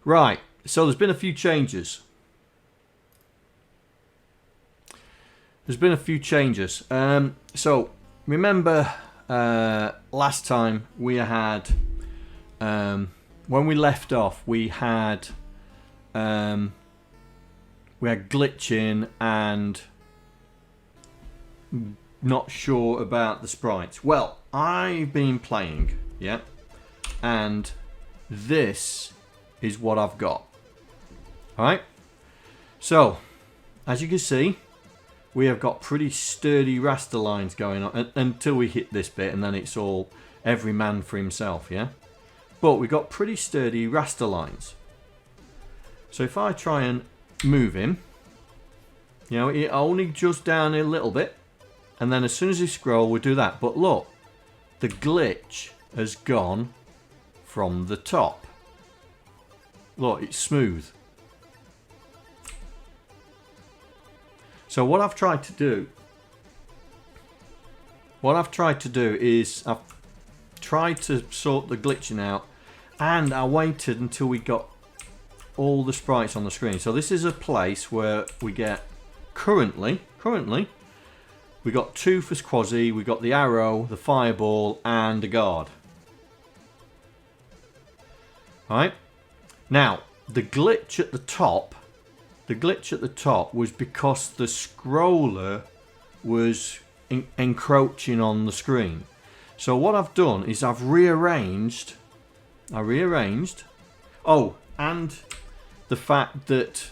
Right, so there's been a few changes. So remember last time we had, when we left off, we had glitching and not sure about the sprites. Well, I've been playing, yeah, and this is what I've got. Alright, so as you can see, we have got pretty sturdy raster lines going on until we hit this bit, and then it's all every man for himself, yeah? But we've got pretty sturdy raster lines. So if I try and move him, you know, it only just down a little bit, and then as soon as you scroll, we'll do that. But look, the glitch has gone from the top. Look, it's smooth. So what I've tried to do is I've tried to sort the glitching out, and I waited until we got all the sprites on the screen. So this is a place where we get currently we got 2 for Quasi, we got the arrow, the fireball, and a guard. Alright, now the glitch at the top was because the scroller was encroaching on the screen. So what I've done is I've rearranged. Oh, and the fact that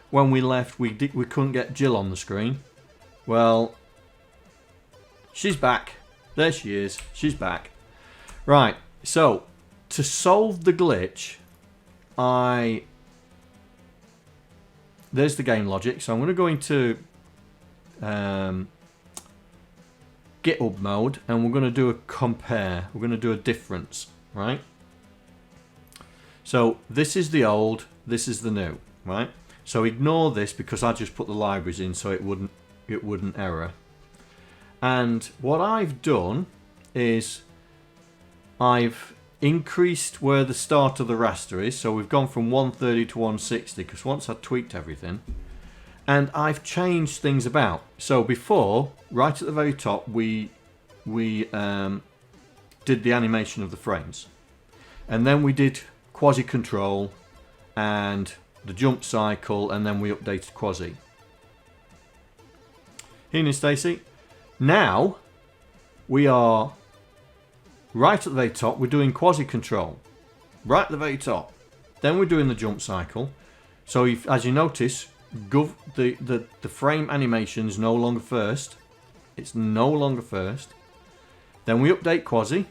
when we left we couldn't get Jill on the screen. Well, she's back. There she is. She's back. Right. So to solve the glitch, there's the game logic. So I'm going to go into GitHub mode, and we're going to do a compare. We're going to do a difference, right? So this is the old, this is the new, right? So ignore this because I just put the libraries in so it wouldn't error. And what I've done is I've increased where the start of the raster is. So we've gone from 130 to 160 because once I tweaked everything, and I've changed things about. So before, right at the very top, we did the animation of the frames, and then we did Quasi control and the jump cycle, and then we updated Quasi. Here, Stacy. Now we are right at the very top. We're doing Quasi control, right at the very top. Then we're doing the jump cycle. So as you notice, the frame animation is no longer first. It's no longer first. Then we update Quasi.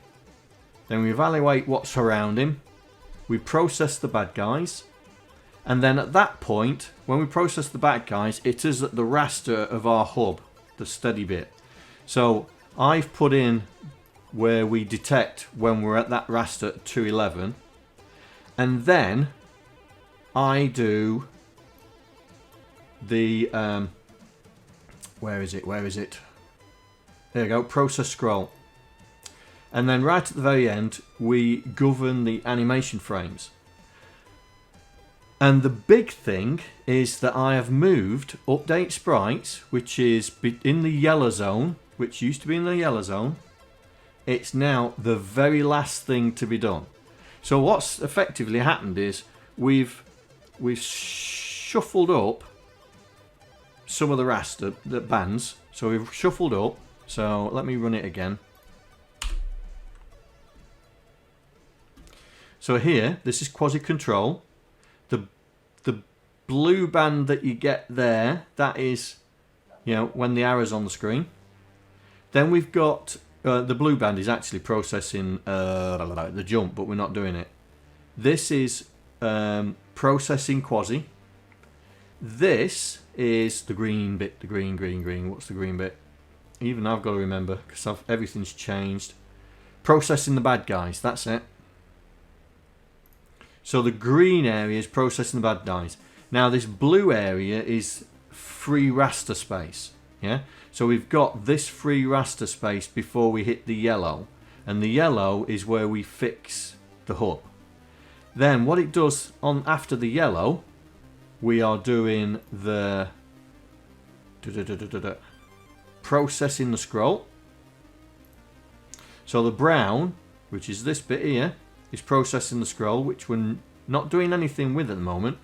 Then we evaluate what's around him. We process the bad guys. And then at that point, when we process the bad guys, it is at the raster of our hub, the steady bit. So I've put in where we detect when we're at that raster at 211. And then I do the where is it? There you go, process scroll. And then right at the very end we govern the animation frames. And the big thing is that I have moved update sprites, which is in the yellow zone, which used to be in the yellow zone. It's now the very last thing to be done. So what's effectively happened is we've shuffled up some of the raster, the bands. So we've shuffled up. So let me run it again. So here, this is Quasi control. The blue band that you get there, that is, you know, when the arrow's on the screen. Then we've got the blue band is actually processing the jump, but we're not doing it. This is processing Quasi. This is the green bit, the green. What's the green bit? Even I've got to remember because everything's changed. Processing the bad guys, that's it. So the green area is processing the bad guys. Now this blue area is free raster space. Yeah. So we've got this free raster space before we hit the yellow, and the yellow is where we fix the hub. Then what it does on after the yellow, we are doing the processing the scroll. So the brown, which is this bit here, is processing the scroll, which we're not doing anything with at the moment.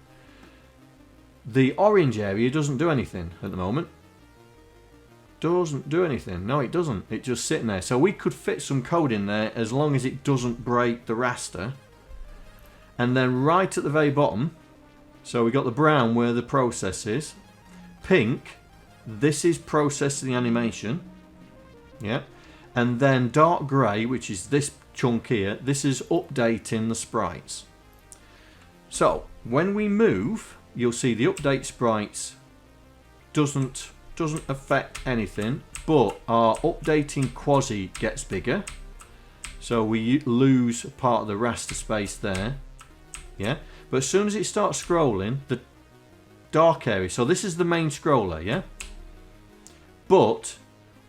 The orange area doesn't do anything at the moment. Doesn't do anything. No, it doesn't. It's just sitting there. So we could fit some code in there as long as it doesn't break the raster. And then right at the very bottom, so we got the brown where the process is. Pink, this is processing the animation. Yeah. And then dark grey, which is this chunk here, this is updating the sprites. So when we move, you'll see the update sprites doesn't affect anything, but our updating quasi gets bigger. So we lose part of the raster space there. Yeah. But as soon as it starts scrolling, the dark area, so this is the main scroller, yeah? But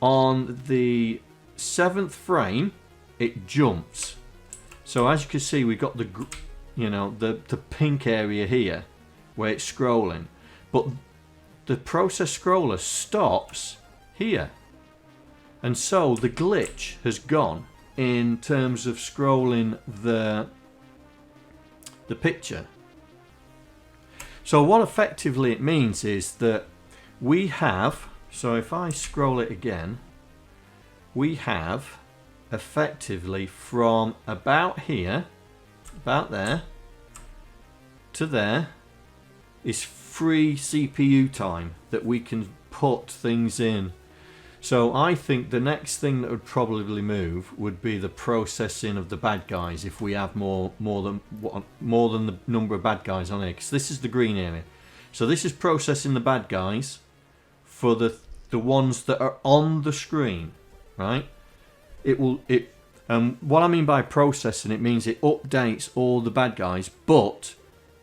on the 7th frame, it jumps. So as you can see, we've got the, you know, the pink area here where it's scrolling, but the process scroller stops here, and so the glitch has gone in terms of scrolling the picture. So what effectively it means is that we have, so if I scroll it again, we have effectively from about here, about there, to there is free CPU time that we can put things in. So I think the next thing that would probably move would be the processing of the bad guys if we have more than the number of bad guys on here, because this is the green area. So this is processing the bad guys for the ones that are on the screen, right? What I mean by processing, it means it updates all the bad guys, but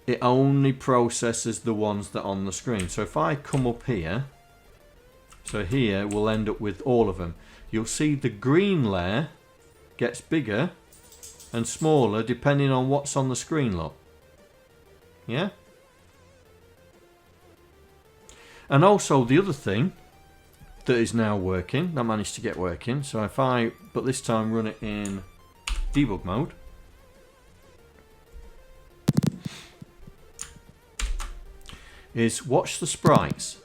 it only processes the ones that are on the screen. So if I come up here, so here we'll end up with all of them. You'll see the green layer gets bigger and smaller depending on what's on the screen, look. Yeah? And also the other thing that is now working, that managed to get working, so if I, but this time run it in debug mode, is watch the sprites.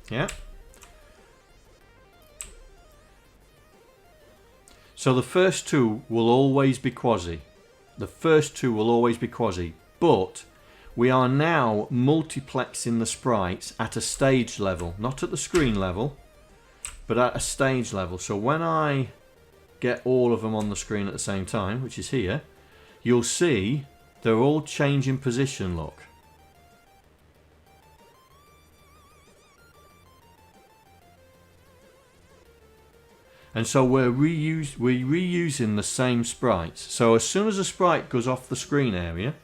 Yeah. So the first two will always be quasi. The first two will always be quasi, but we are now multiplexing the sprites at a stage level, not at the screen level, but at a stage level. So when I get all of them on the screen at the same time, which is here, you'll see they're all changing position, look. And so we're reusing the same sprites. So as soon as a sprite goes off the screen area,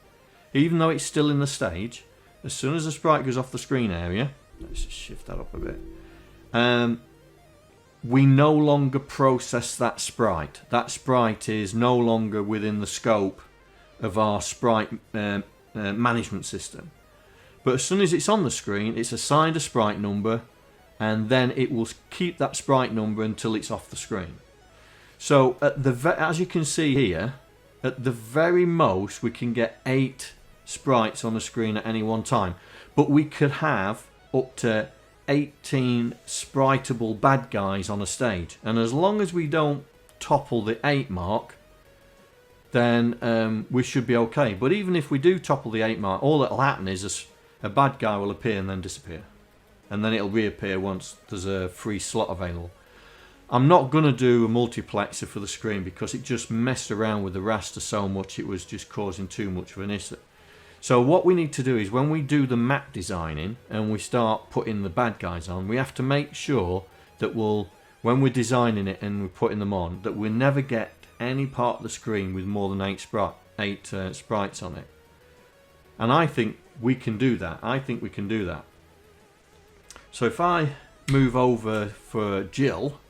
even though it's still in the stage, as soon as the sprite goes off the screen area, let's just shift that up a bit, we no longer process that sprite. That sprite is no longer within the scope of our sprite management system. But as soon as it's on the screen, it's assigned a sprite number, and then it will keep that sprite number until it's off the screen. So at as you can see here, at the very most we can get 8 sprites on the screen at any one time, but we could have up to 18 spriteable bad guys on a stage, and as long as we don't topple the 8 mark, then we should be okay. But even if we do topple the 8 mark, all that'll happen is a bad guy will appear and then disappear, and then it'll reappear once there's a free slot available. I'm not going to do a multiplexer for the screen because it just messed around with the raster so much it was just causing too much of an issue. So what we need to do is when we do the map designing and we start putting the bad guys on, we have to make sure that when we're designing it and we're putting them on, that we never get any part of the screen with more than 8 sprites on it. And I think we can do that. So if I move over for Jill,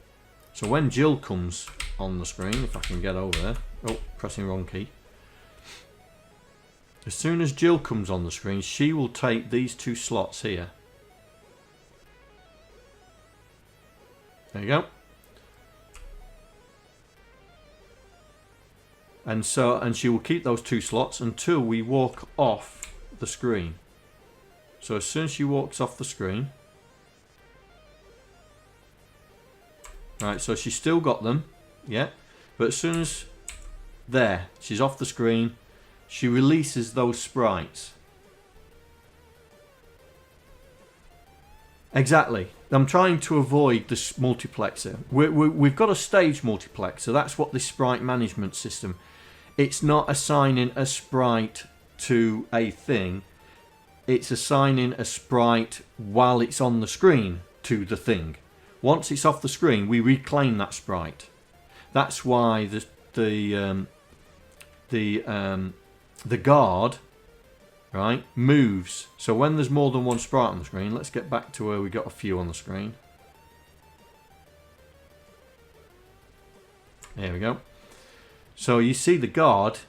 so when Jill comes on the screen, if I can get over there, oh, pressing wrong key. As soon as Jill comes on the screen, she will take these 2 slots here. There you go. And she will keep those 2 slots until we walk off the screen. So as soon as she walks off the screen, right, so she's still got them, yeah, but as soon as there, she's off the screen, she releases those sprites. Exactly. I'm trying to avoid this multiplexer. We've got a stage multiplexer. That's what this sprite management system. It's not assigning a sprite to a thing. It's assigning a sprite while it's on the screen to the thing. Once it's off the screen, we reclaim that sprite. That's why the guard, right, moves. So when there's more than one sprite on the screen, let's get back to where we got a few on the screen. There we go. So you see the guard,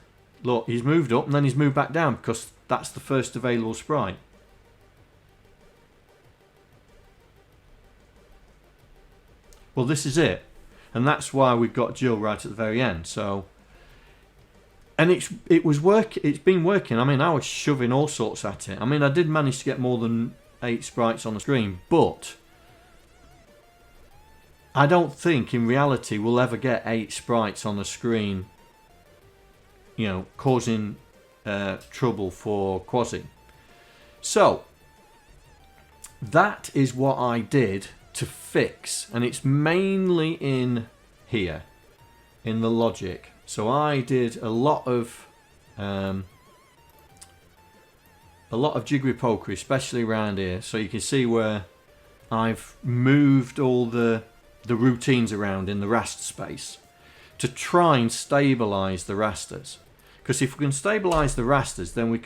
look, he's moved up and then he's moved back down because that's the first available sprite. Well, this is it. And that's why we've got Jill right at the very end. So, and it's been working. I mean, I was shoving all sorts at it. I mean, I did manage to get more than 8 sprites on the screen, but I don't think in reality we'll ever get 8 sprites on the screen, you know, causing trouble for Quasi. So that is what I did to fix, and it's mainly in here in the logic. So I did a lot of jiggery pokery, especially around here. So you can see where I've moved all the routines around in the raster space to try and stabilize the rasters. Because if we can stabilize the rasters, then we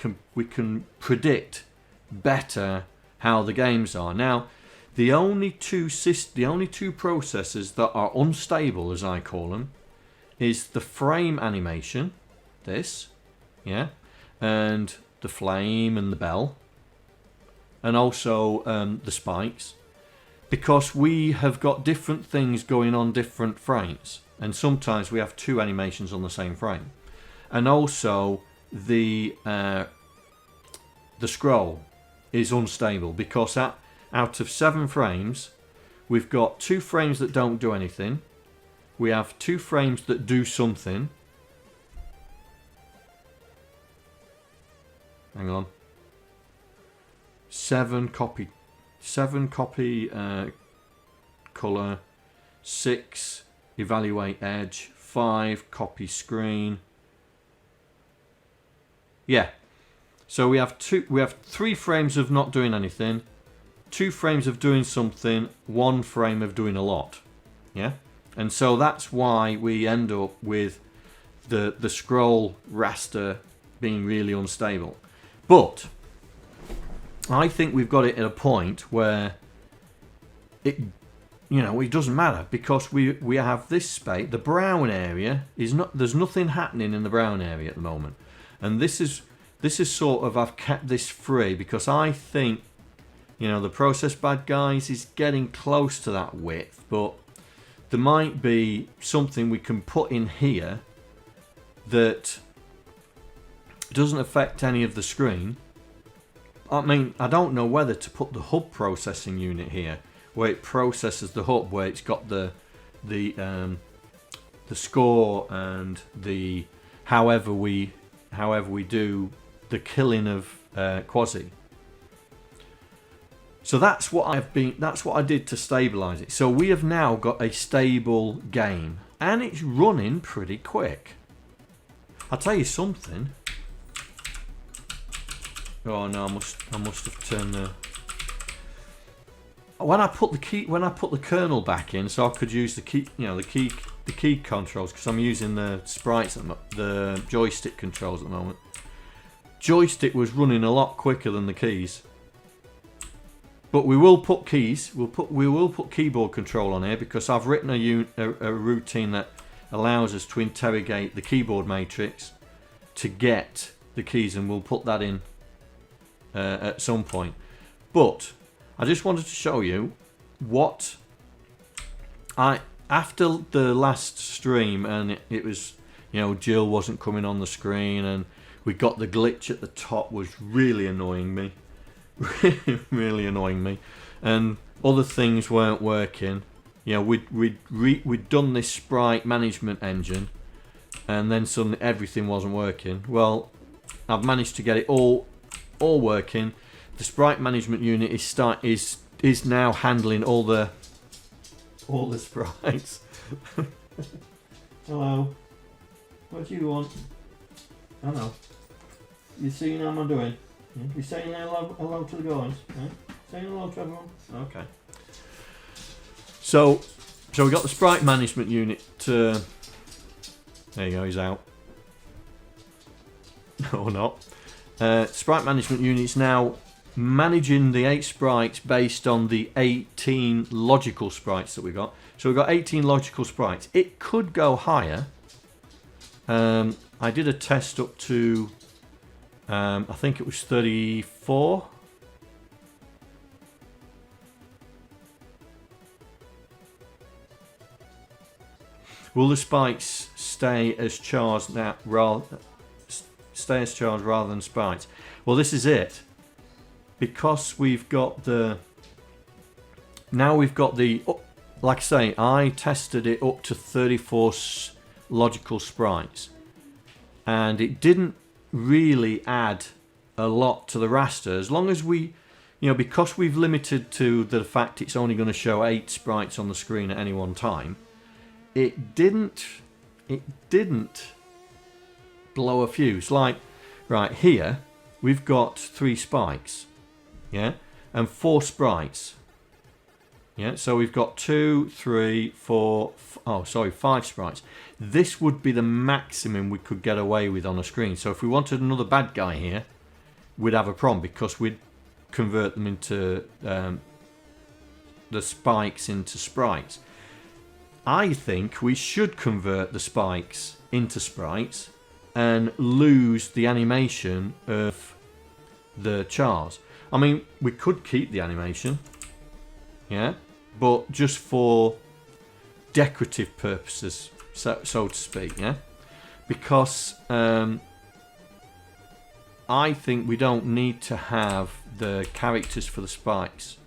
can predict better how the games are. Now, the only two processes that are unstable, as I call them, is the frame animation, this, yeah, and the flame and the bell, and also the spikes, because we have got different things going on different frames, and sometimes we have 2 animations on the same frame, and also the scroll is unstable because out of 7 frames, we've got 2 frames that don't do anything. We have 2 frames that do something. Hang on. 7 copy color, 6 evaluate edge, 5 copy screen. Yeah. So we have 3 frames of not doing anything, 2 frames of doing something, 1 frame of doing a lot. Yeah? And so that's why we end up with the scroll raster being really unstable. But I think we've got it at a point where it doesn't matter, because we have this space. The brown area there's nothing happening in the brown area at the moment. And this is sort of, I've kept this free because I think, the process bad guys is getting close to that width, but there might be something we can put in here that doesn't affect any of the screen. I mean, I don't know whether to put the hub processing unit here, where it processes the hub, where it's got the score and the however we do the killing of Quasi. So that's what I did to stabilize it. So we have now got a stable game, and it's running pretty quick. I'll tell you something. Oh no, I must have turned the. When I put the kernel back in, so I could use the key controls, because I'm using the sprites the joystick controls at the moment. Joystick was running a lot quicker than the keys. But we will put keys. We will put keyboard control on here, because I've written a routine that allows us to interrogate the keyboard matrix to get the keys, and we'll put that in at some point. But I just wanted to show you what after the last stream, and it was, you know, Jill wasn't coming on the screen, and we got the glitch at the top was really annoying me. Really annoying me, and other things weren't working. You know, we'd done this sprite management engine, and then suddenly everything wasn't working. Well, I've managed to get it all working. The sprite management unit is now handling all the sprites. Hello, what do you want? Hello. You seeing how I'm doing? You saying hello to the guys? Yeah? Saying hello to everyone? Okay. So we got the sprite management unit. There you go, he's out. Or not. Sprite management unit's now managing the 8 sprites based on the 18 logical sprites that we got. So we've got 18 logical sprites. It could go higher. I did a test up to I think it was 34. Will the spikes stay as charged now, rather than sprites? Well, this is it. Because we've got the like I say, I tested it up to 34 logical sprites, and it didn't really add a lot to the raster, as long as we, you know, because we've limited to the fact it's only going to show 8 sprites on the screen at any one time. It didn't blow a fuse. Like right here we've got 3 spikes, yeah, and 4 sprites, yeah, so we've got 2, 3, 4, 5 sprites. This would be the maximum we could get away with on a screen. So if we wanted another bad guy here, we'd have a problem, because we'd convert them into the spikes into sprites. I think we should convert the spikes into sprites and lose the animation of the chars. I mean, we could keep the animation, yeah, but just for decorative purposes, so to speak, yeah, because I think we don't need to have the characters for the spikes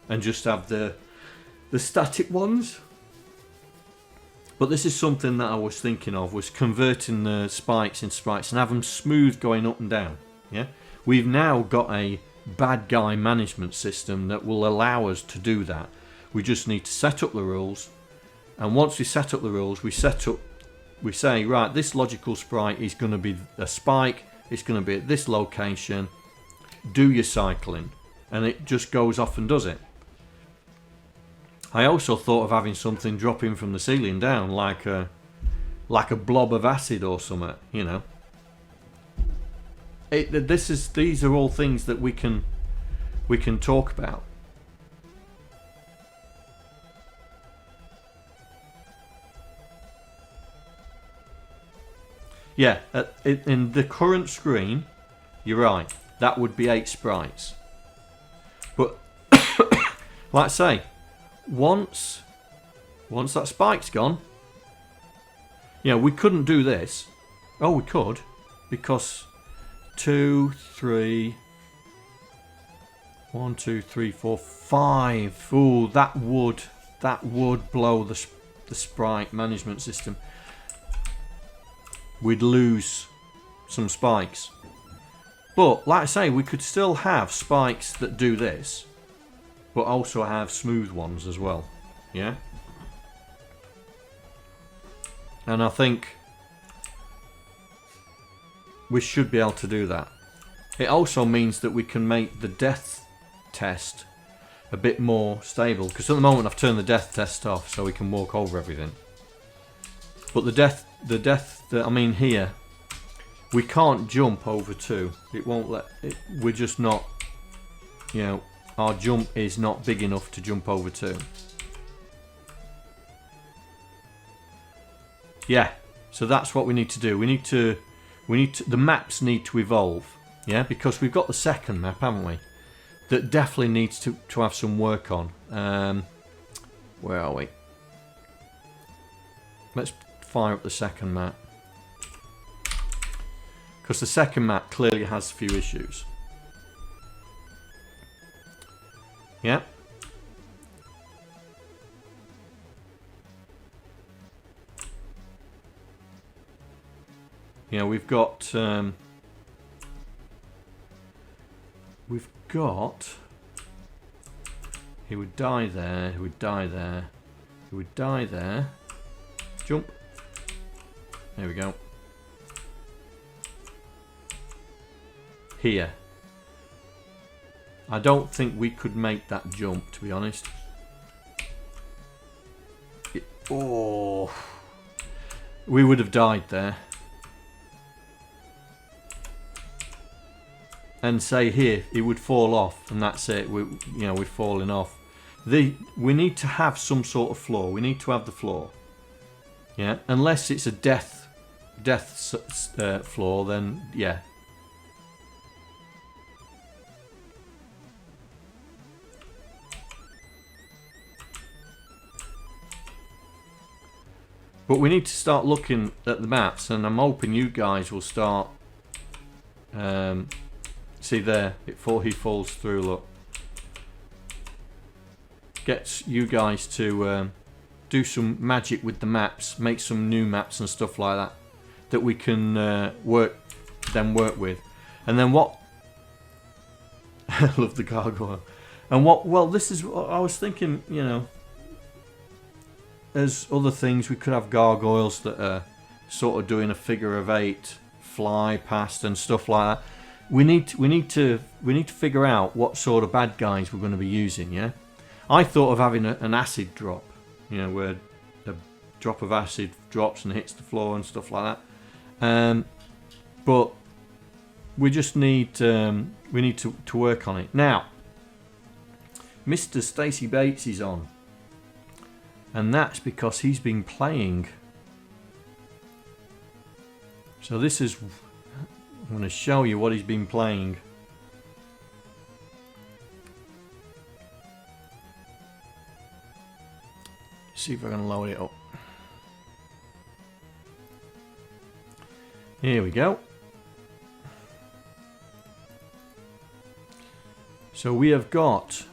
and just have the static ones. But this is something that I was thinking of, was converting the spikes into sprites and have them smooth going up and down, yeah. We've now got a bad guy management system that will allow us to do that. We just need to set up the rules, and once we set up the rules, we say, right, this logical sprite is going to be a spike, it's going to be at this location, do your cycling, and it just goes off and does it. I also thought of having something dropping from the ceiling down, like a blob of acid or something, you know. These are all things that we can talk about. Yeah, in the current screen, you're right. That would be 8 sprites. But like I say, once that spike's gone, you know, we couldn't do this. Oh, we could, because 2, 3, 1, 2, 3, 4, 5. Ooh, that would blow the sprite management system. We'd lose some spikes. But like I say, we could still have spikes that do this, but also have smooth ones as well, yeah. And I think we should be able to do that. It also means that we can make the death test a bit more stable, because at the moment I've turned the death test off so we can walk over everything. But the death that I mean here, we can't jump over 2. It won't let it. We're just not, you know, our jump is not big enough to jump over 2. Yeah, so that's what we need to do. We need to the maps need to evolve, yeah, because we've got the second map, haven't we? That definitely needs to have some work on. Where are we? Let's fire up the second map, because the second map clearly has a few issues. Yeah. Yeah, we've got he would die there, he would die there, he would die there. Jump. There we go. Here. I don't think we could make that jump, to be honest. Oh, we would have died there. And say here, it would fall off, and that's it. We're falling off. We need to have some sort of floor. We need to have the floor. Yeah, unless it's a death floor, then yeah. But we need to start looking at the maps, and I'm hoping you guys will start. See there, he falls through. Look, gets you guys to do some magic with the maps, make some new maps and stuff like that, that we can work with. And then what? I love the gargoyle. And what? Well, this is what I was thinking. You know, there's other things. We could have gargoyles that are sort of doing a figure of 8 fly past and stuff like that. We need to figure out what sort of bad guys we're going to be using. Yeah, I thought of having an acid drop, you know, where a drop of acid drops and hits the floor and stuff like that. But we just need to work on it now. Mr. Stacy Bates is on, and that's because he's been playing. So this is. I'm going to show you what he's been playing. See if I can load it up. Here we go. So we have got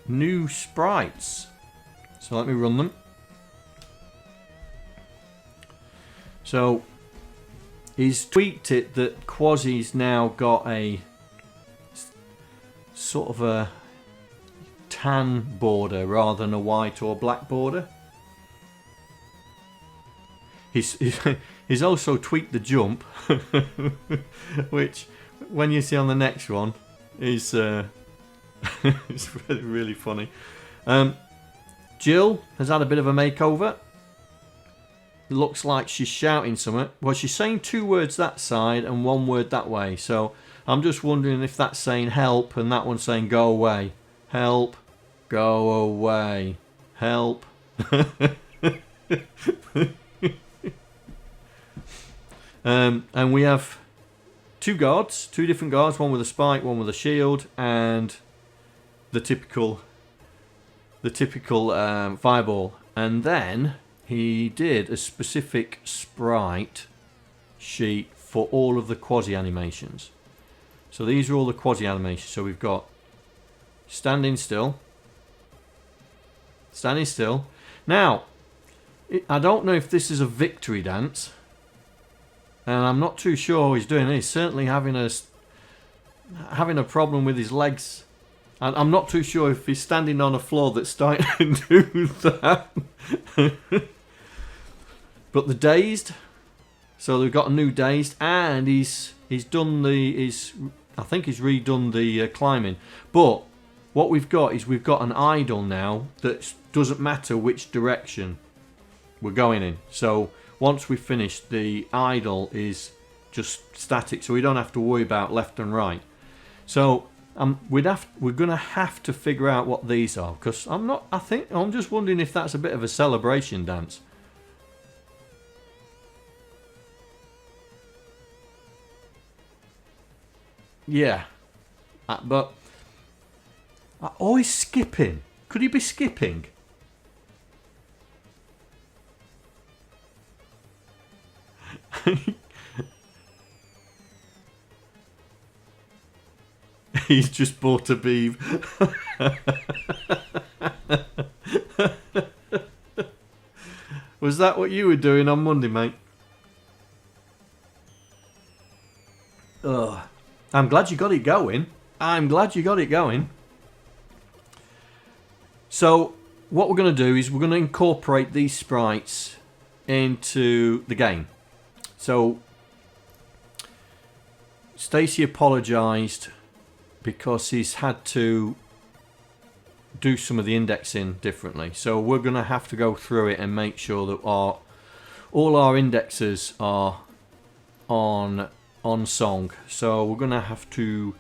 new sprites. So let me run them. So he's tweaked it that Quasi's now got a sort of a tan border rather than a white or black border. He's also tweaked the jump, which when you see on the next one is it's really, really funny. Jill has had a bit of a makeover. Looks like she's shouting something. Well, she's saying 2 words that side and 1 word that way. So I'm just wondering if that's saying help and that one's saying go away. Help. Go away. Help. And we have 2 guards. 2 different guards. One with a spike, one with a shield, and the typical fireball. And then he did a specific sprite sheet for all of the Quasi animations. So these are all the Quasi animations. So we've got standing still. Standing still. Now, I don't know if this is a victory dance. And I'm not too sure he's doing it. He's certainly having a problem with his legs. And I'm not too sure if he's standing on a floor that's starting to do that. But the dazed, so they've got a new dazed, and he's done I think he's redone the climbing. But what we've got is we've got an idle now that doesn't matter which direction we're going in. So once we finish, the idle is just static, so we don't have to worry about left and right. So we're gonna have to figure out what these are, because I'm just wondering if that's a bit of a celebration dance. Yeah. But always skipping. Could he be skipping? He's just bought a beeve. Was that what you were doing on Monday, mate? Ugh. I'm glad you got it going. I'm glad you got it going. So, what we're going to do is we're going to incorporate these sprites into the game. So, Stacy apologised because he's had to do some of the indexing differently. So, we're going to have to go through it and make sure that all our indexes are on song. So, we're going to have to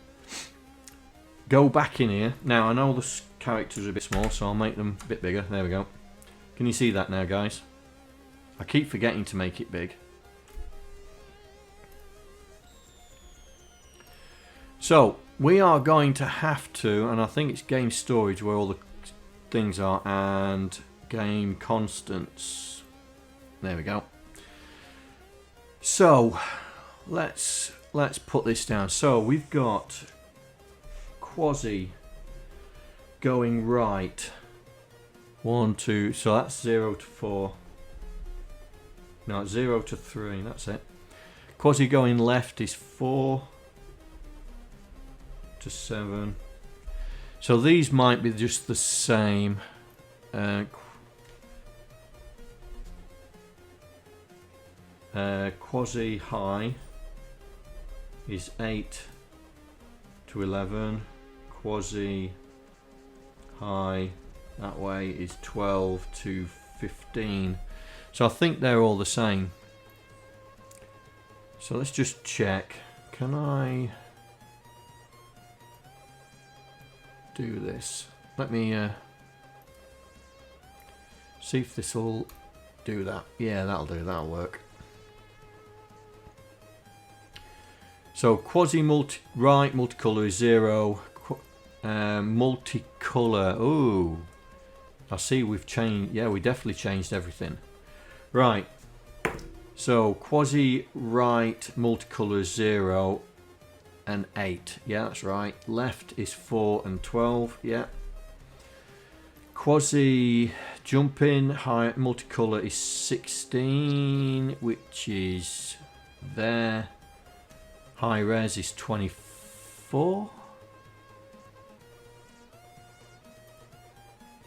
go back in here. Now, I know the characters are a bit small, so I'll make them a bit bigger. There we go. Can you see that now, guys? I keep forgetting to make it big. So, we are going to have to, and I think it's game storage where all the things are, and game constants. There we go. So, let's put this down. So, we've got Quasi going right. 1, 2, so that's 0 to 4. No, 0 to 3, that's it. Quasi going left is 4 to 7. So these might be just the same. Quasi high is 8 to 11. Quasi high that way is 12 to 15. So I think they're all the same. So let's just check. Can I do this? Let me see if this will do that. Yeah, that'll do. That'll work. So Quasi multicolor is 0. Multicolor. Ooh, I see we've changed. Yeah, we definitely changed everything. Right. So Quasi right multicolor is 0 and 8. Yeah, that's right. Left is 4 and 12. Yeah. Quasi jumping high multicolor is 16, which is there. High res is 24.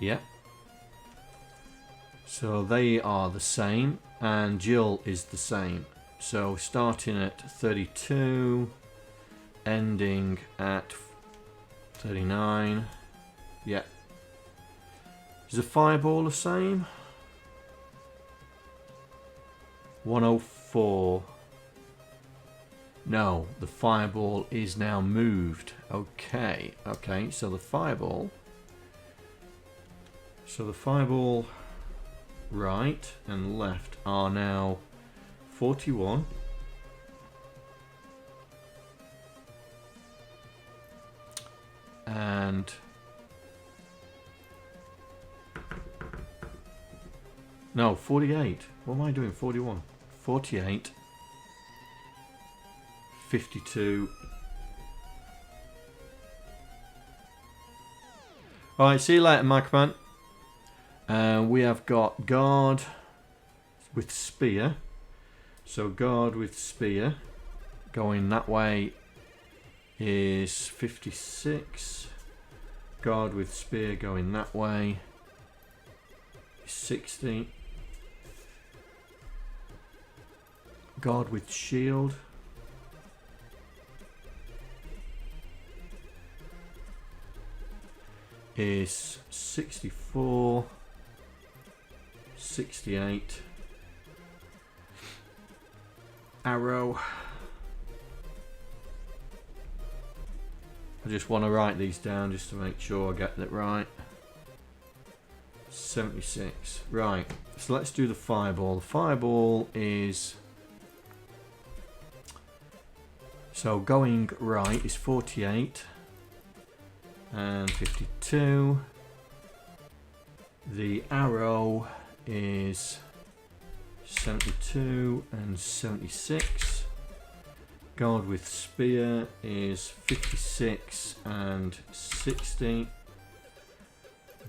Yeah. So they are the same, and Jill is the same. So starting at 32, ending at 39. Yeah. Is the fireball the same? 104. No, the fireball is now moved. Okay, okay, so the fireball right and left are now 41. And no, 48. What am I doing? 41. 48. 52. Alright, see you later, Mikroman. We have got guard with spear. So guard with spear going that way is 56. Guard with spear going that way is 60. Guard with shield is 64. 68. Arrow. I just want to write these down just to make sure I get that right. 76. Right, so let's do the fireball. The fireball is So going right is 48 and 52. The arrow is 72 and 76. Guard with spear is 56 and 60.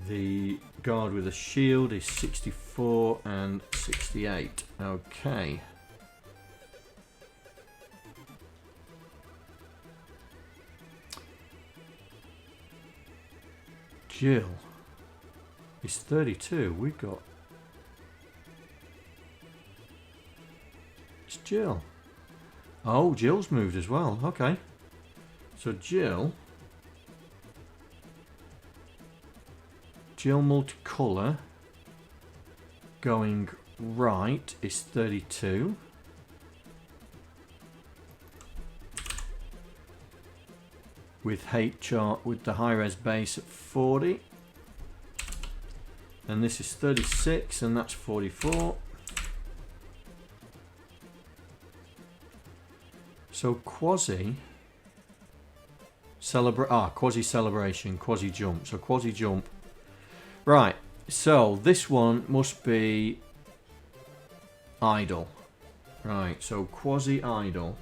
The guard with a shield is 64 and 68. Okay. Jill is 32. We've got... It's Jill. Oh, Jill's moved as well. Okay. So Jill multicolour going right is 32. With with the high res base at 40. And this is 36 and that's 44. So quasi celebration, quasi jump. So quasi jump. Right, so this one must be idle. Right, so quasi idle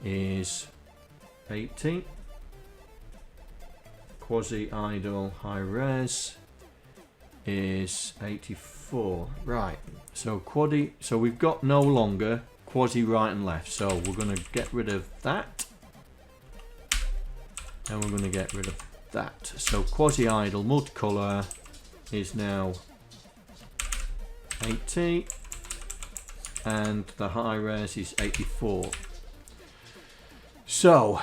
is 80. Quasi idle high res is 84. Right, so so we've got no longer quasi right and left, so we're going to get rid of that and we're going to get rid of that. So quasi idle multicolor is now 80 and the high res is 84. So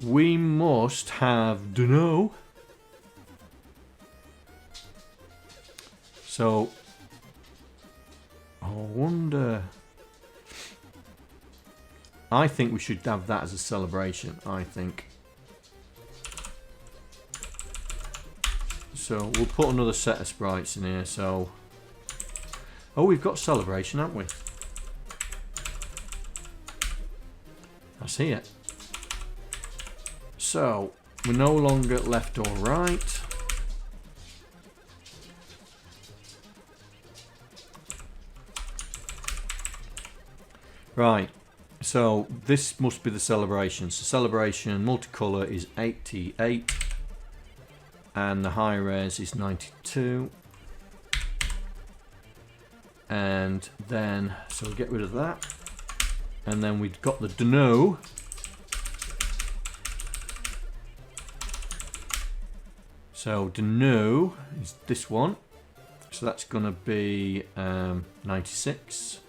we must have dunno. So I wonder, I think we should have that as a celebration, I think. So we'll put another set of sprites in here. So, oh, we've got celebration, haven't we? I see it. So we're no longer left or right. Right. So this must be the celebration. So celebration multicolor is 88. And the high res is 92. And then, so we'll get rid of that. And then we've got the dunno. So dunno is this one. So that's going to be 96.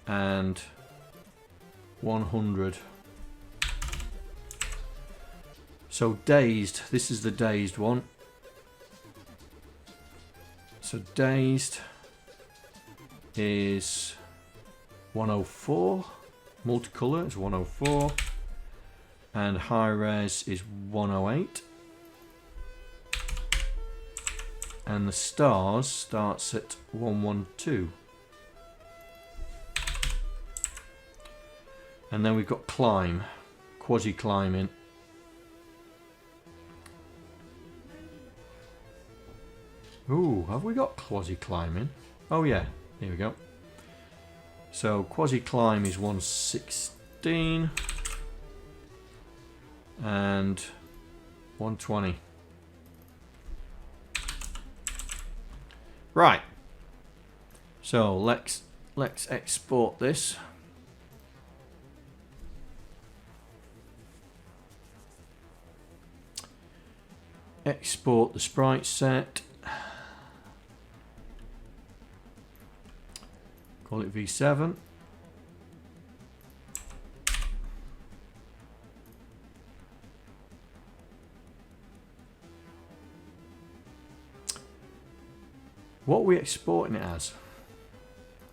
And 100. So dazed, this is the dazed one. So dazed is 104. Multicolor is 104. And high res is 108. And the stars starts at 112. And then we've got climb, quasi climbing. Ooh, have we got quasi climbing? Oh yeah, here we go. So quasi climb is 116 and 120. Right. So let's export this. Export the sprite set. Call it V7. What are we exporting it as?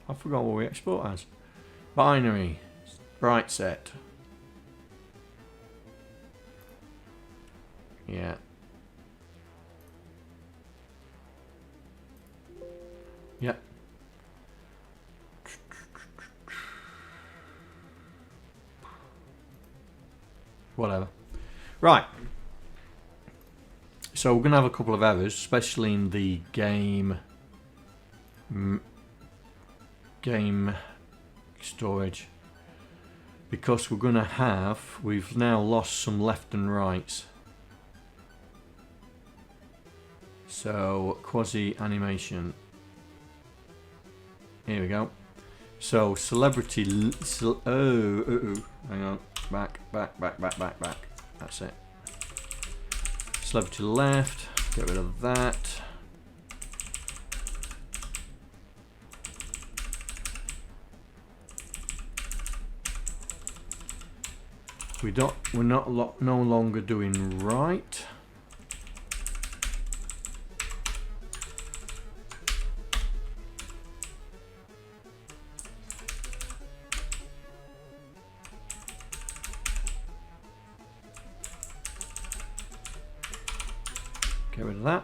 I forgot what we export as. Binary. Sprite set. Yeah. Yep. Whatever. Right. So we're going to have a couple of errors, especially in the game storage, because we're going to have, we've now lost some left and rights. So Quasi Animation. Here we go. So celebrity. Hang on. Back. That's it. Celebrity left. Get rid of that. We're no longer doing right. Get rid of that.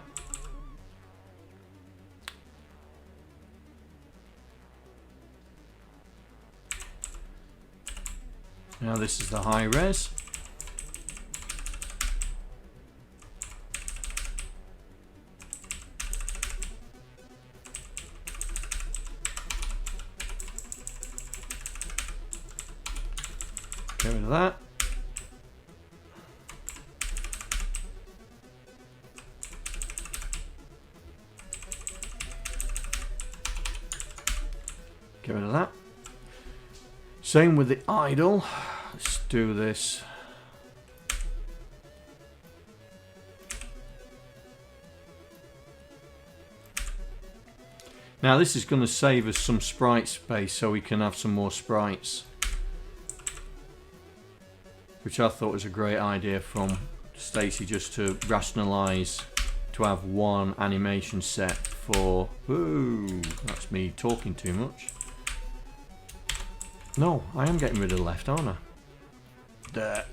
Now this is the high res. Get rid of that. Get rid of that. Same with the idle. Let's do this. Now this is going to save us some sprite space so we can have some more sprites, which I thought was a great idea from Stacy, just to rationalise to have one animation set for... Ooh, that's me talking too much. No, I am getting rid of the left, aren't I? There.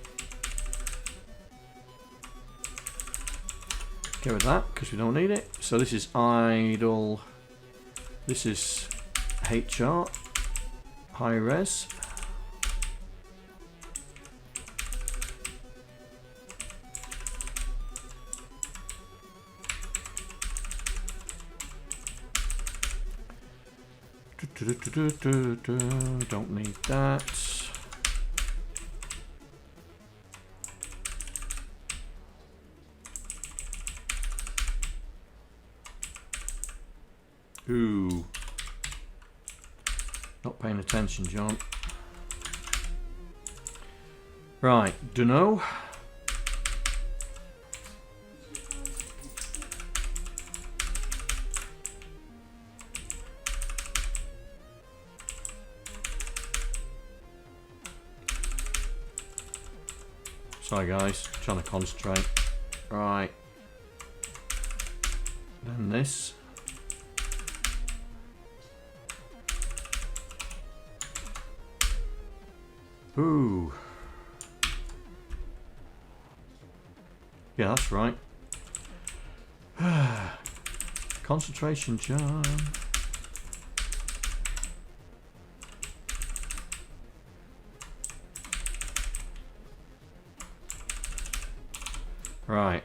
Get rid of that because we don't need it. So this is idle. This is HR. High res. Don't need that. Ooh. Not paying attention, John. Right, dunno. Sorry guys, trying to concentrate. Right. Then this. Ooh. Yeah, that's right. Concentration, John. Right.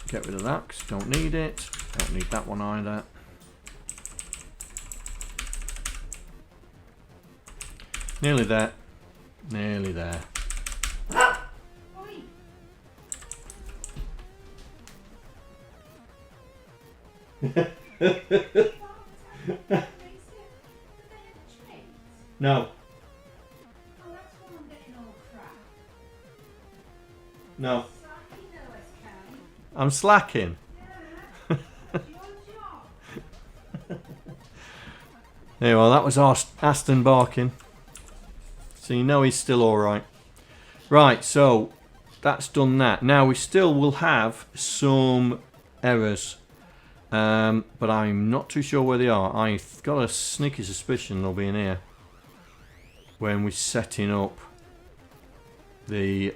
Get rid of that because don't need it. Don't need that one either. Nearly there. Nearly there. No. No. I'm slacking. Yeah, well, that was Aston barking. So you know he's still alright. Right, so that's done that. Now we still will have some errors. But I'm not too sure where they are. I've got a sneaky suspicion they'll be in here. When we're setting up the...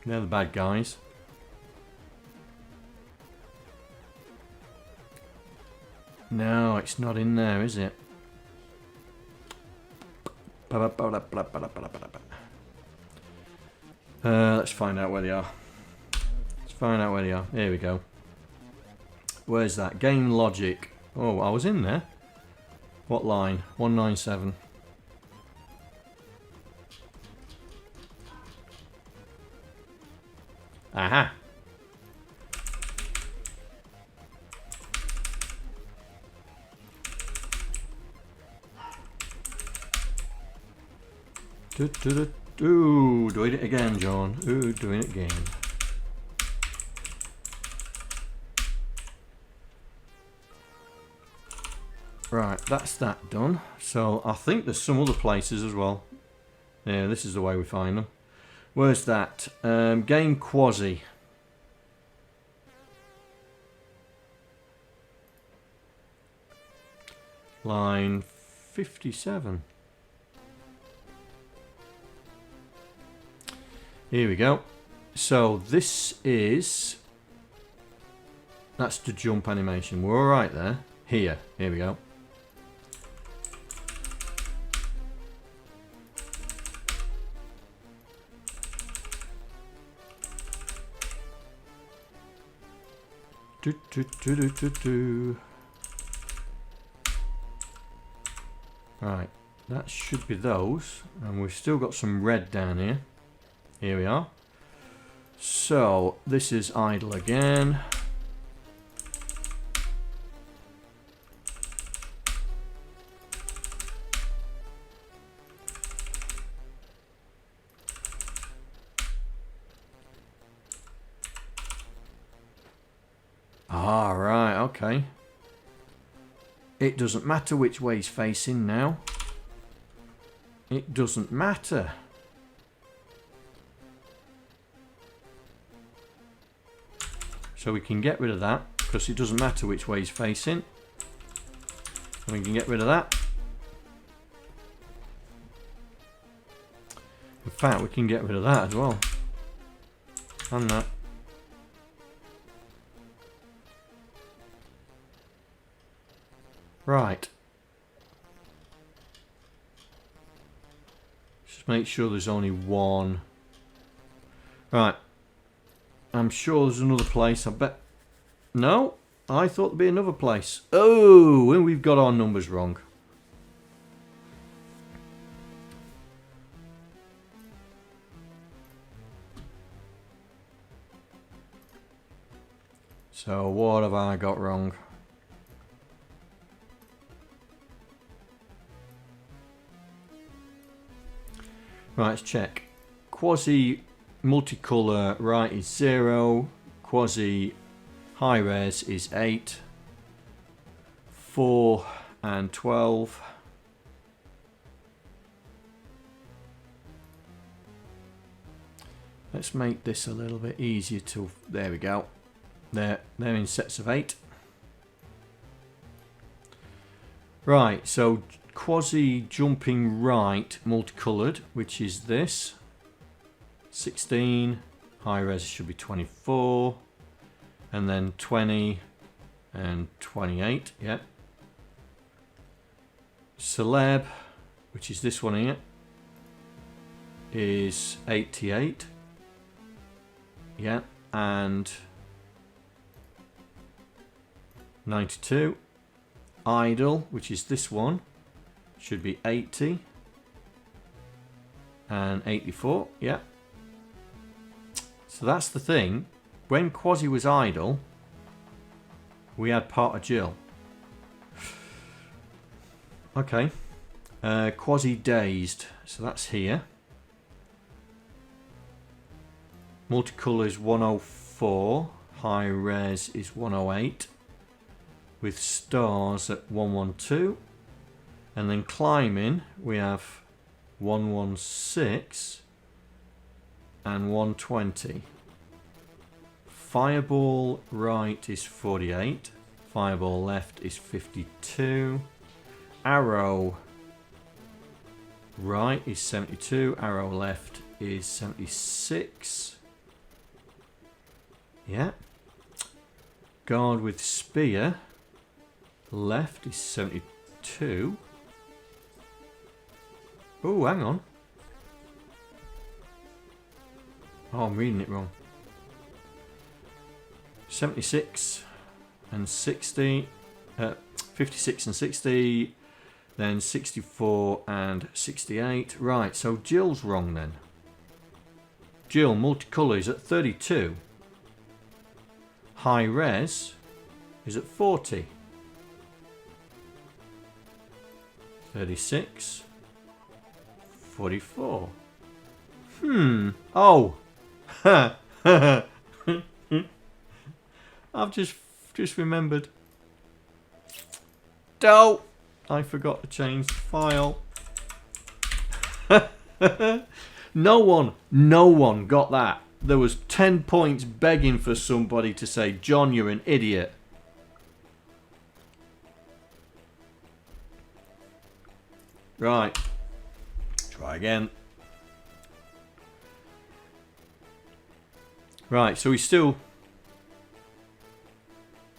they're the bad guys. No, it's not in there, is it? Let's find out where they are. Let's find out where they are. Here we go. Where's that? Game logic. Oh, I was in there. What line? 197. Aha. Ooh, doing it again, John. Ooh, doing it again. Right, that's that done. So I think there's some other places as well. Yeah, this is the way we find them. Where's that? Game Quasi. Line 57. Here we go. So this is... That's the jump animation. We're alright there. Here we go. Right, that should be those, and we've still got some red down here. Here we are. So this is idle again. Ah, right, okay. It doesn't matter which way he's facing now. It doesn't matter. So we can get rid of that, because it doesn't matter which way he's facing. And we can get rid of that. In fact, we can get rid of that as well. And that. Right. Just make sure there's only one. Right. I'm sure there's another place. I bet. No, I thought there'd be another place. Oh, and we've got our numbers wrong. So what have I got wrong? Right, let's check. Quasi multicolor right is 0. Quasi high res is 8. 4 and 12. Let's make this a little bit easier to... There we go. They're in sets of 8. Right, so quasi jumping right multicolored, which is this. 16. High res should be 24. And then 20 and 28. Yeah. Celeb, which is this one here, is 88. Yeah. And 92. Idle, which is this one, should be 80 and 84. Yeah. So that's the thing. When Quasi was idle, we had part of Jill. Okay. Quasi dazed. So that's here. Multicolor is 104. High res is 108. With stars at 112. And then climbing, we have 116 and 120. Fireball right is 48. Fireball left is 52. Arrow right is 72. Arrow left is 76. Yeah. Guard with spear left is 72. Oh, hang on. Oh, I'm reading it wrong. 76 and 60, 56 and 60, then 64 and 68. Right, so Jill's wrong then. Jill, multicolour is at 32. High res is at 40. 36. 44. Oh. I've just remembered. Dope. I forgot to change the file. No one got that. There was 10 points begging for somebody to say, John, you're an idiot. Right. Try again. Right, so we still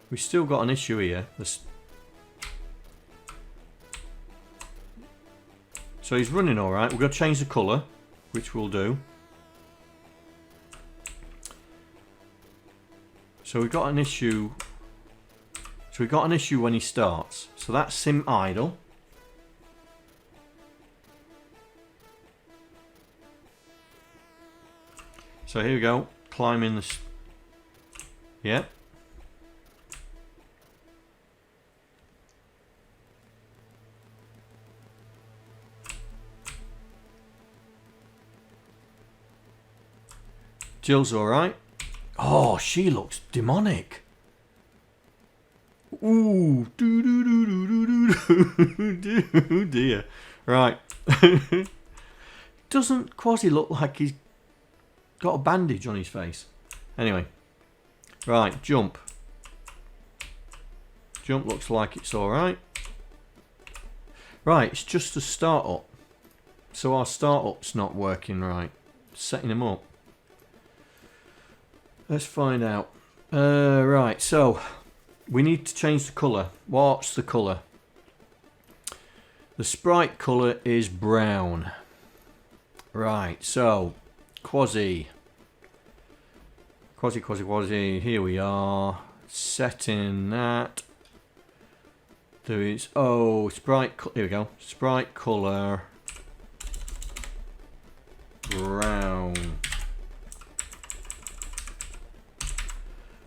got an issue here. So he's running all right. We're going to change the colour, which we'll do. So we've got an issue. So we've got an issue when he starts. So that's sim idle. So here we go. Climbing the... Yeah. Jill's alright. Oh, she looks demonic. Ooh. Do dear. Right. Doesn't Quasi look like he's got a bandage on his face? Anyway. Right, jump. Jump looks like it's alright. Right, it's just a start-up. So our start-up's not working right. Setting him up. Let's find out. Right, so we need to change the colour. What's the colour? The sprite colour is brown. Right, so Quasi. Here we are. Setting that. There is, oh, sprite, here we go. Sprite colour. Brown.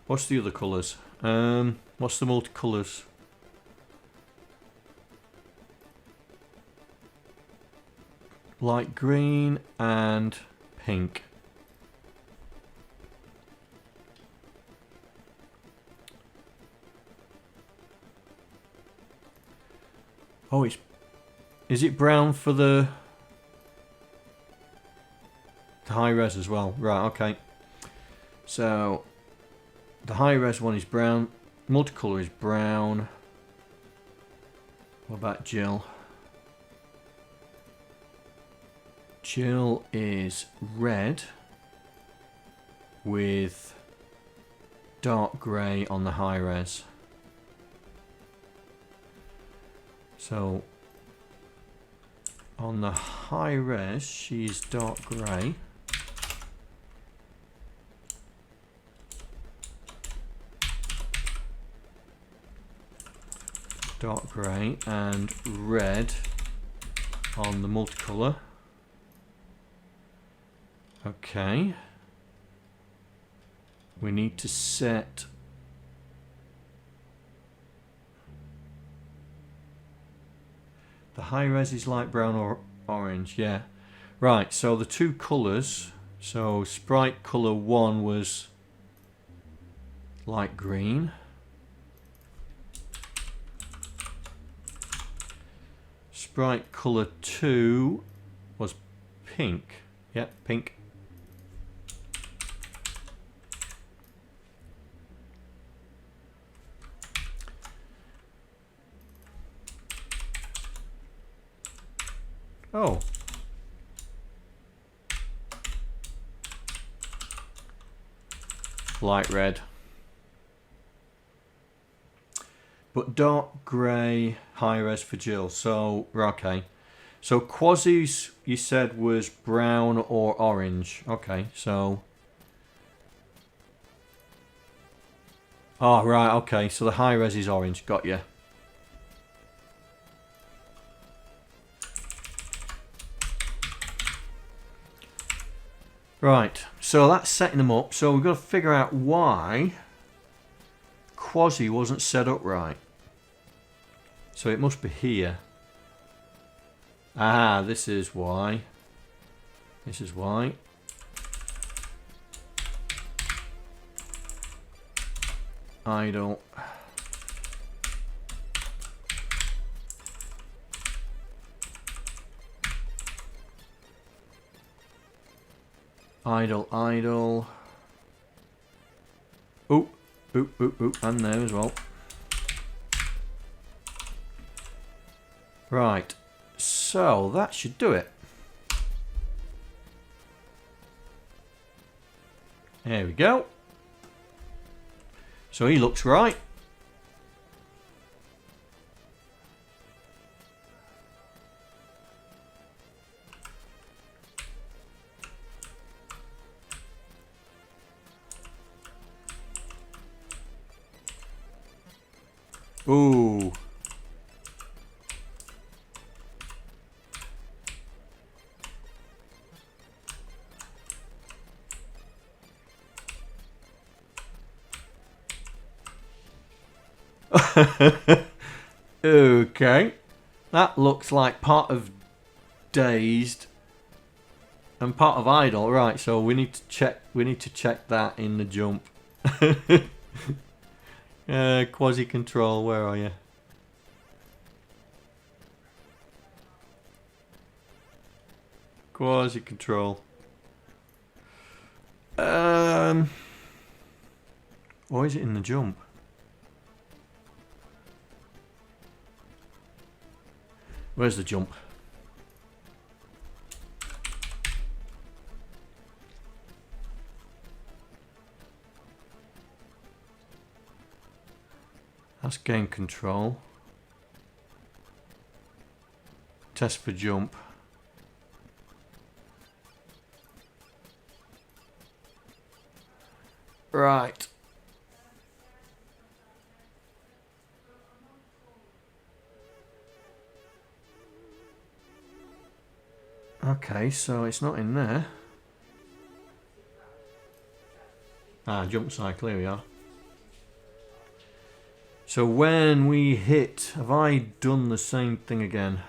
What's the other colours? What's the multicolours? Light green and pink. Oh, is it brown for the high res as well? Right, okay. So the high res one is brown, multicolour is brown. What about Jill? Jill is red with dark grey on the high res. So on the high res she's dark grey. Dark grey and red on the multicolour. Okay. We need to set the high res is light brown or orange, yeah. Right, so the two colours, so sprite colour 1 was light green. Sprite colour 2 was pink. Yep, pink. Oh. Light red. But dark grey high res for Jill. So, okay. So Quasi's, you said, was brown or orange. Okay, so... Oh, right, okay. So the high res is orange. Got you. Right, so that's setting them up. So we've got to figure out why Quasi wasn't set up right. So it must be here. Ah, this is why. This is why. Idle. Idle, idle. Oop, oop, oop, oop, and there as well. Right, so that should do it. There we go. So he looks right. Ooh. Okay. That looks like part of dazed and part of idle. Right, so we need to check that in the jump. Quasi control, where are you? Quasi control. Or is it in the jump? Where's the jump? That's game control. Test for jump. Right. Okay, so it's not in there. Ah, jump cycle, here we are. So when we hit, have I done the same thing again?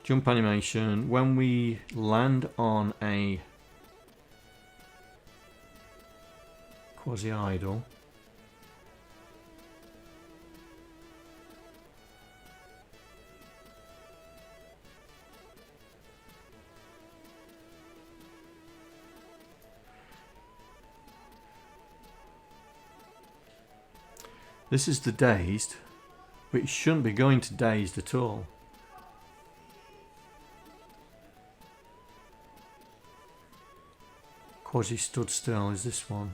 Jump animation, when we land on a quasi idle. This is the dazed, but it shouldn't be going to dazed at all. Quasi stood still is this one.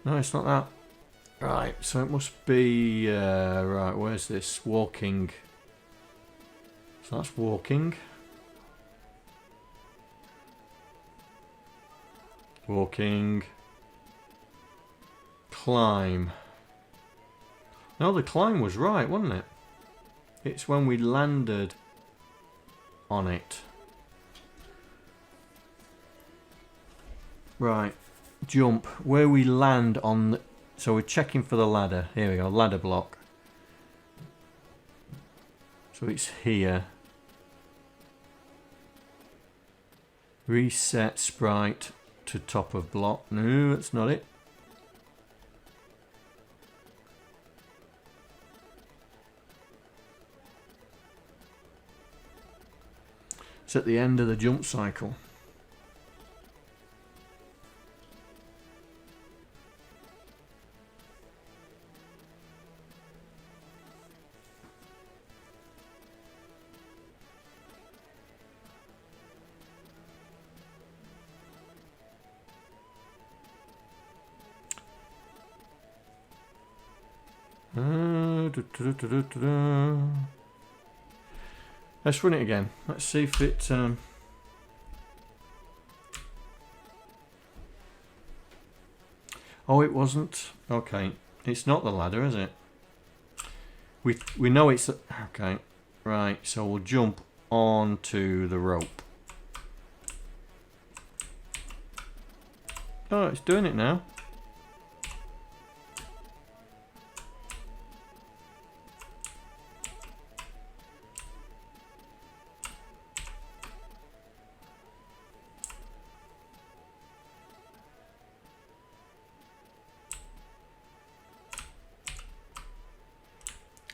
No, it's not that. Right, so it must be, right, where's this? Walking. So that's walking. Walking. Climb. No, the climb was right, wasn't it? It's when we landed on it. Right. Jump. Where we land on the... So we're checking for the ladder. Here we go. Ladder block. So it's here. Reset sprite to top of block. No, that's not it. It's at the end of the jump cycle. Let's run it again. Let's see if it... Oh, it wasn't. Okay. It's not the ladder, is it? We know it's... Okay. Right, so we'll jump onto the rope. Oh, it's doing it now.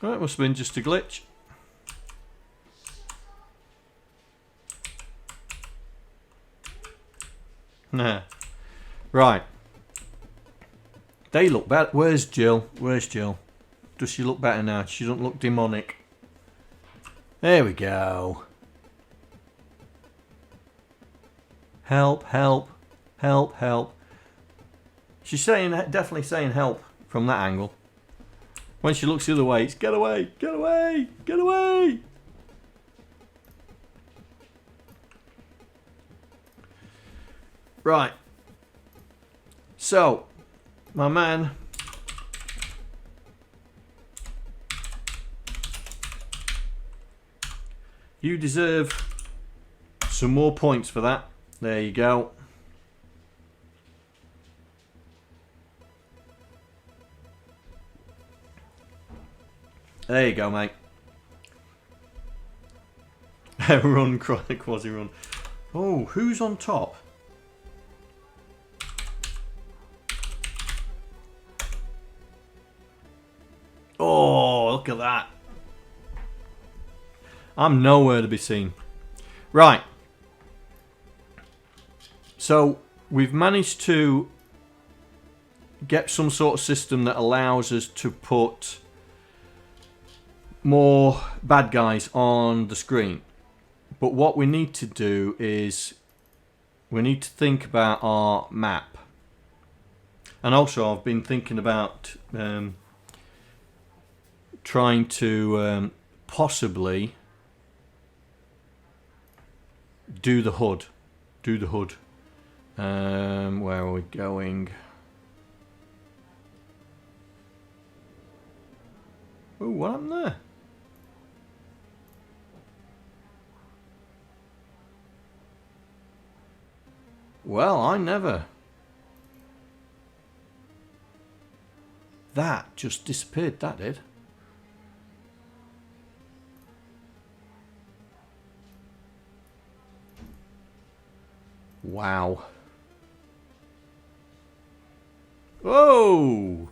Well, it must have been just a glitch. Nah. Right. They look better. Where's Jill? Where's Jill? Does she look better now? She doesn't look demonic. There we go. Help, help, help, help. She's saying, definitely saying help from that angle. When she looks the other way, it's get away, get away, get away. Right. So, my man. You deserve some more points for that. There you go. There you go, mate. Run, Quasi run. Oh, who's on top? Oh, look at that. I'm nowhere to be seen. Right. So, we've managed to get some sort of system that allows us to put more bad guys on the screen. But what we need to do is we need to think about our map. And also I've been thinking about trying to possibly do the HUD. Do the HUD. Where are we going? Oh, what happened there? Well, I never. That just disappeared, that did. Wow. Whoa!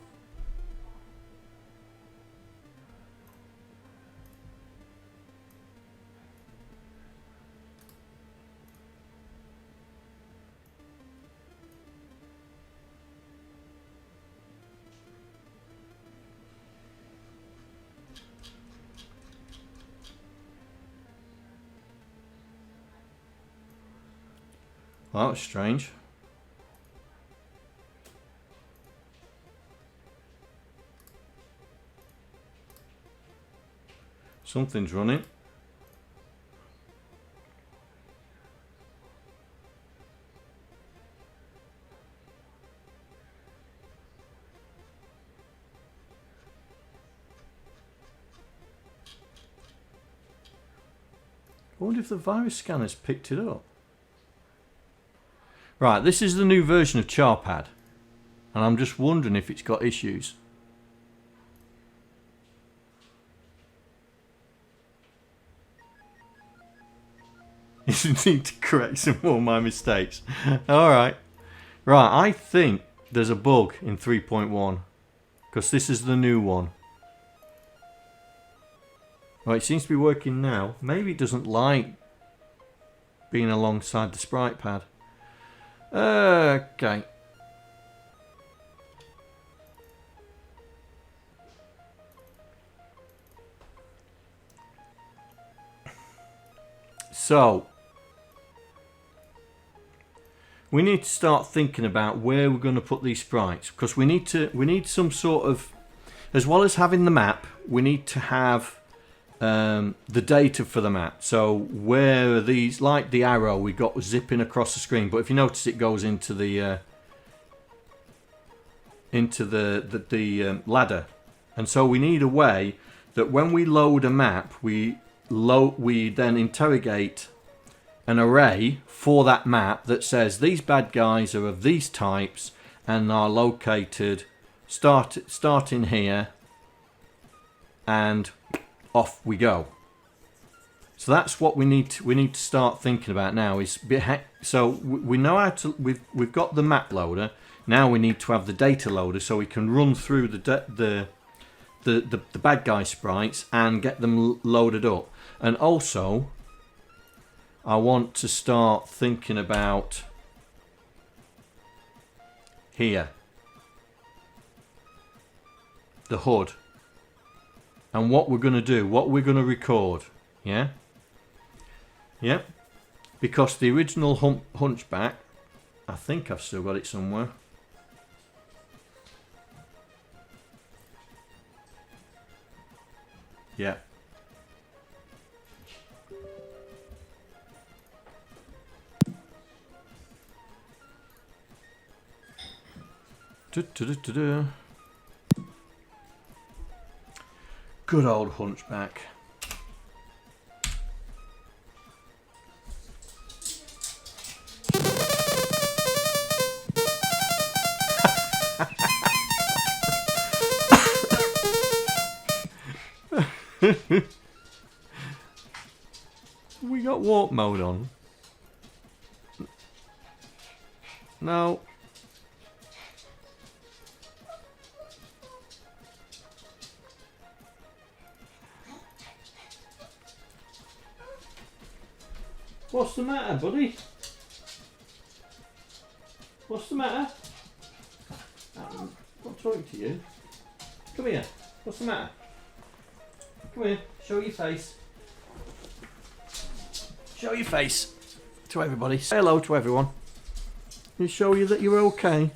Well, that was strange. Something's running. I wonder if the virus scanner's picked it up. Right, this is the new version of Charpad, and I'm just wondering if it's got issues. You need to correct some more of my mistakes. Alright. Right, I think there's a bug in 3.1, because this is the new one. Right, it seems to be working now. Maybe it doesn't like being alongside the sprite pad. Okay. So we need to start thinking about where we're going to put these sprites, because we need some sort of as well as having the map, we need to have the data for the map. So where are these, like the arrow we got zipping across the screen, but if you notice it goes into the ladder. And so we need a way that when we load a map, we then interrogate an array for that map that says these bad guys are of these types and are located starting here, and off we go. So that's what we need to start thinking about now. So we know how to. We've got the map loader. Now we need to have the data loader so we can run through the bad guy sprites and get them loaded up. And also, I want to start thinking about here, the HUD, and what we're going to do, what we're going to record. Yeah? Yep. Because the original Hunchback, I think I've still got it somewhere. Yeah. Good old Hunchback. We got warp mode on. No. What's the matter, buddy? What's the matter? I'm not talking to you. Come here. What's the matter? Come here. Show your face. Show your face to everybody. Say hello to everyone. And show you that you're okay.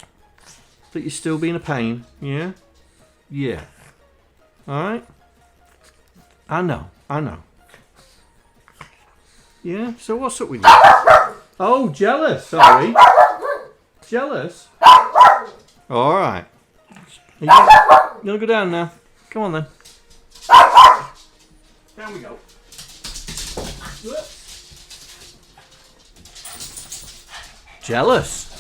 That you're still being a pain. Yeah? Yeah. Alright? I know. I know. Yeah? So what's up with you? Oh, jealous. Sorry. Jealous? Alright. You gonna go down now? Come on then. Down we go. Jealous.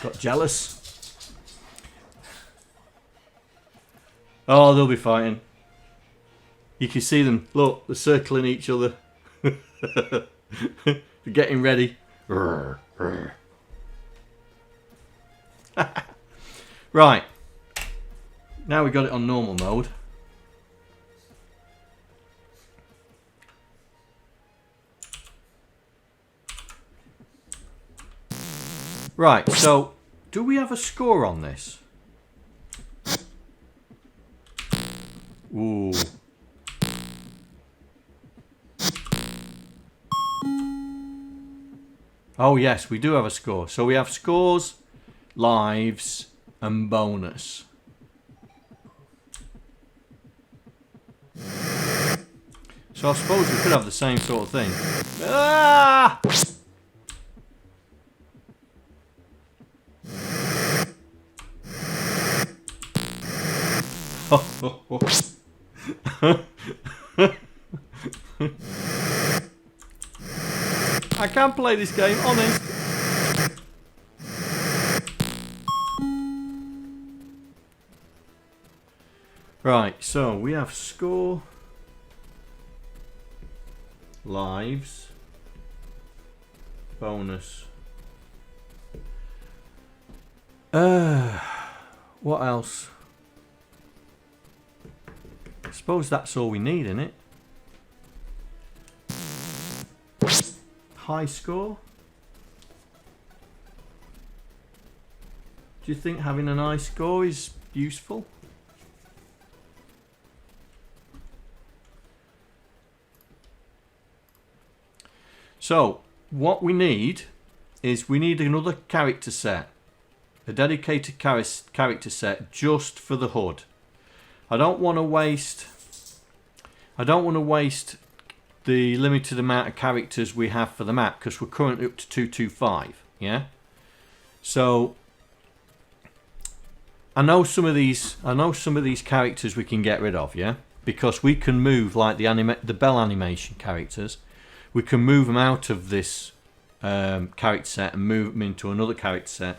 Got jealous. Oh, they'll be fighting. You can see them. Look, they're circling each other. They're getting ready. Right. Now we got it on normal mode. Right, so do we have a score on this? Ooh. Oh yes, we do have a score. So we have scores, lives, and bonus. So I suppose we could have the same sort of thing. Ah! I can't play this game, honest. Right, so we have score, lives, bonus. What else? I suppose that's all we need, isn't it? High score? Do you think having an high score is useful? So, what we need is we need another character set. a dedicated character set just for the HUD. I don't want to waste the limited amount of characters we have for the map, because we're currently up to 225. Yeah. So I know some of these characters we can get rid of. Yeah. Because we can move, like the bell animation characters, we can move them out of this character set and move them into another character set,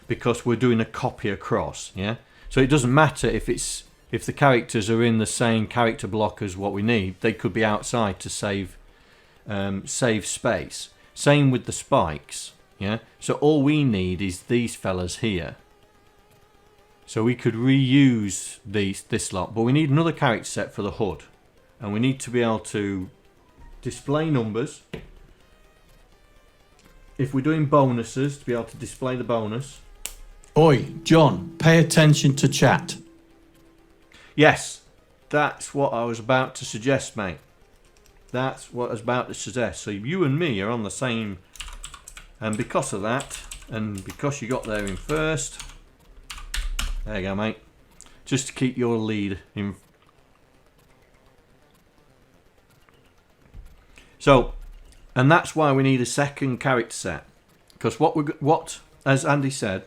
because we're doing a copy across. Yeah. So it doesn't matter if the characters are in the same character block as what we need. They could be outside to save space. Same with the spikes. Yeah. So all we need is these fellas here. So we could reuse this lot, but we need another character set for the HUD, and we need to be able to display numbers. If we're doing bonuses, to be able to display the bonus. Oi, John, pay attention to chat. Yes, that's what I was about to suggest, mate. That's what I was about to suggest. So you and me are on the same, and because of that, and because you got there in first, there you go, mate. Just to keep your lead in. So, and that's why we need a second character set, because what as Andy said,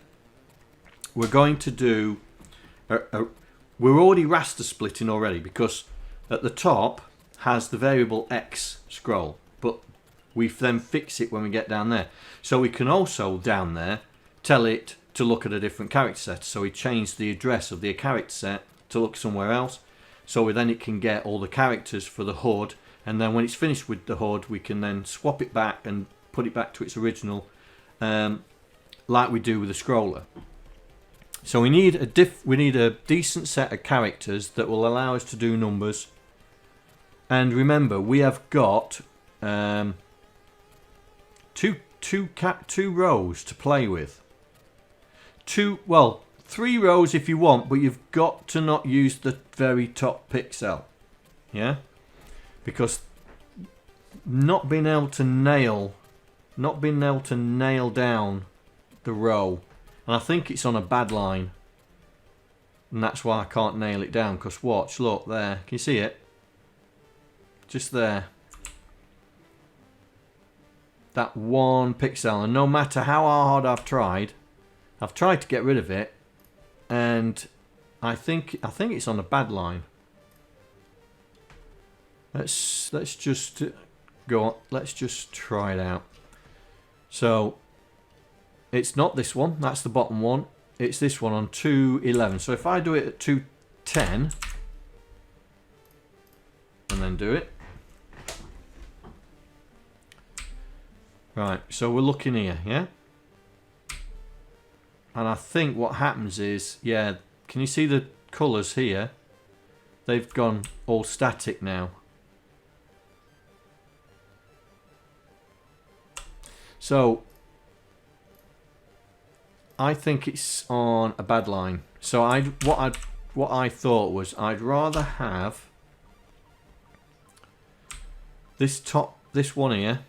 we're going to do. We're already raster splitting already, because at the top has the variable X scroll, but we then fix it when we get down there. So we can also down there tell it to look at a different character set. So we changed the address of the character set to look somewhere else, so then it can get all the characters for the HUD, and then when it's finished with the HUD, we can then swap it back and put it back to its original, like we do with the scroller. So we need a decent set of characters that will allow us to do numbers. And remember, we have got two rows to play with. 3 rows if you want, but you've got to not use the very top pixel. Yeah? Because not being able to nail down the row, and I think it's on a bad line, and that's why I can't nail it down. Because watch, look there, can you see it? Just there, that 1 pixel, and no matter how hard I've tried to get rid of it, and I think it's on a bad line. Let's just go on. Let's just try it out. So it's not this one. That's the bottom one. It's this one on 211. So if I do it at 210 and then do it. Right, so we're looking here, yeah? And I think what happens is, yeah, can you see the colours here? They've gone all static now. So I think it's on a bad line. So what I thought was I'd rather have this one here,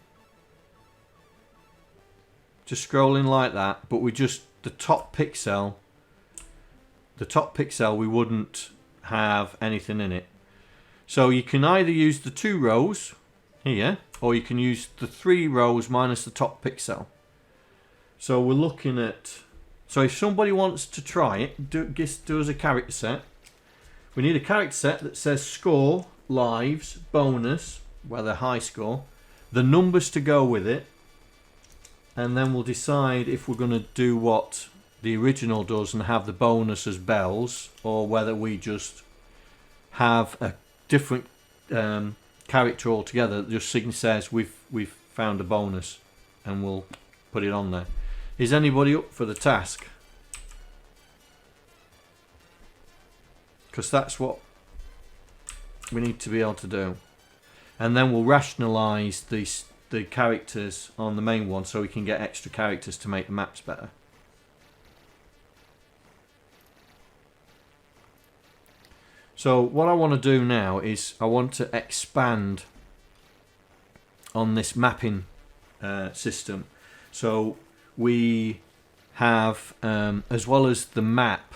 just scrolling like that, but we just the top pixel we wouldn't have anything in it. So you can either use the 2 rows here, or you can use the 3 rows minus the top pixel. So we're looking at, so if somebody wants to try it, do us a character set. We need a character set that says score, lives, bonus, whether high score, the numbers to go with it, and then we'll decide if we're going to do what the original does and have the bonus as bells, or whether we just have a different character altogether that just says we've found a bonus, and we'll put it on there. Is anybody up for the task? Because that's what we need to be able to do. And then we'll rationalise the characters on the main one so we can get extra characters to make the maps better. So what I want to do now is I want to expand on this mapping system. So we have, as well as the map,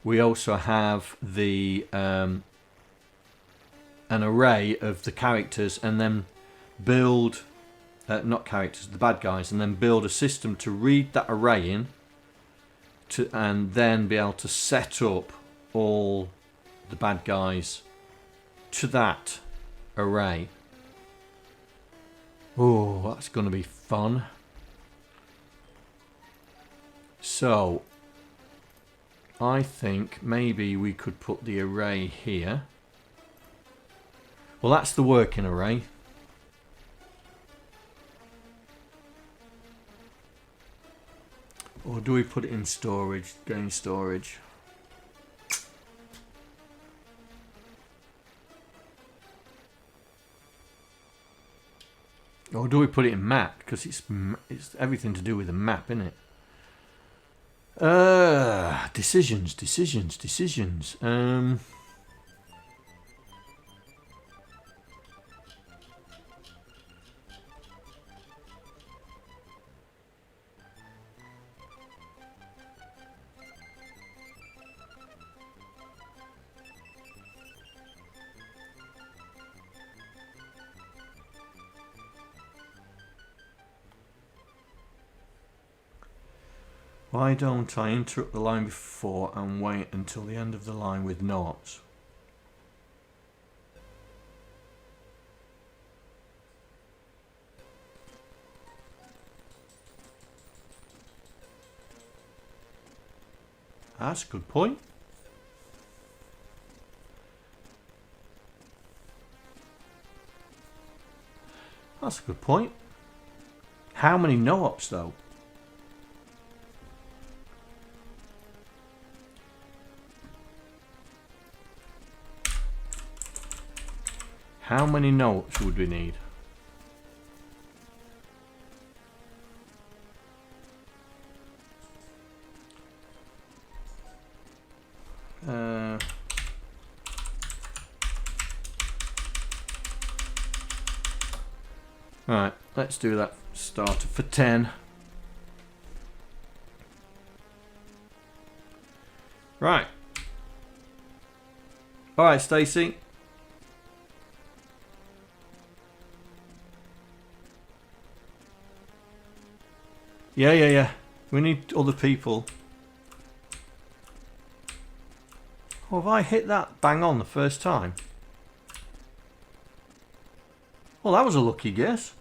we also have the an array of the characters, and then build, not characters, the bad guys, and then build a system to read that array in, and then be able to set up all the bad guys to that array. Oh, that's going to be fun. So, I think maybe we could put the array here. Well, that's the working array. Or do we put it in storage? Game storage. Or do we put it in map? Because it's everything to do with the map, isn't it? Decisions. Why don't I interrupt the line before and wait until the end of the line with noughts? That's a good point. That's a good point. How many no-ops though? How many notes would we need? Right, let's do that starter for 10. Right. Alright, Stacy. Yeah. We need other people. Oh, have I hit that bang on the first time? Well, that was a lucky guess.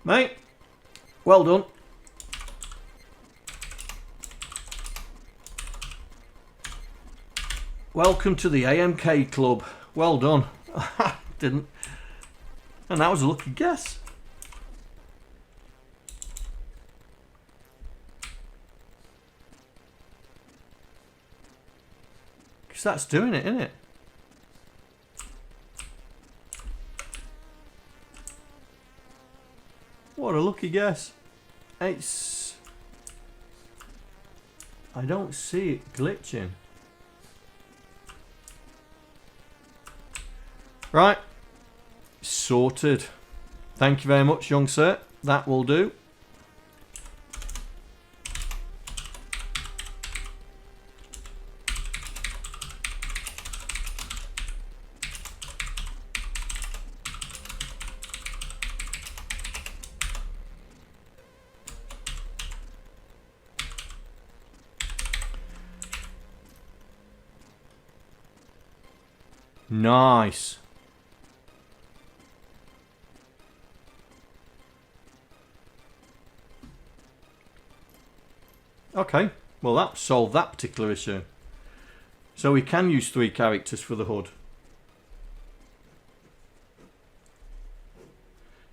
Mate, well done. Welcome to the AMK Club. Well done. Didn't. And that was a lucky guess. Because that's doing it, isn't it? What a lucky guess. It's... I don't see it glitching. Right. Sorted. Thank you very much, young sir. That will do. Nice. Okay, well that solved that particular issue. So we can use 3 characters for the HUD.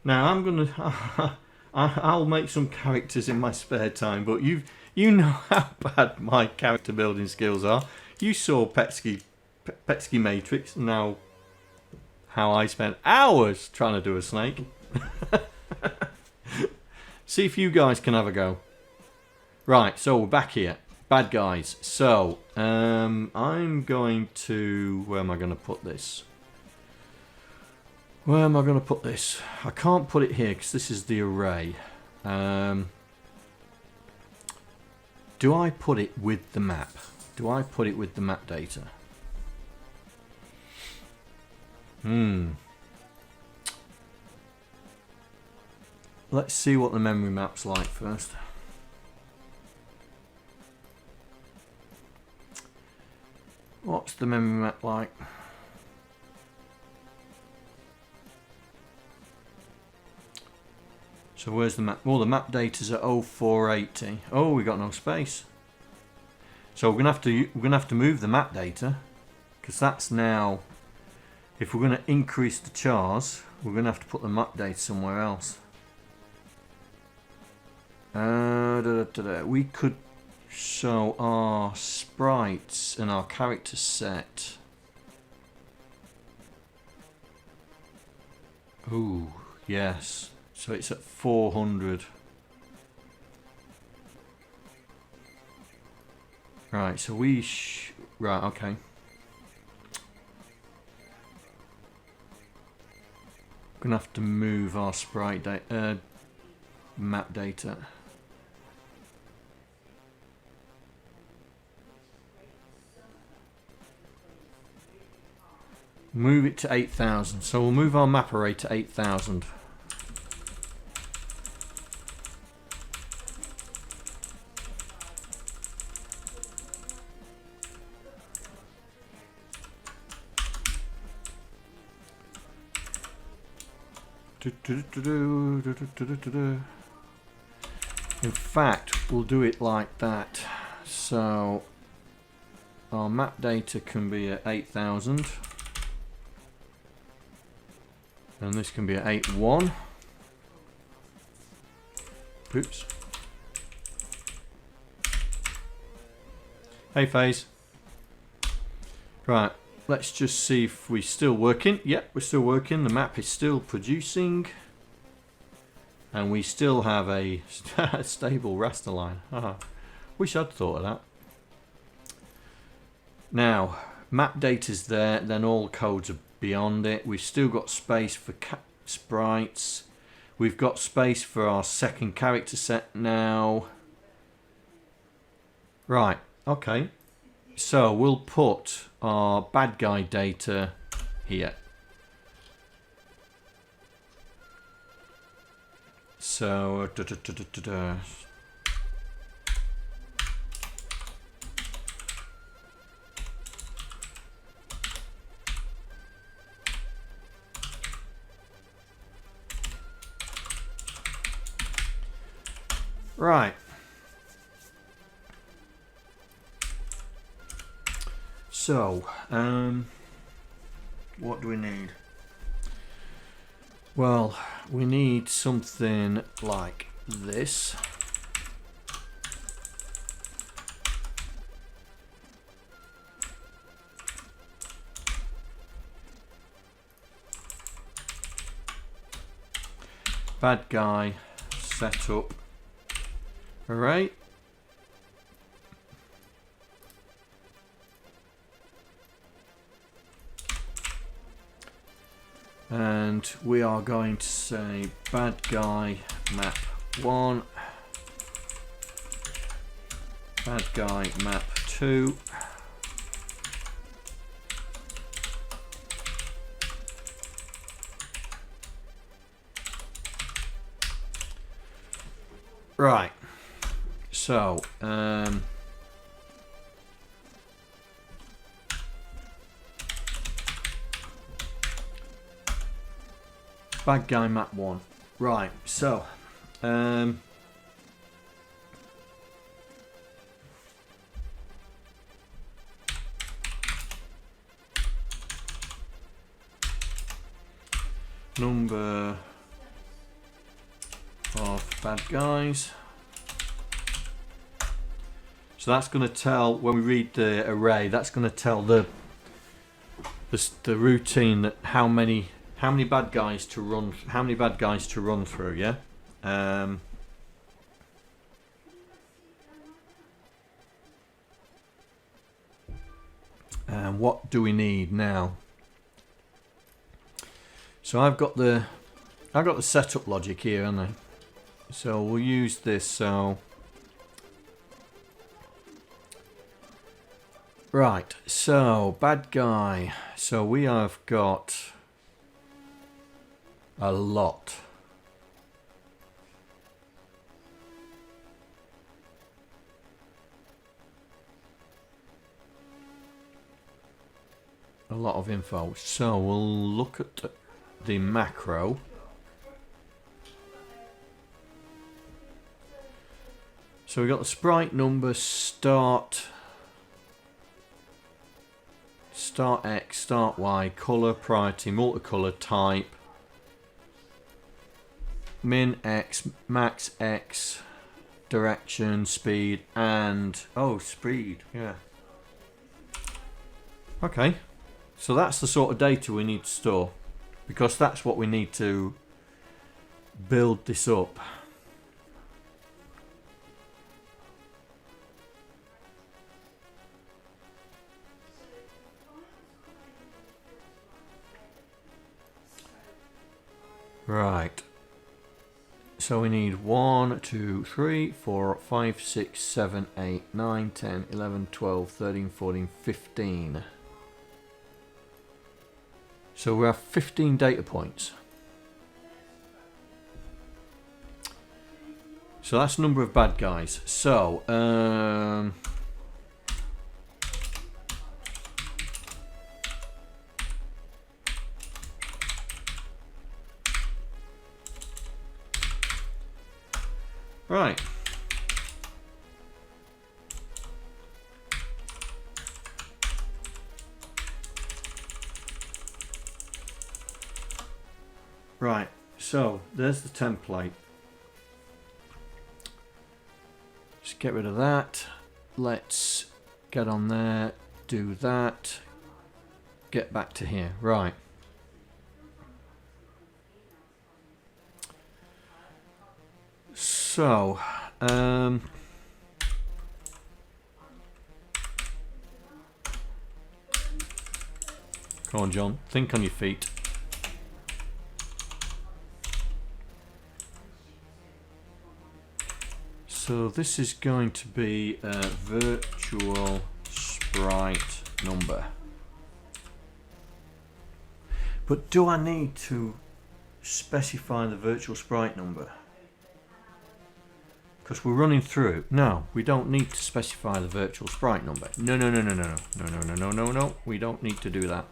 Now I'm gonna, I'll make some characters in my spare time, but you know how bad my character building skills are. You saw Petsky Matrix, now how I spent hours trying to do a snake. See if you guys can have a go. Right, so we're back here. Bad guys. So, I'm going to... Where am I going to put this? Where am I going to put this? I can't put it here because this is the array. Do I put it with the map? Do I put it with the map data? Let's see what the memory map's like first. What's the memory map like? So where's the map? Well, the map data's at 0480. Oh, we got no space. So we're gonna have to move the map data, because that's now. If we're gonna increase the chars, we're gonna have to put the map data somewhere else. We could show our sprites and our character set. Ooh, yes. So it's at 400. Right, so right, okay. Gonna have to move our sprite map data. Move it to 8,000. So we'll move our map array to 8,000. In fact, we'll do it like that. So our map data can be at 8,000, and this can be at 8.1. Oops. Hey, Phase. Right. Let's just see if we're still working. Yep, we're still working. The map is still producing. And we still have a stable raster line. Wish I'd thought of that. Now, map data's there, then all codes are beyond it. We've still got space for sprites. We've got space for our second character set now. Right, okay. So we'll put our bad guy data here. So right. So, what do we need? Well, we need something like this. Bad guy setup array. And we are going to say bad guy map 1, bad guy map 2, right. So bad guy map 1. Right, so number of bad guys. So that's going to tell, when we read the array, that's going to tell the routine that how many bad guys to run through, yeah? And what do we need now? So I've got the setup logic here, haven't I? So we'll use this. So right. So bad guy. So we have got a lot. A lot of info. So we'll look at the macro. So we've got the sprite number, start X, start Y, color, priority, multicolor, type, min X, max X, direction, speed, and speed, yeah. Okay. So that's the sort of data we need to store, because that's what we need to build this up. Right. So we need 1, 2, 3, 4, 5, 6, 7, 8, 9, 10, 11, 12, 13, 14, 15. So we have 15 data points. So that's the number of bad guys. So, right. Right, so there's the template. Just get rid of that. Let's get on there, do that, get back to here. Right. So, come on, John, think on your feet. So this is going to be a virtual sprite number. But do I need to specify the virtual sprite number? Because we're running through. No, we don't need to specify the virtual sprite number. No. We don't need to do that.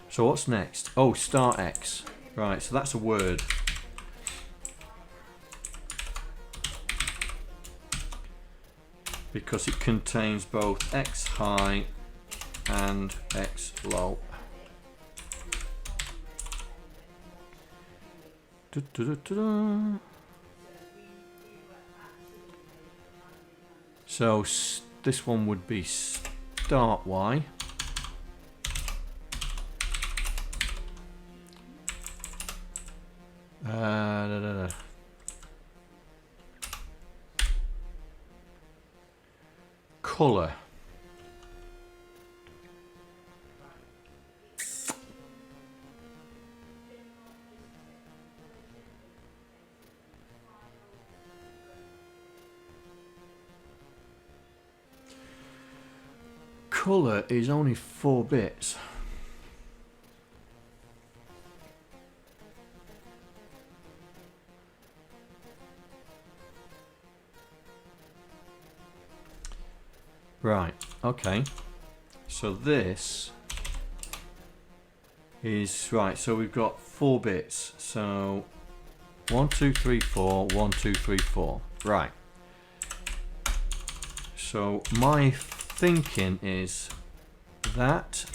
So what's next? Oh, start X. Right, so that's a word. Because it contains both X high and X low. So this one would be start Y. Color. Color is only 4 bits. Right, okay. So this is right, so we've got 4 bits. So 1, 2, 3, 4, 1, 2, 3, 4. Right. So my thinking is that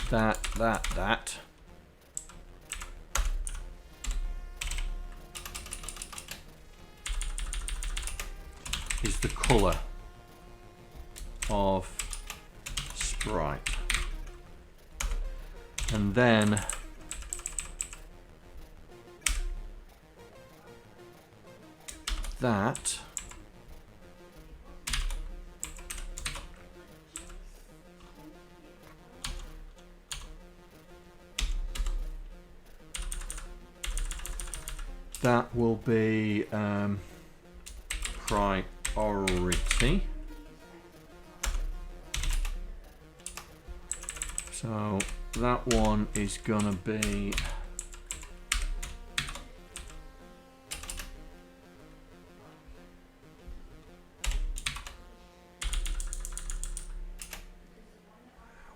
is the color of sprite, and then that will be priority. So that one is gonna be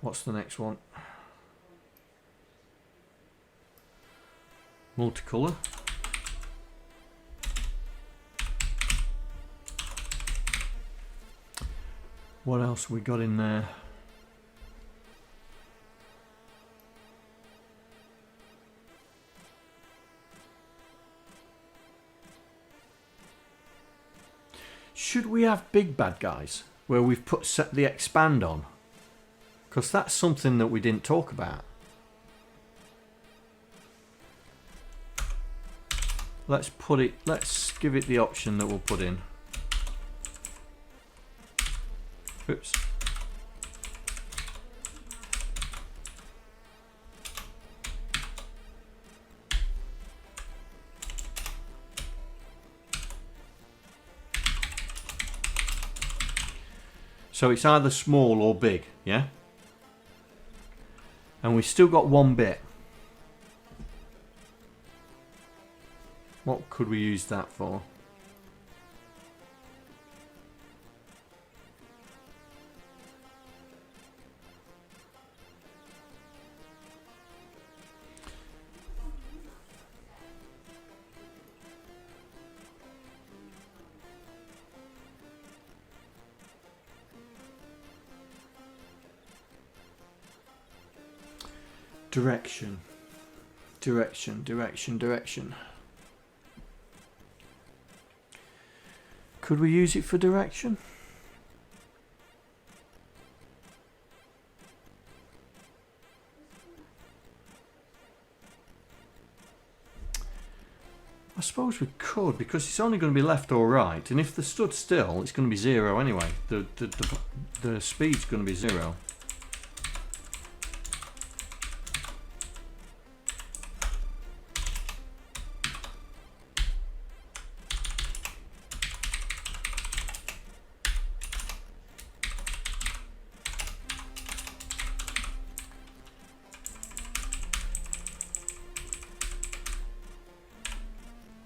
what's the next one? Multicolor. What else we got in there? Should we have big bad guys where we've set the expand on? Because that's something that we didn't talk about. Let's give it the option that we'll put in. Oops. So it's either small or big, yeah? And we've still got one bit. What could we use that for? Direction. Could we use it for direction? I suppose we could, because it's only going to be left or right, and if they stood still, it's going to be 0 anyway. The speed's going to be 0.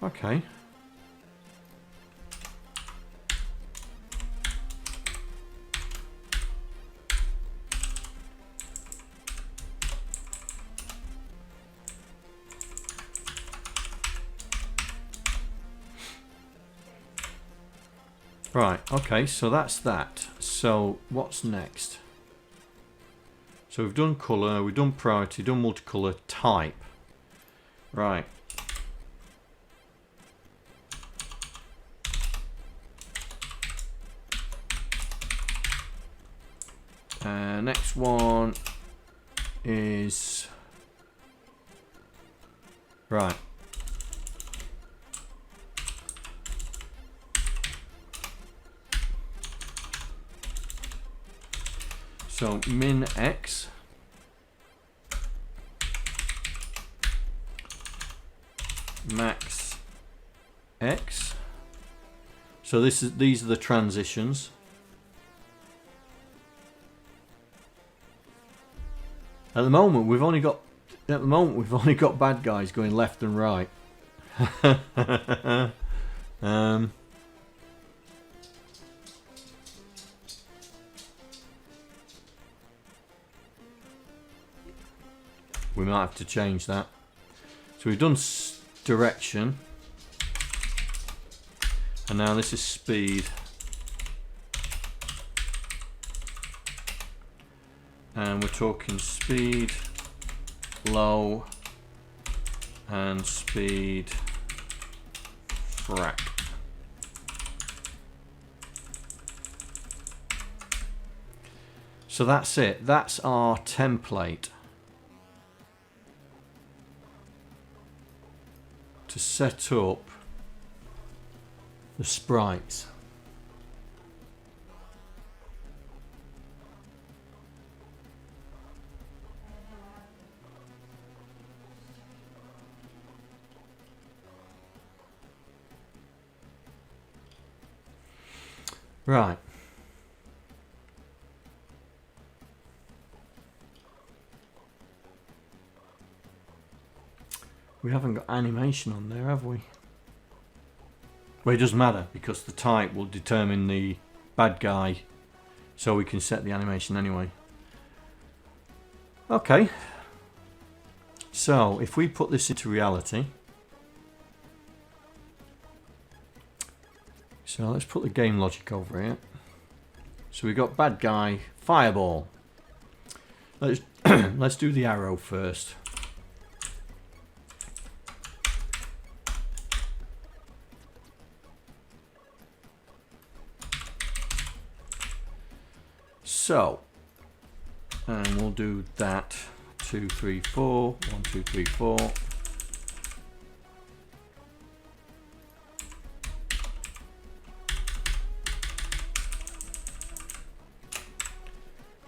Okay. Right, okay, so that's that. So what's next? So we've done colour, we've done priority, done multicolour, type. Right. Next one is right. So min x max x. So these are the transitions. At the moment we've only got bad guys going left and right. We might have to change that. So we've done direction, and now this is speed. And we're talking speed low and speed frac. So that's it. That's our template to set up the sprites. Right. We haven't got animation on there, have we? Well, it doesn't matter because the type will determine the bad guy, so we can set the animation anyway. Okay. So, if we put this into reality, so let's put the game logic over here. So we got bad guy, fireball. Let's let's do the arrow first. So, and we'll do that. 2, 3, 4. 1, 2, 3, 4.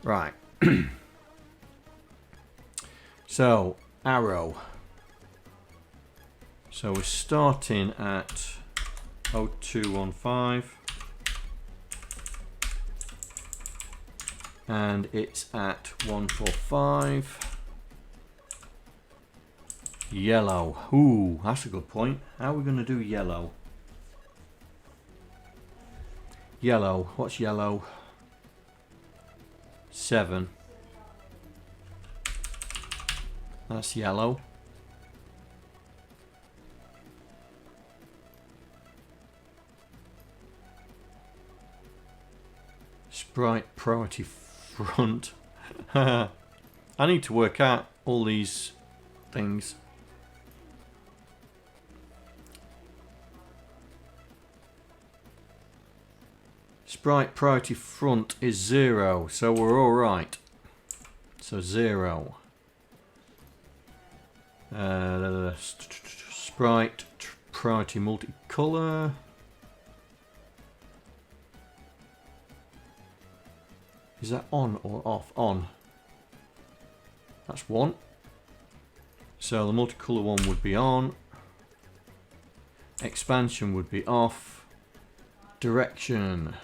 Right. So, arrow. So we're starting at 0215. And it's at 145. Yellow. Ooh, that's a good point. How are we going to do yellow? Yellow. What's yellow? 7. That's yellow. Sprite priority front. I need to work out all these things. Sprite priority front is 0, so we're all right. So 0. Sprite priority multicolor. Is that on or off? On. That's 1. So the multicolor one would be on. Expansion would be off. Direction.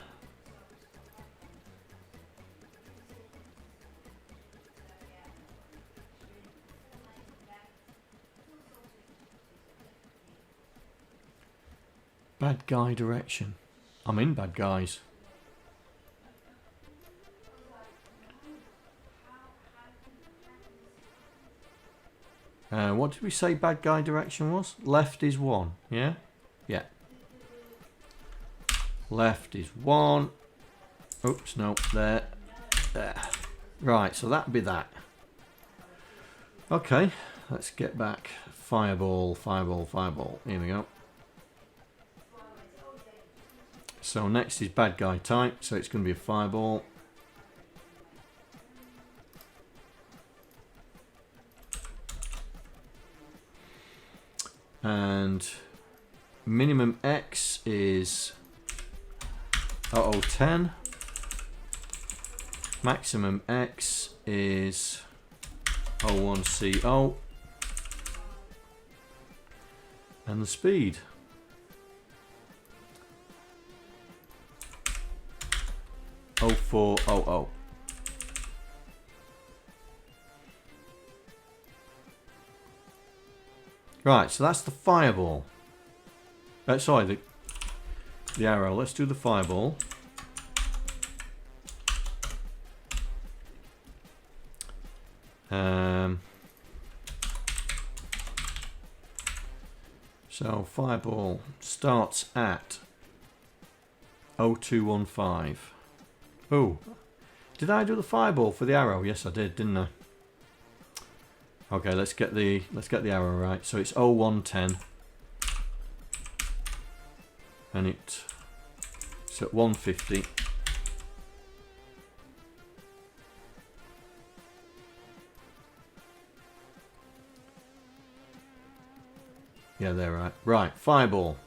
Bad guy direction. I'm in bad guys. What did we say bad guy direction was? Left is 1, yeah? Yeah. Left is 1. Oops, no, there. There. Right, so that'd be that. Okay, let's get back. Fireball, fireball, fireball. Here we go. So next is bad guy type, so it's going to be a fireball. And minimum X is 0010. Maximum X is 01CO. And the speed. Oh 0400. Right, so that's the fireball. Sorry, the arrow. Let's do the fireball. So fireball starts at 0215. Oh, did I do the fireball for the arrow? Yes, I did, didn't I? Okay, let's get the arrow right. So it's 0110, and it's at 150. Yeah, they're right. Right, fireball.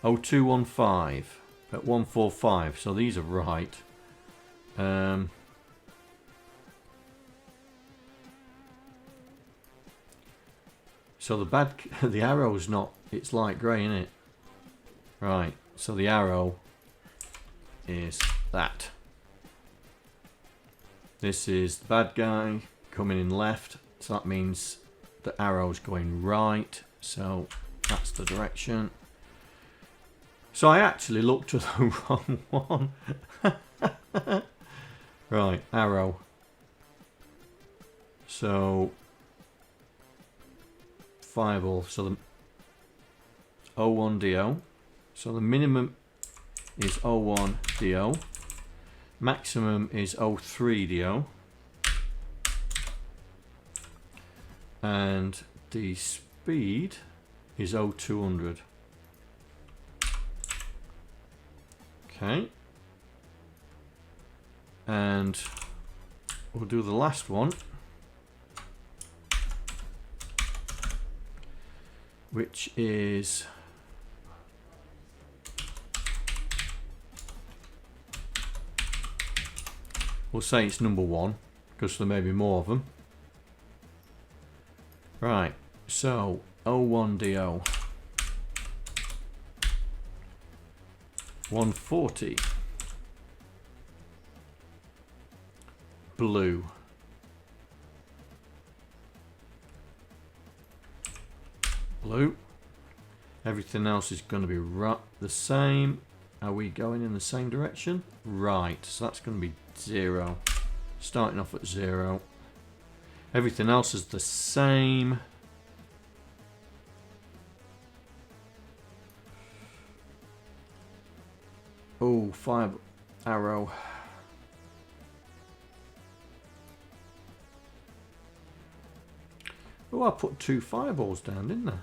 0215 at 145. So these are right. So the arrow's not, it's light grey, isn't it? Right, so the arrow is that. This is the bad guy coming in left, so that means the arrow's going right, so that's the direction. So I actually looked at the wrong one. Right, arrow. So fireball, so the 01DO. So the minimum is 01DO. Maximum is 03DO. And the speed is 0200. Okay. And we'll do the last one, which is we'll say it's number 1 because there may be more of them. Right, so 01DO 140 blue, blue. Everything else is going to be the same. Are we going in the same direction? Right, so that's going to be 0. Starting off at 0. Everything else is the same. Oh, fire arrow. Oh, I put 2 fireballs down, didn't I?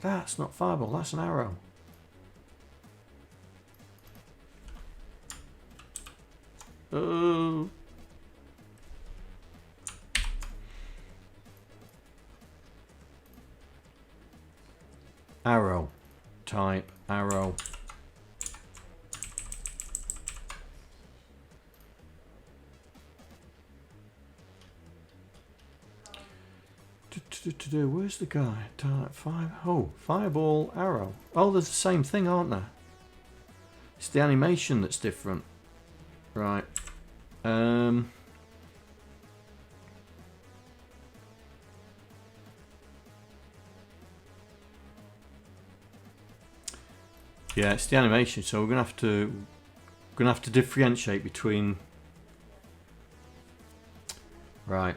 That's not fireball, that's an arrow. Oh. Arrow. Type arrow. Where's the guy? Type 5. Oh, fireball, arrow. Oh, they're the same thing, aren't they? It's the animation that's different. Right. Yeah, it's the animation, so we're gonna have to differentiate between. Right.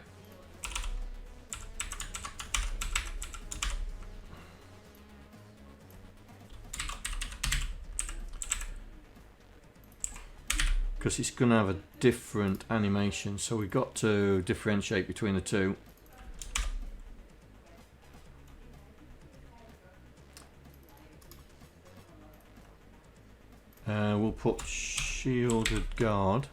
Because it's going to have a different animation, so we've got to differentiate between the two. We'll put shielded guard.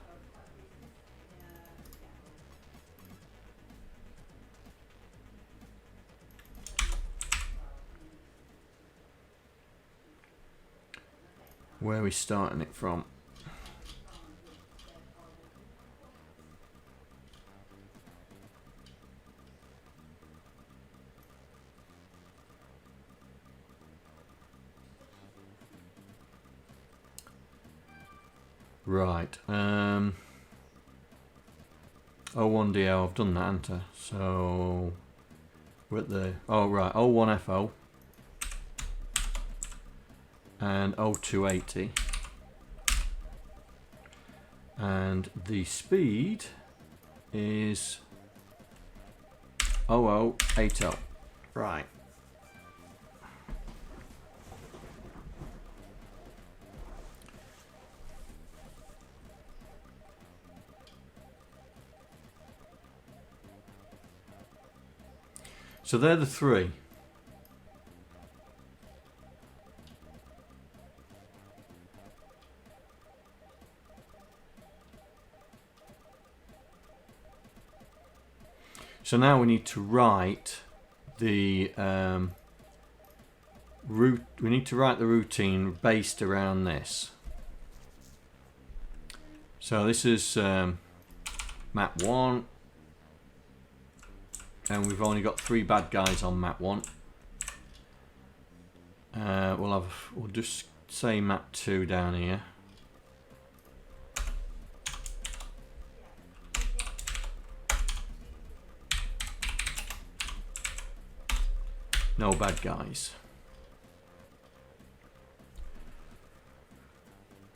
Where are we starting it from? Right, 01DO, I've done that, haven't I? So, we're at the, oh right, 01FO and 0280. And the speed is 0080. Right. So they're the 3. So now we need to write the route. We need to write the routine based around this. So this is map 1. And we've only got 3 bad guys on map 1. We'll just say map 2 down here. No bad guys.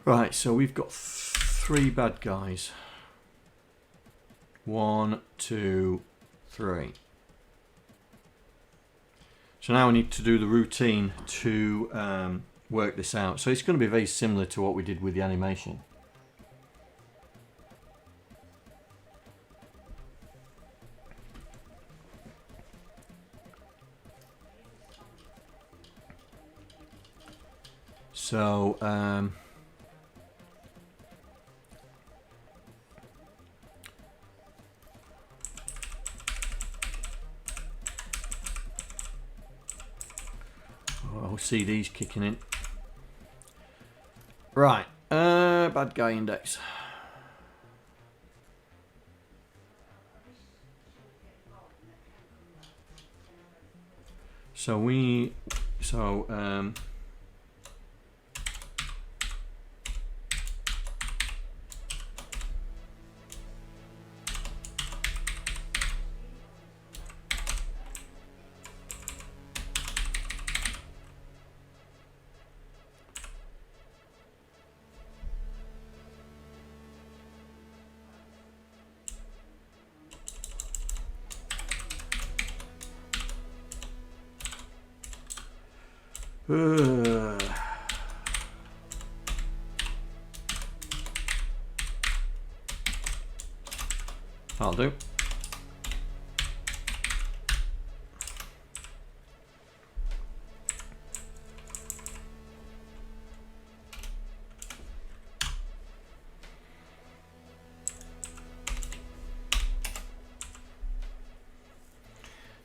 Right, so we've got 3 bad guys. 1, 2, 3. So now we need to do the routine to work this out. So it's going to be very similar to what we did with the animation. So CD's kicking in. Right, bad guy index. I'll do.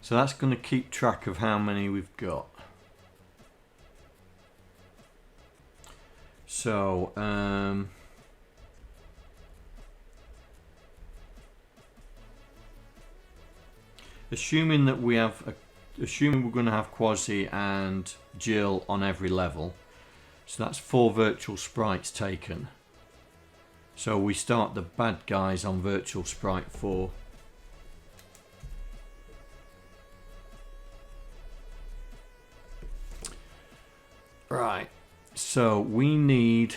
So that's going to keep track of how many we've got. So, assuming that we have, assuming we're going to have Quasi and Jill on every level, so that's 4 virtual sprites taken. So we start the bad guys on virtual sprite 4. Right. So we need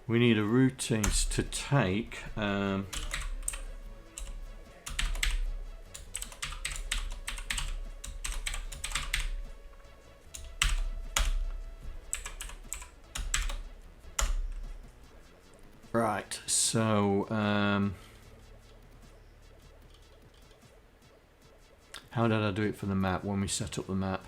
we need a routine to take right, so how did I do it for the map when we set up the map?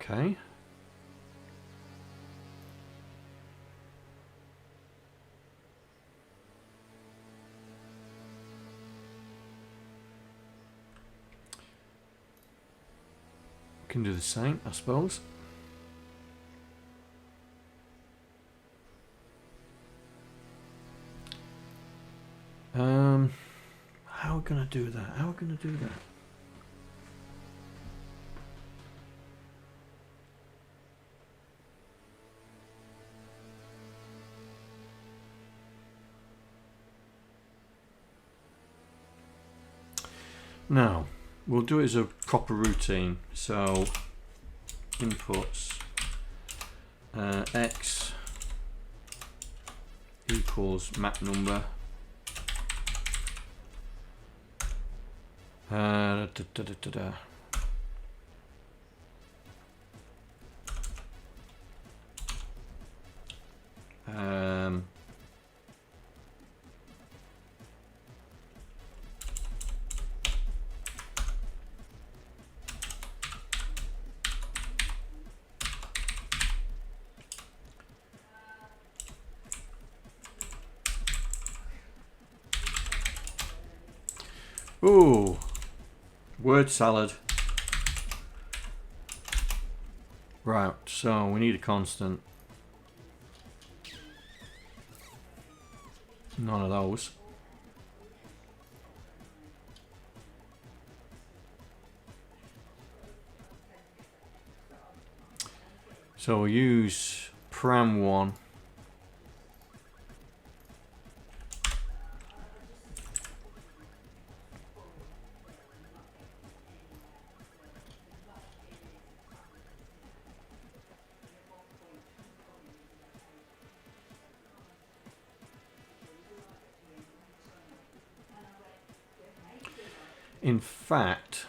Okay. Can do the same, I suppose. How are we gonna do that? How are we gonna do that? Now, we'll do it as a proper routine. So, inputs x equals map number. Ooh. Word salad. Right, so we need a constant. None of those. So we'll use Pram 1. In fact,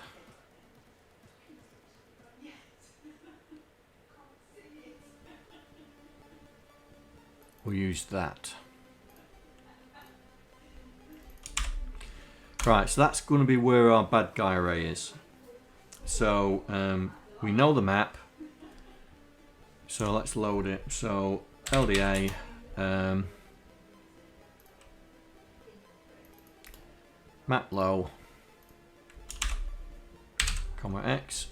we'll use that. Right, so that's going to be where our bad guy array is. So we know the map. So let's load it. So LDA. Map low. Comma X.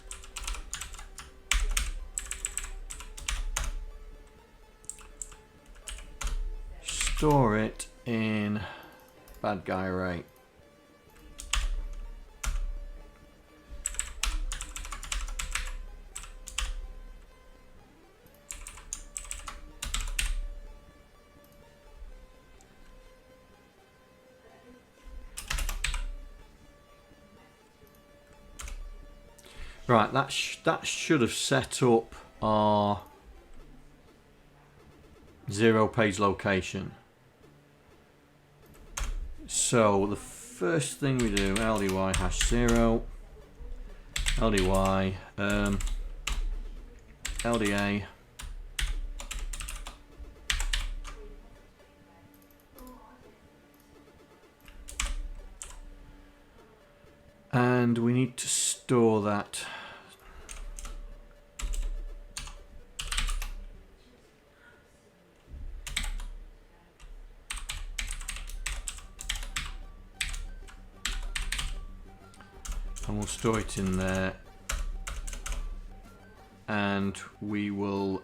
Store it in bad guy array. Right, that should have set up our 0 page location. So the first thing we do, LDY #0, LDY, LDA, and we need to store that. And we'll store it in there, and we will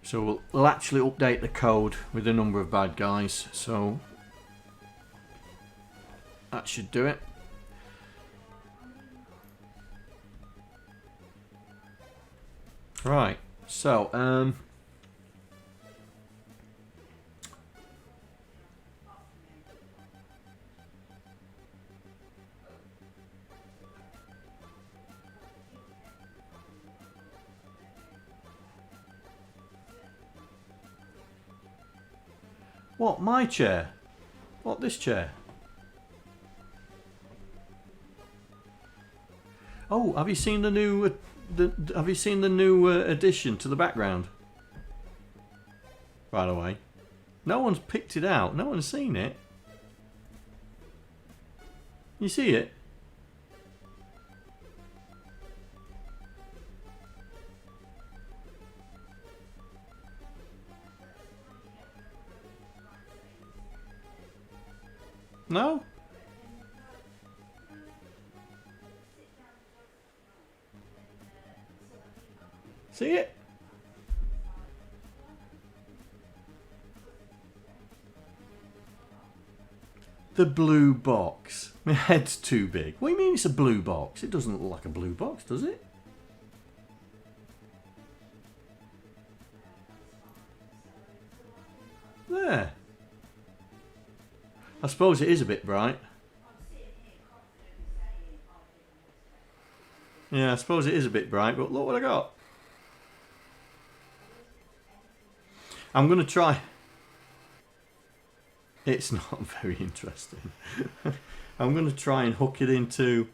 so we'll actually update the code with the number of bad guys, so that should do it. Right, so what, my chair? What, this chair? Oh, have you seen the new have you seen the new addition to the background? By the way, no one's picked it out. No one's seen it. You see it? No? See it? The blue box. My head's too big. What do you mean it's a blue box? It doesn't look like a blue box, does it? There. I suppose it is a bit bright. Yeah, I suppose it is a bit bright, but look what I got. I'm going to try. It's not very interesting. I'm going to try and hook it into.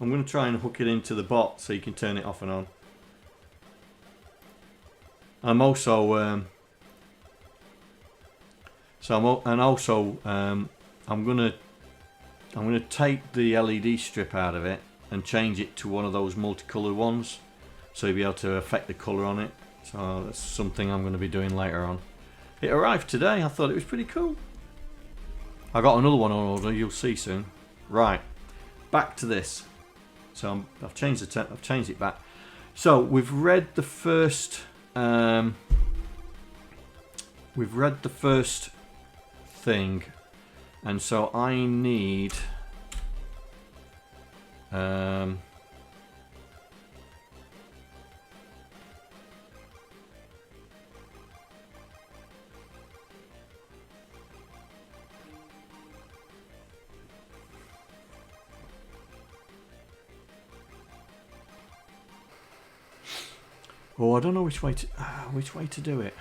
I'm going to try and hook it into the bot so you can turn it off and on. I'm also. I'm going to take the LED strip out of it and change it to one of those multicoloured ones, so you'll be able to affect the colour on it. So that's something I'm going to be doing later on. It arrived today. I thought it was pretty cool. I got another one on order. You'll see soon. Right, back to this. So I've changed I've changed it back. So we've read the first. We've read the first thing, and so I need. Oh, I don't know which way to do it.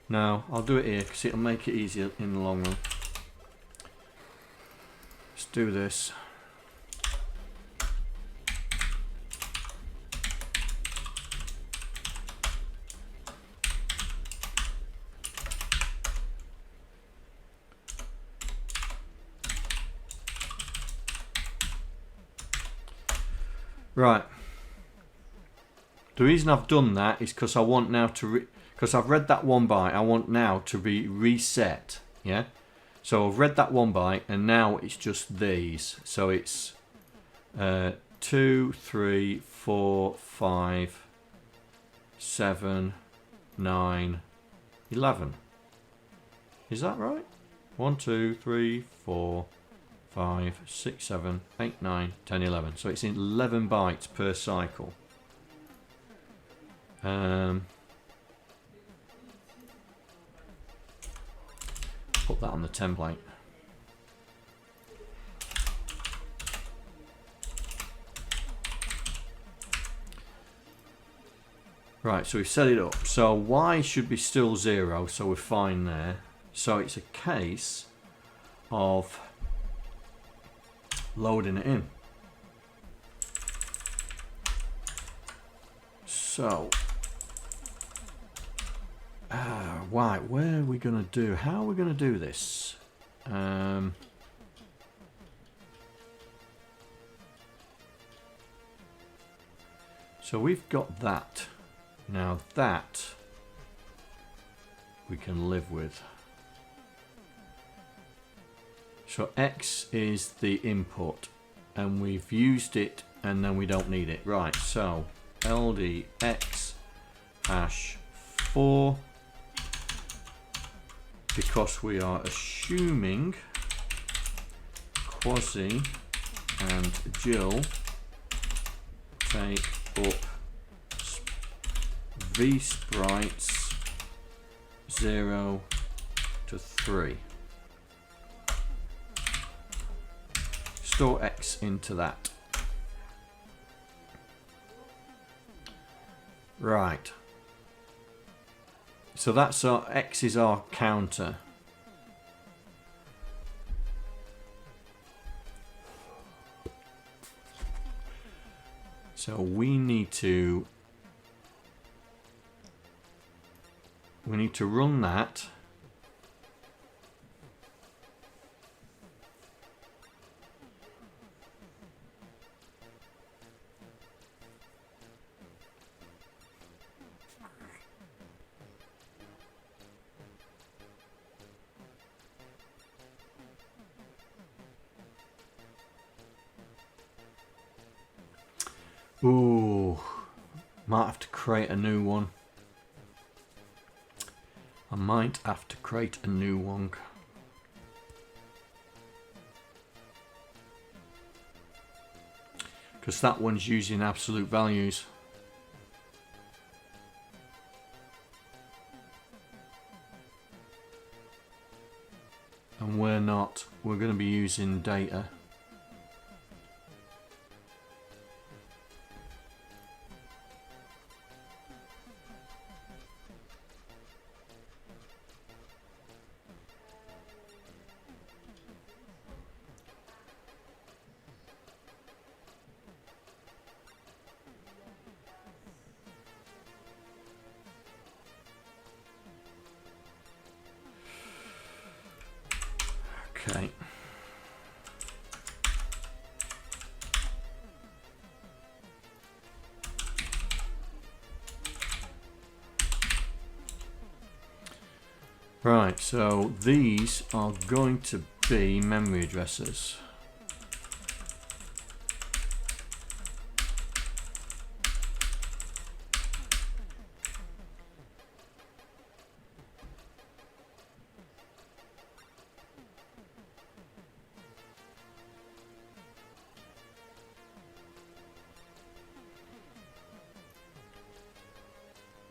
No, I'll do it here because it'll make it easier in the long run. Let's do this. Right. The reason I've done that is because I want now to, because I've read that one byte, I want now to be reset. Yeah. So I've read that one byte, and now it's just these. So it's 2, 3, 4, 5, 7, 9, 11. Is that right? 1, 2, 3, 4, 5, 6, 7, 8, 9, 10, 11. So it's in 11 bytes per cycle. Put that on the template. Right, so we've set it up. So Y should be still 0, so we're fine there. So it's a case of loading it in. So, right, where are we going to do? How are we going to do this? So we've got that. Now that we can live with. So X is the input, and we've used it, and then we don't need it. Right, so LDX hash 4, because we are assuming Quasi and Jill take up V sprites 0 to 3. Store X into that. Right. So that's our X is our counter. So we need to run that. Ooh, might have to create a new one. I might have to create a new one. Because that one's using absolute values. And we're not. We're going to be using data. Okay. Right, so these are going to be memory addresses.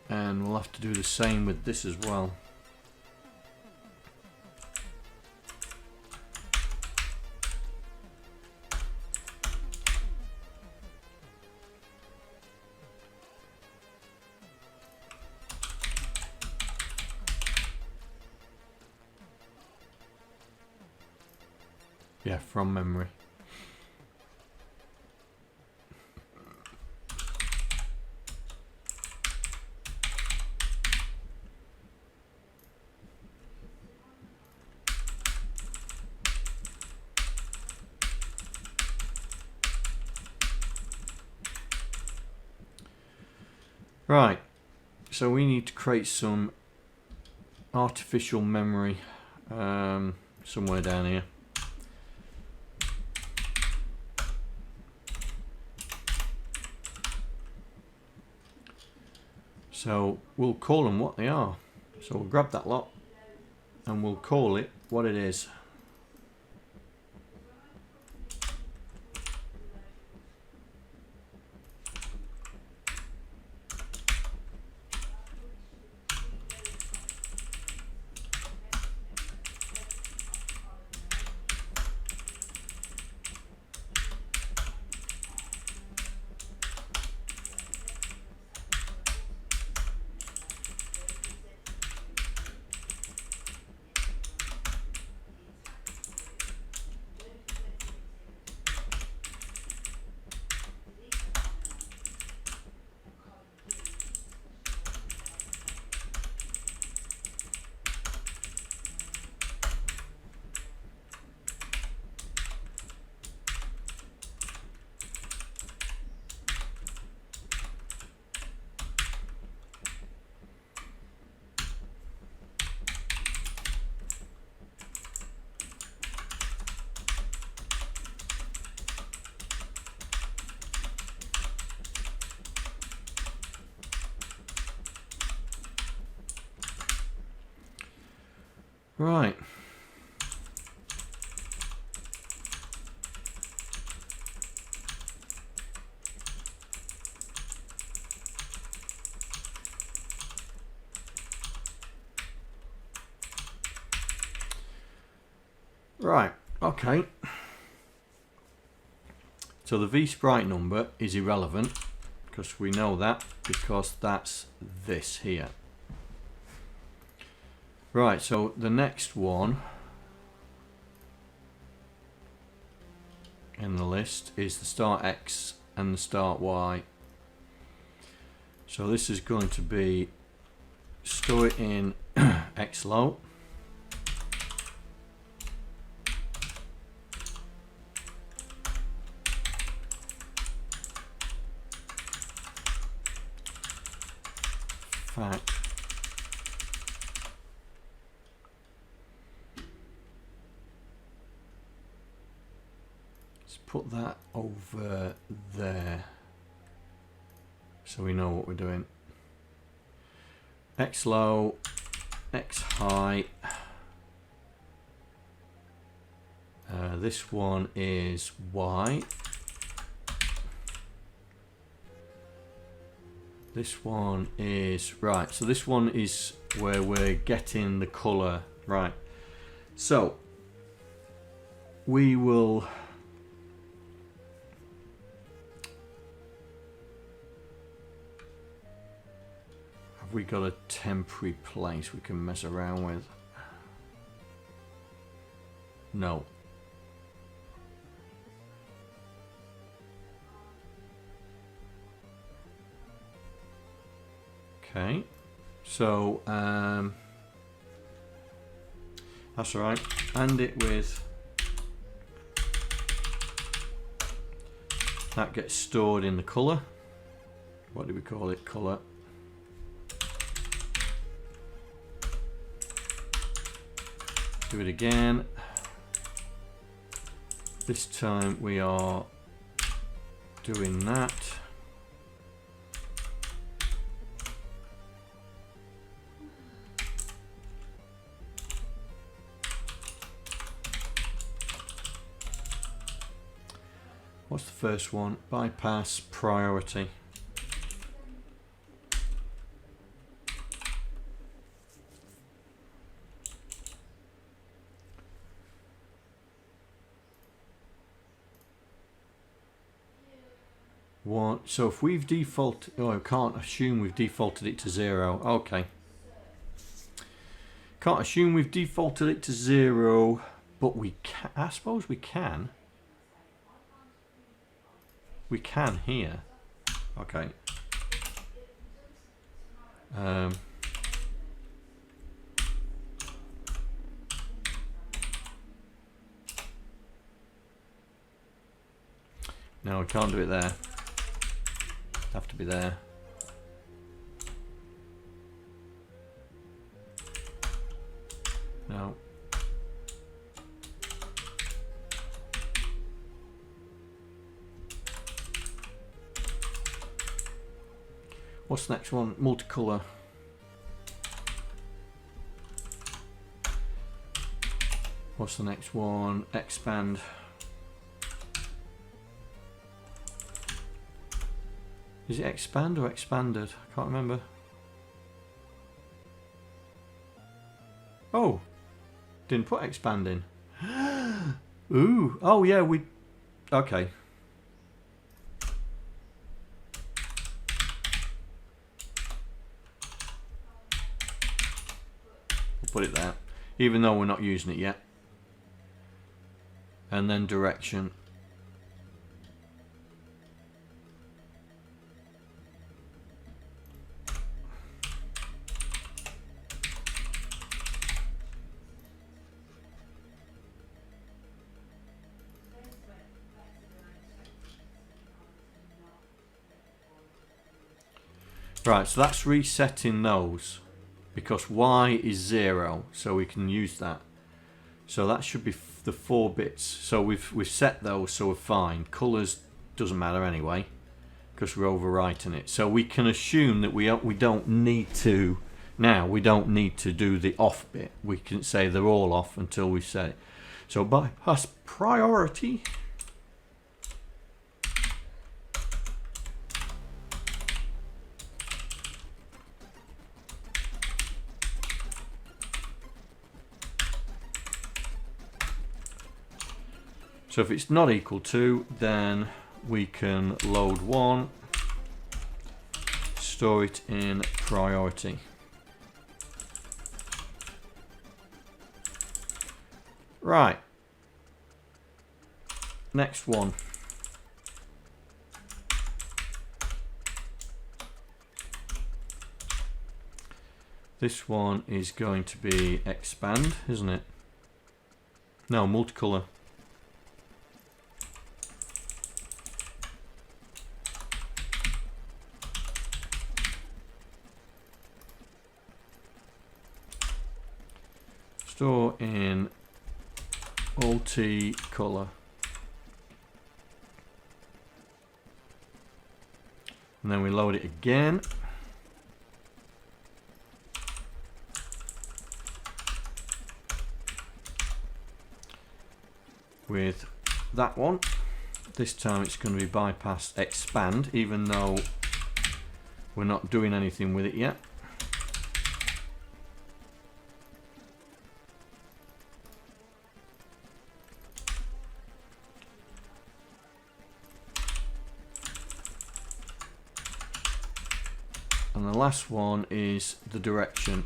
And we'll have to do the same with this as well. Yeah, from memory. Right, so we need to create some artificial memory somewhere down here. So we'll call them what they are. So we'll grab that lot and we'll call it what it is. Right. Right, okay. So the V sprite number is irrelevant because we know that because that's this here. Right, so the next one in the list is the start X and the start Y. So this is going to be store it in X low. Fact. Put that over there so we know what we're doing. X low, X high. This one is Y. This one is right. So this one is where we're getting the color right. So we will. We got a temporary place we can mess around with? No. Okay, so that's all right. And it with that gets stored in the color. What do we call it? Color. do it again. This time we are doing that. What's the first one? Bypass priority. One. So if we've defaulted, oh, I can't assume we've defaulted it to 0. Okay. Can't assume we've defaulted it to 0, but we can. I suppose we can. We can here. Okay. No, we can't do it there. Have to be there. No. What's the next one? Multicolor. What's the next one? Expand. Is it expand or expanded? I can't remember. Oh, didn't put expand in. Ooh, oh yeah, we. Okay. We'll put it there, even though we're not using it yet. And then direction. Right, so that's resetting those because Y is 0, so we can use that. So that should be the 4 bits. So we've set those, so we're fine. Colors doesn't matter anyway because we're overwriting it. So we can assume that we don't need to now. We don't need to do the off bit. We can say they're all off until we set it. So bypass priority. So if it's not equal to, then we can load 1, store it in priority. Right. Next one. This one is going to be expand, isn't it? No, multicolor. Store in multicolor. And then we load it again. With that one. This time it's going to be bypass expand, even though we're not doing anything with it yet. And the last one is the direction.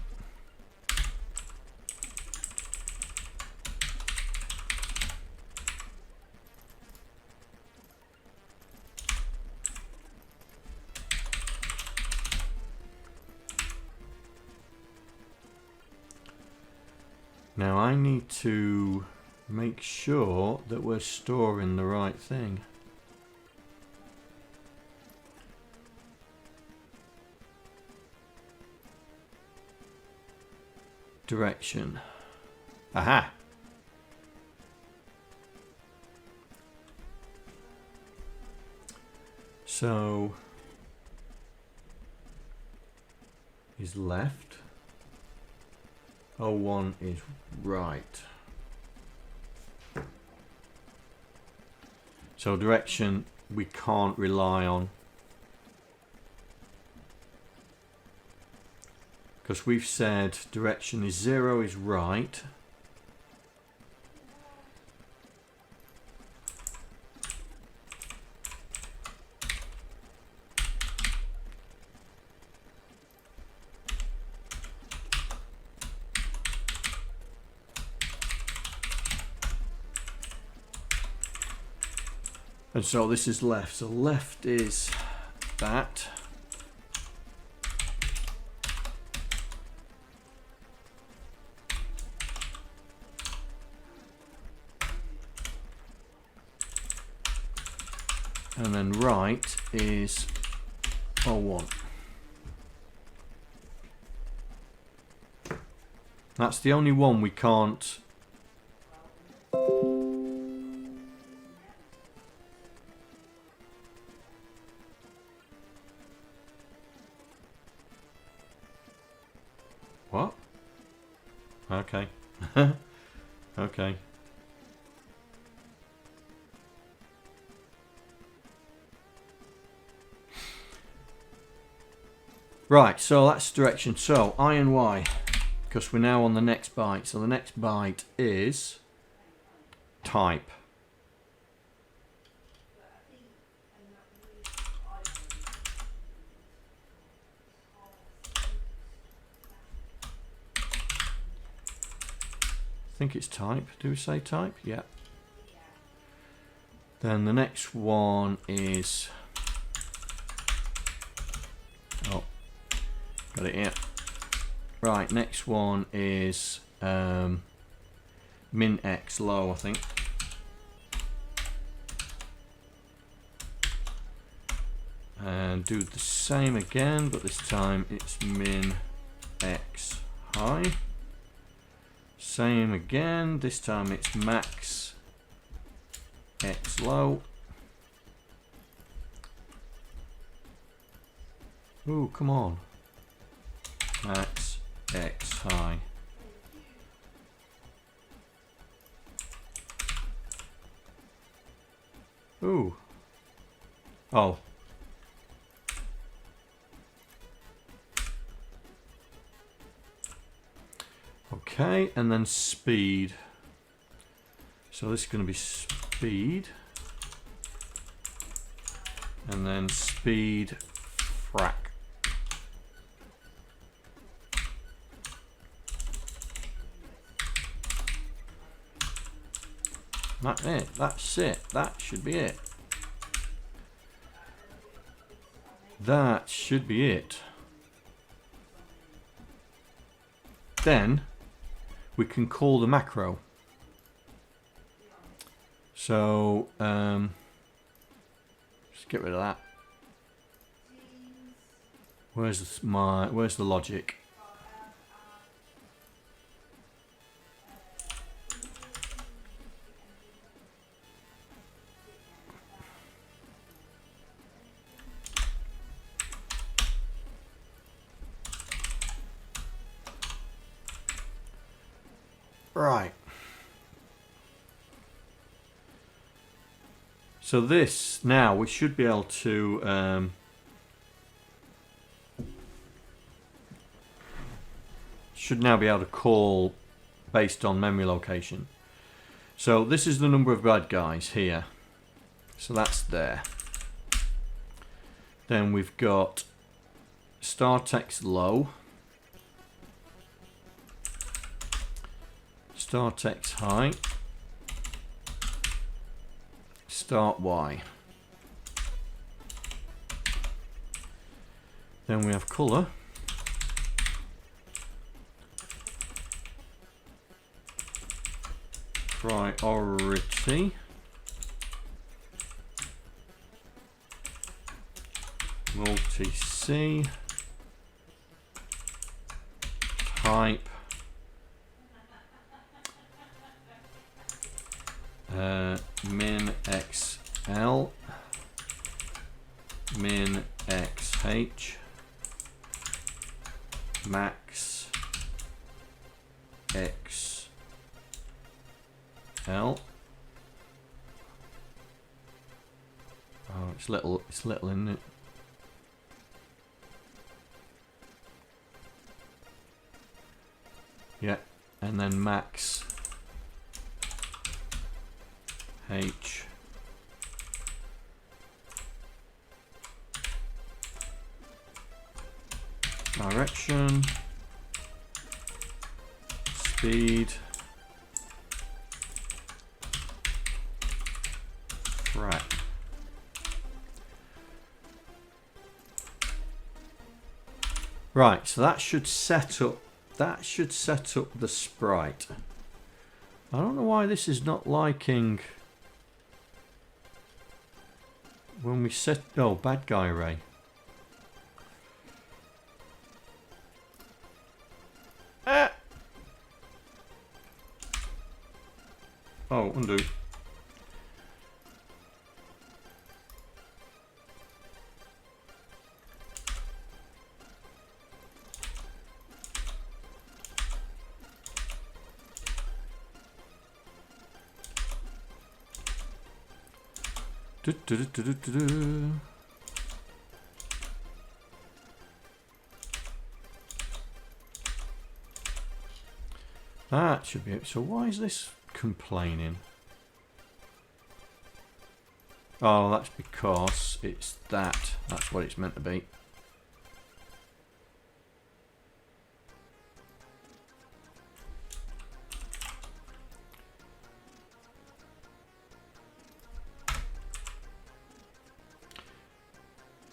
Now I need to make sure that we're storing the right thing. Direction. Aha! So is left. 01 is right. So direction we can't rely on, because we've said direction is 0 is right. And so this is left. So left is that. And then right is 01. That's the only one we can't. What? Okay. Okay. Right, so that's direction. So I and Y, because we're now on the next byte. So the next byte is type. I think it's type. Do we say type? Yeah. Then the next one is, oh, got it here. Right, next one is min x low, I think. And do the same again, but this time it's min x high. Same again, this time it's max x low. Ooh, come on. Max x high. Ooh. Oh. Okay, and then speed. So this is going to be speed. And then speed frac. That's it. That's it. That should be it. That should be it. Then we can call the macro. So just get rid of that. Where's the logic? Right. So this, now we should be able to should now be able to call based on memory location. So this is the number of bad guys here. So that's there. Then we've got start X low. Start X high. Start Y. Then we have color. Priority. Multi-C. Type. Min XL. max x L. Oh, it's little, isn't it? Yeah, and then max H direction speed right. Right, so that should set up the sprite. I don't know why this is not liking when we set, oh, bad guy array. Oh, undo. That should be it. So why is this complaining? Oh, that's because it's that. That's what it's meant to be.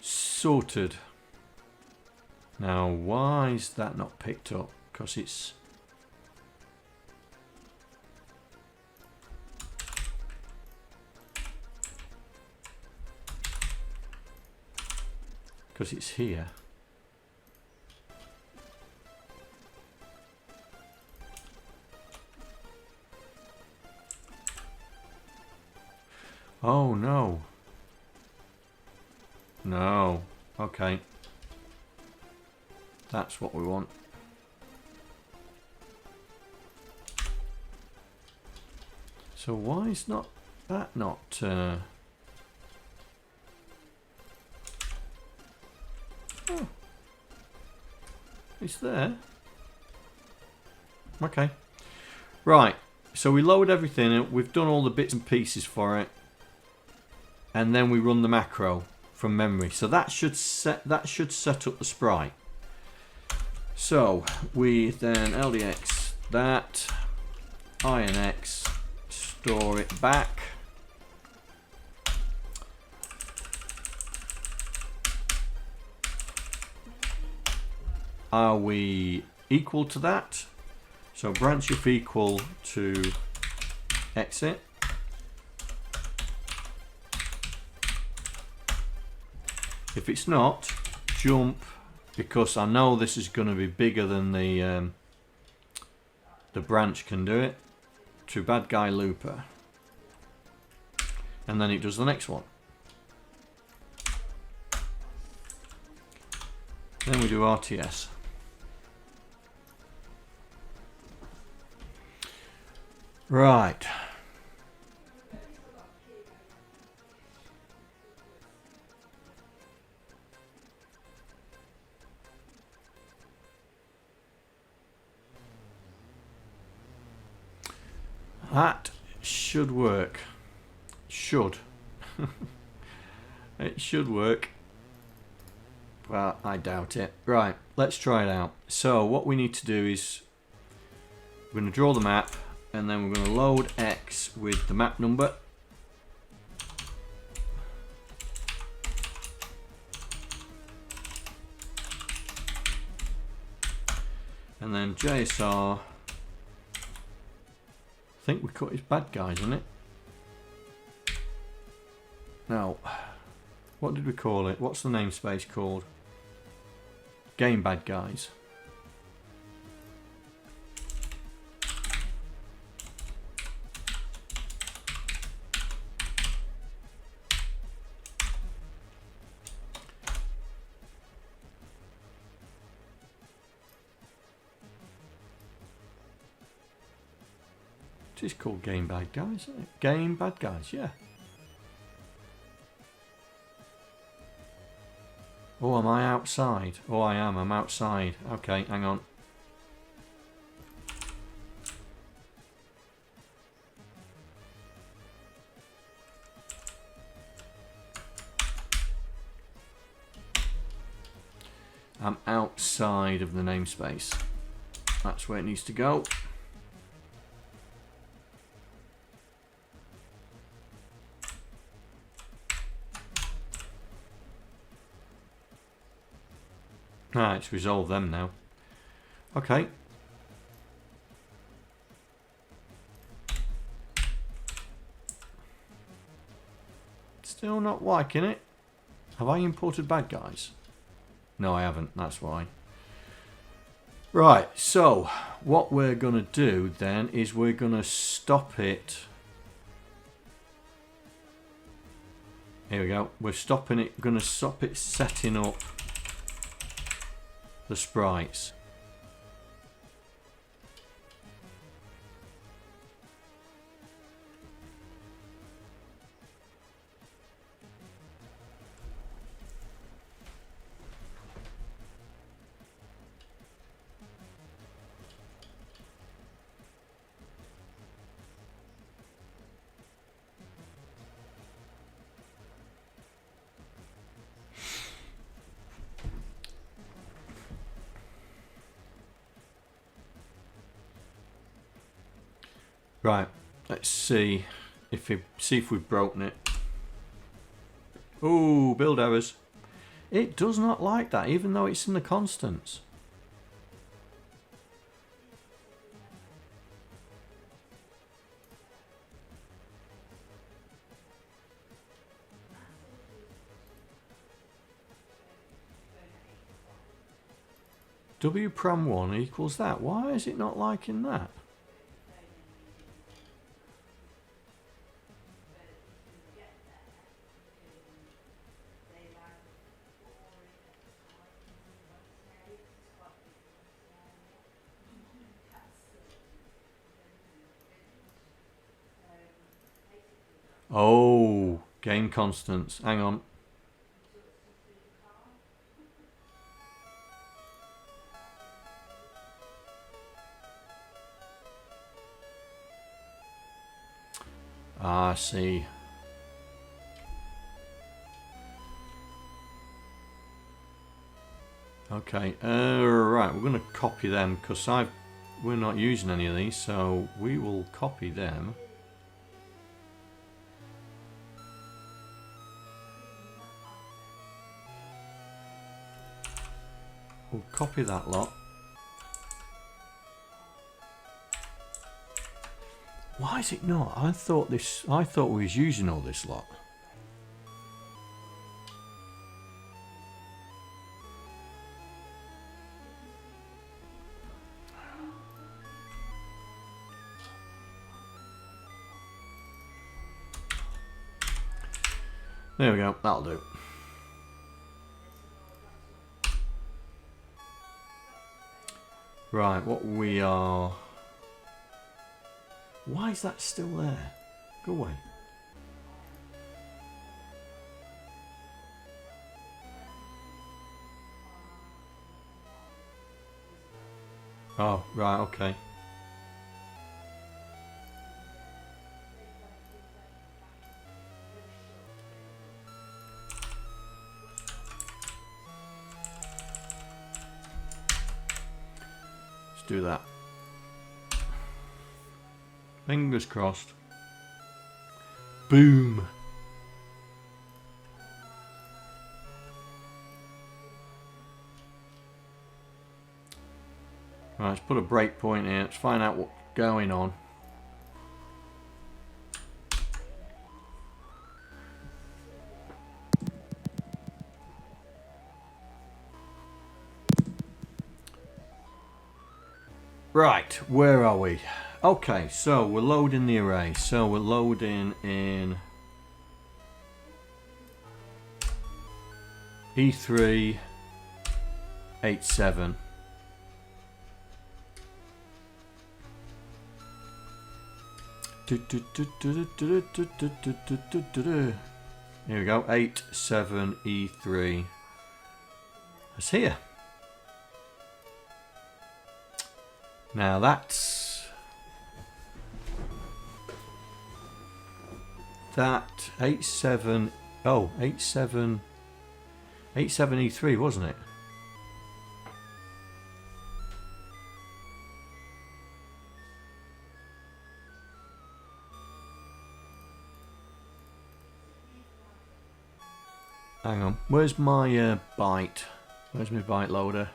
Sorted. Now, why is that not picked up? Because it's... because it's here. Oh, no. No. Okay. That's what we want. So why is not that not... Oh. It's there. Okay. Right. So we load everything in. We've done all the bits and pieces for it. And then we run the macro from memory. So that should set up the sprite. So we then LDX that INX store it back. Are we equal to that? So branch if equal to exit. If it's not, jump, because I know this is going to be bigger than the branch can do it, to bad guy looper. And then it does the next one. Then we do RTS. Right. That should work. Should. It should work. Well, I doubt it. Right, let's try it out. So what we need to do is we're going to draw the map and then we're going to load X with the map number. And then JSR, I think we cut his bad guys, isn't it? No. What did we call it? What's the namespace called? Game bad guys. It is called Game Bad Guys, isn't it? Game Bad Guys, yeah. Oh, am I outside? Oh, I am. I'm outside. Okay, hang on. I'm outside of the namespace. That's where it needs to go. Ah, it's resolved them now. Okay. Still not liking it. Have I imported bad guys? No, I haven't. That's why. Right, so what we're going to do then is we're going to stop it. Here we go. We're stopping it. Going to stop it setting up the sprites. Right, let's see if we've broken it. Oh, build errors. It does not like that, even though it's in the constants. W'1 equals that. Why is it not liking that? Oh, game constants. Hang on. Ah, I see. Okay, right, we're going to copy them because we're not using any of these, so we will copy them. We'll copy that lot. Why is it not? I thought we was using all this lot. There we go, that'll do. Right, what we are... Why is that still there? Go away. Oh, right, okay. Let's do that. Fingers crossed. Boom. Right, let's put a breakpoint here. Let's find out what's going on. Right, where are we? Okay, so we're loading the array. So we're loading in E3 87. Here we go. 87E3. That's here. Now that's that 87. Oh, 87E3, wasn't it? Hang on, where's my byte? Where's my byte loader?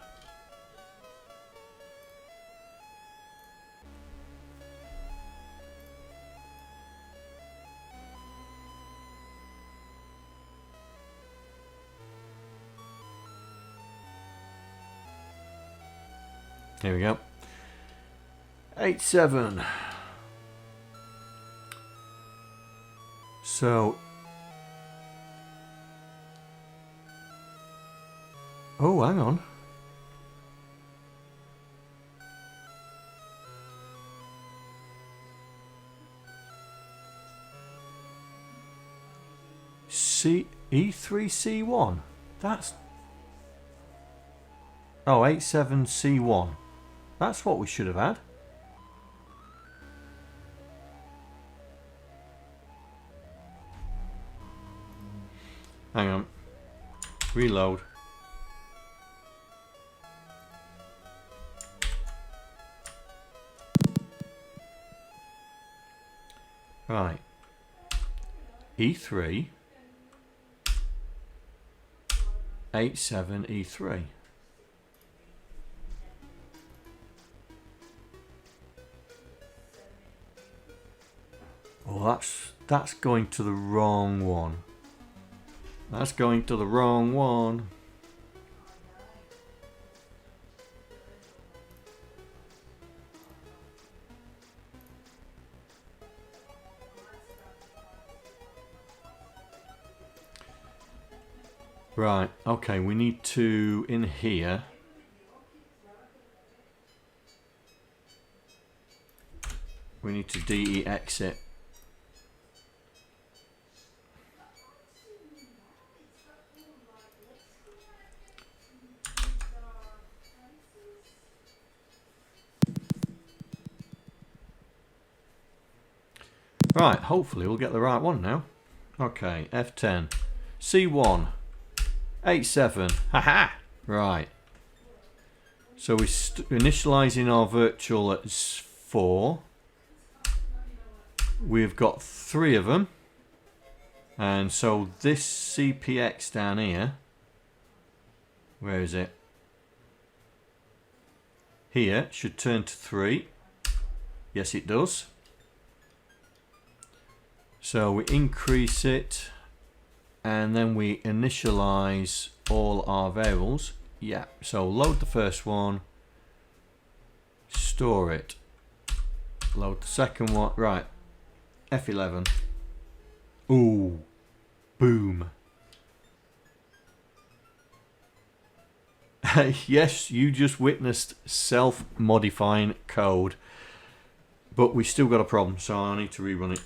Here we go. 87. So. Oh, hang on. E3C1. That's. Oh, 87C1. That's what we should have had. Hang on. Reload. Right. E3. 87E3. Oh, that's going to the wrong one. That's going to the wrong one. Right, okay, we need to, in here, we need to DE exit. Right, hopefully we'll get the right one now. Okay, F10. C1. 87. Haha! Right. So we're initializing our virtual at 4. We've got 3 of them. And so this CPX down here, where is it? Here, should turn to 3. Yes, it does. So we increase it, and then we initialize all our variables. Yeah, so load the first one, store it, load the second one, right, F11. Ooh, boom. Yes, you just witnessed self-modifying code, but we still got a problem, so I need to rerun it.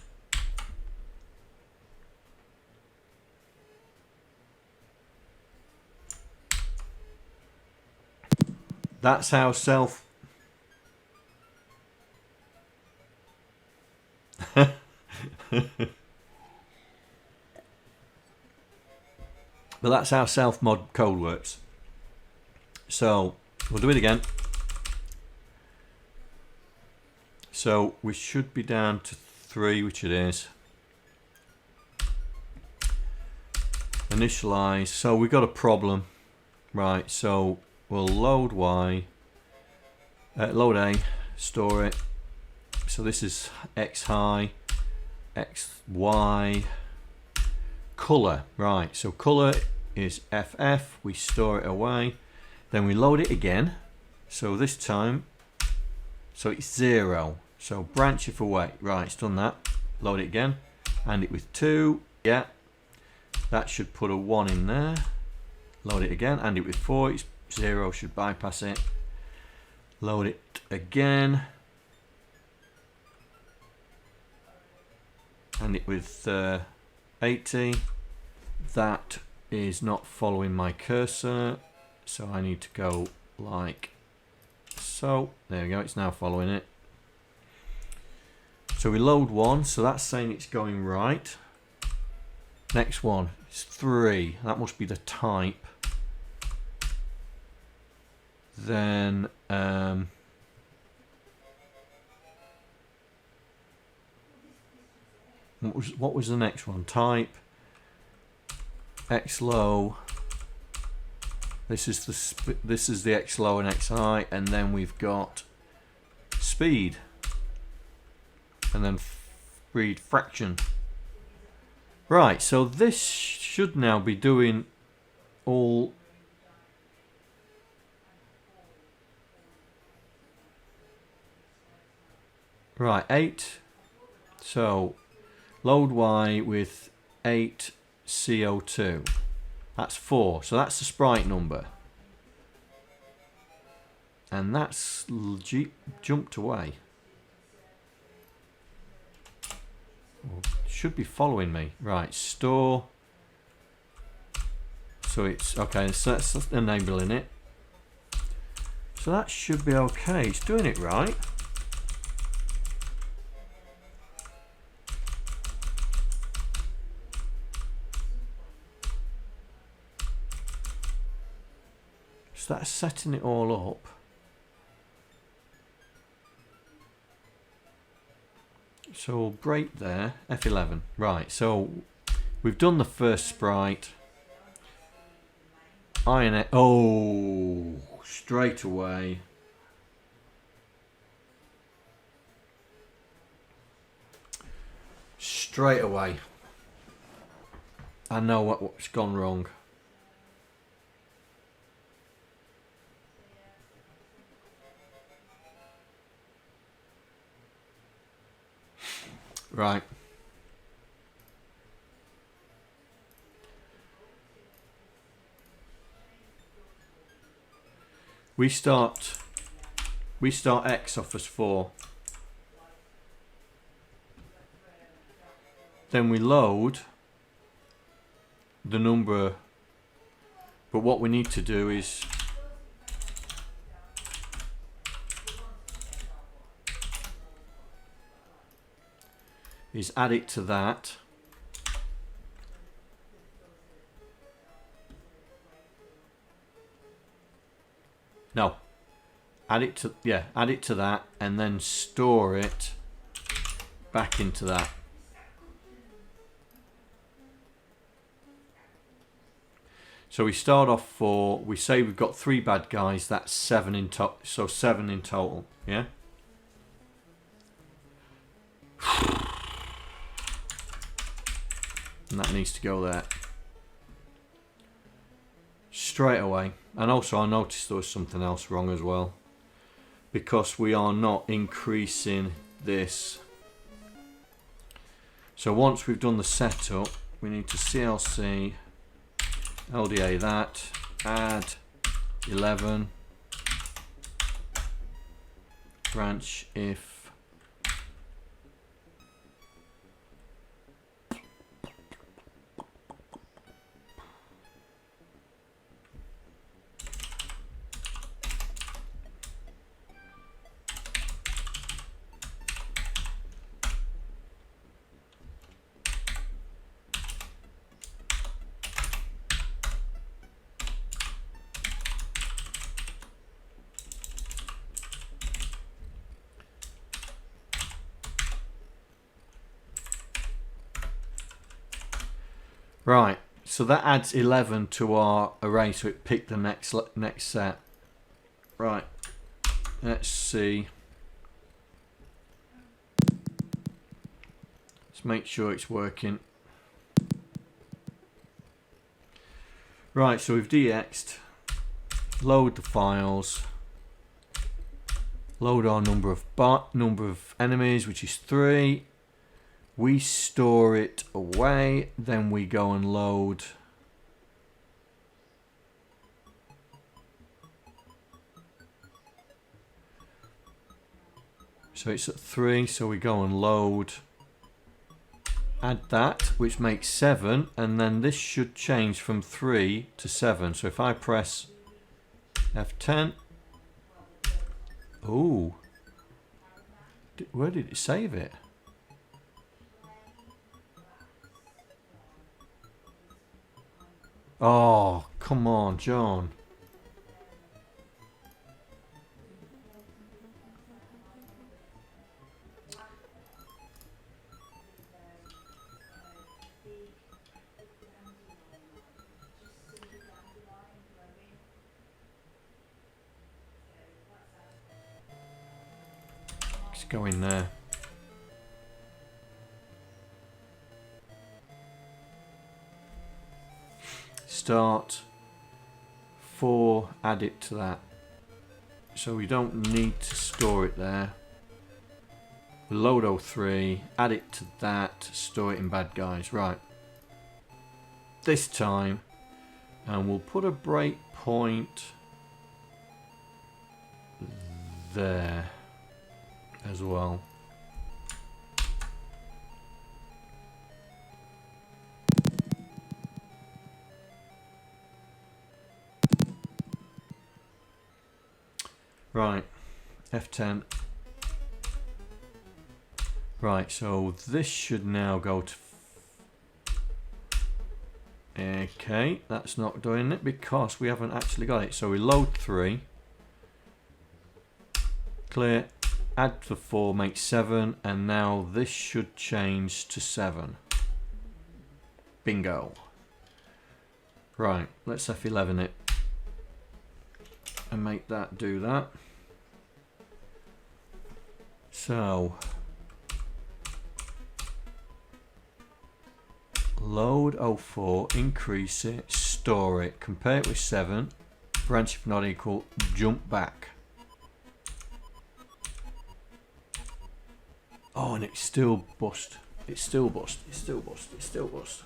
That's how but that's how self-mod code works. So we'll do it again. So we should be down to 3, which it is. Initialize. So we got a problem, right? So we'll load Y, load A, store it. So this is X high, X Y, color, right? So color is FF. We store it away, then we load it again. So this time, so it's 0. So branch if away, right? It's done that. Load it again, and it with 2. Yeah, that should put a 1 in there. Load it again, and it with 4. It's 0, should bypass it. Load it again. and it with 80. That is not following my cursor, so I need to go like so. There we go, it's now following it. So we load 1, so that's saying it's going right. Next one is 3, that must be the type. Then what was the next one? Type X low. This is the X low and X high, and then we've got speed, and then read fraction. Right, so this should now be doing all. Right, 8. So load Y with 8 CO2. That's 4. So that's the sprite number. And that's jumped away. Should be following me. Right, store. So it's okay, so that's enabling it. So that should be okay. It's doing it right. So that's setting it all up. So we'll break there, F11. Right, so we've done the first sprite. Iron it. Oh, straight away. Straight away. I know what's gone wrong. Right. We start X off as 4. Then we load the number, but what we need to do is add it to that. No. Add it to that and then store it back into that. So we start off we say we've got 3 bad guys, that's 7 in total, so 7 in total, yeah? And that needs to go there straight away. And also I noticed there was something else wrong as well, because we are not increasing this. So once we've done the setup, we need to CLC LDA that, add 11, branch if right, so that adds 11 to our array, so it picked the next set. Right, let's see. Let's make sure it's working. Right, so we've DX'd. Load the files. Load our number of enemies, which is 3. We store it away, then we go and load so it's at 3, so we go and load add that, which makes 7, and then this should change from 3 to 7. So if I press F10, ooh, where did it save it? Oh, come on, John. Let's go in there. Start 4, add it to that. So we don't need to store it there. Load 03, add it to that, store it in bad guys. Right. This time, and we'll put a breakpoint there as well. Right, F10. Right, so this should now go to... Okay, that's not doing it because we haven't actually got it. So we load 3. Clear, add the 4, make 7, and now this should change to 7. Bingo. Right, let's F11 it. And make that do that. So load 04, increase it, store it, compare it with 7, branch if not equal, jump back. Oh, and it's still bust. It's still bust. It's still bust. It's still bust.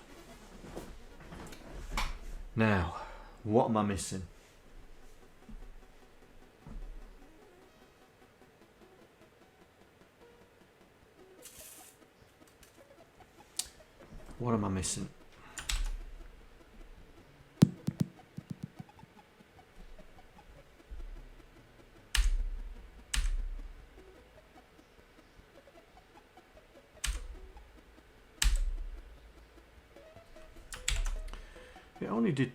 Now, what am I missing? What am I missing? It only did...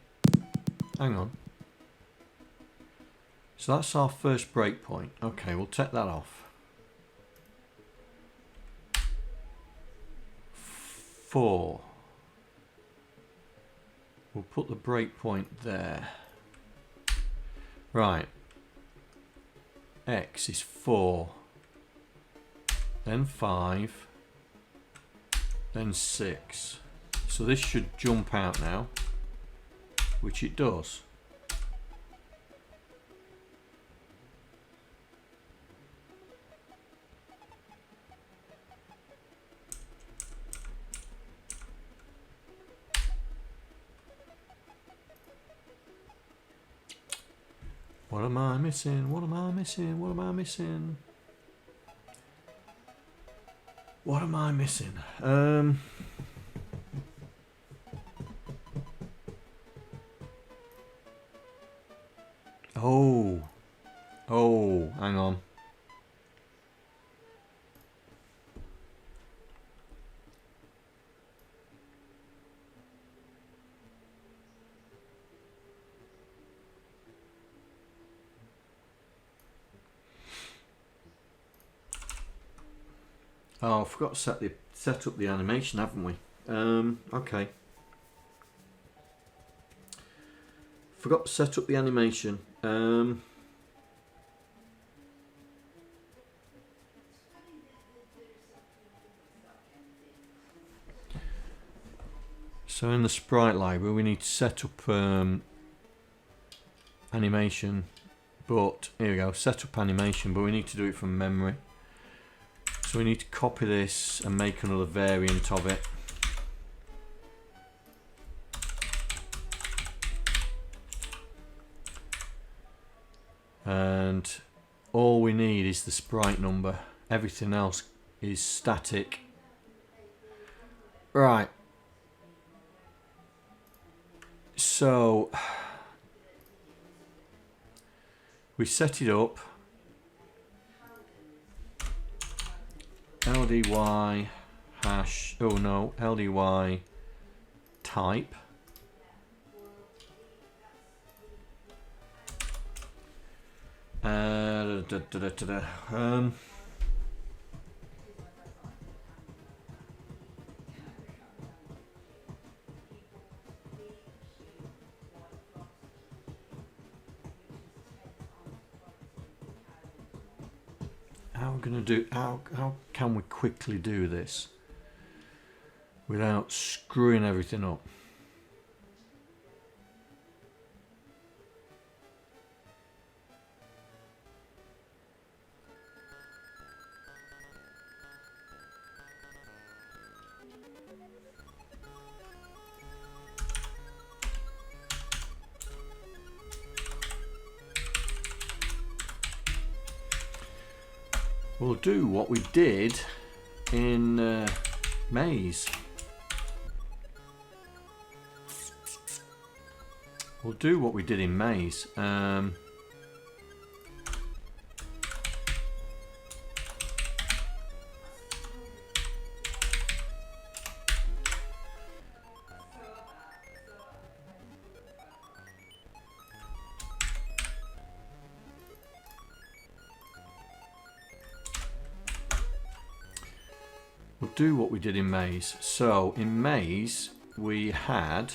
Hang on. So that's our first breakpoint. Okay, we'll take that off. 4. We'll put the breakpoint there. Right. X is 4. Then 5. Then 6. So this should jump out now, which it does. What am I missing? What am I missing? What am I missing? What am I missing? Oh, hang on. Oh, I forgot to set up the animation, haven't we? Okay. Forgot to set up the animation. So in the sprite library, we need to set up animation. But here we go, set up animation, but we need to do it from memory. So we need to copy this and make another variant of it. And all we need is the sprite number. Everything else is static. Right. So we set it up. LDY hash. Oh no, LDY type. How can we quickly do this without screwing everything up? We'll do what we did in Maze. We'll do what we did in Maze. Do what we did in Maze. So in Maze we had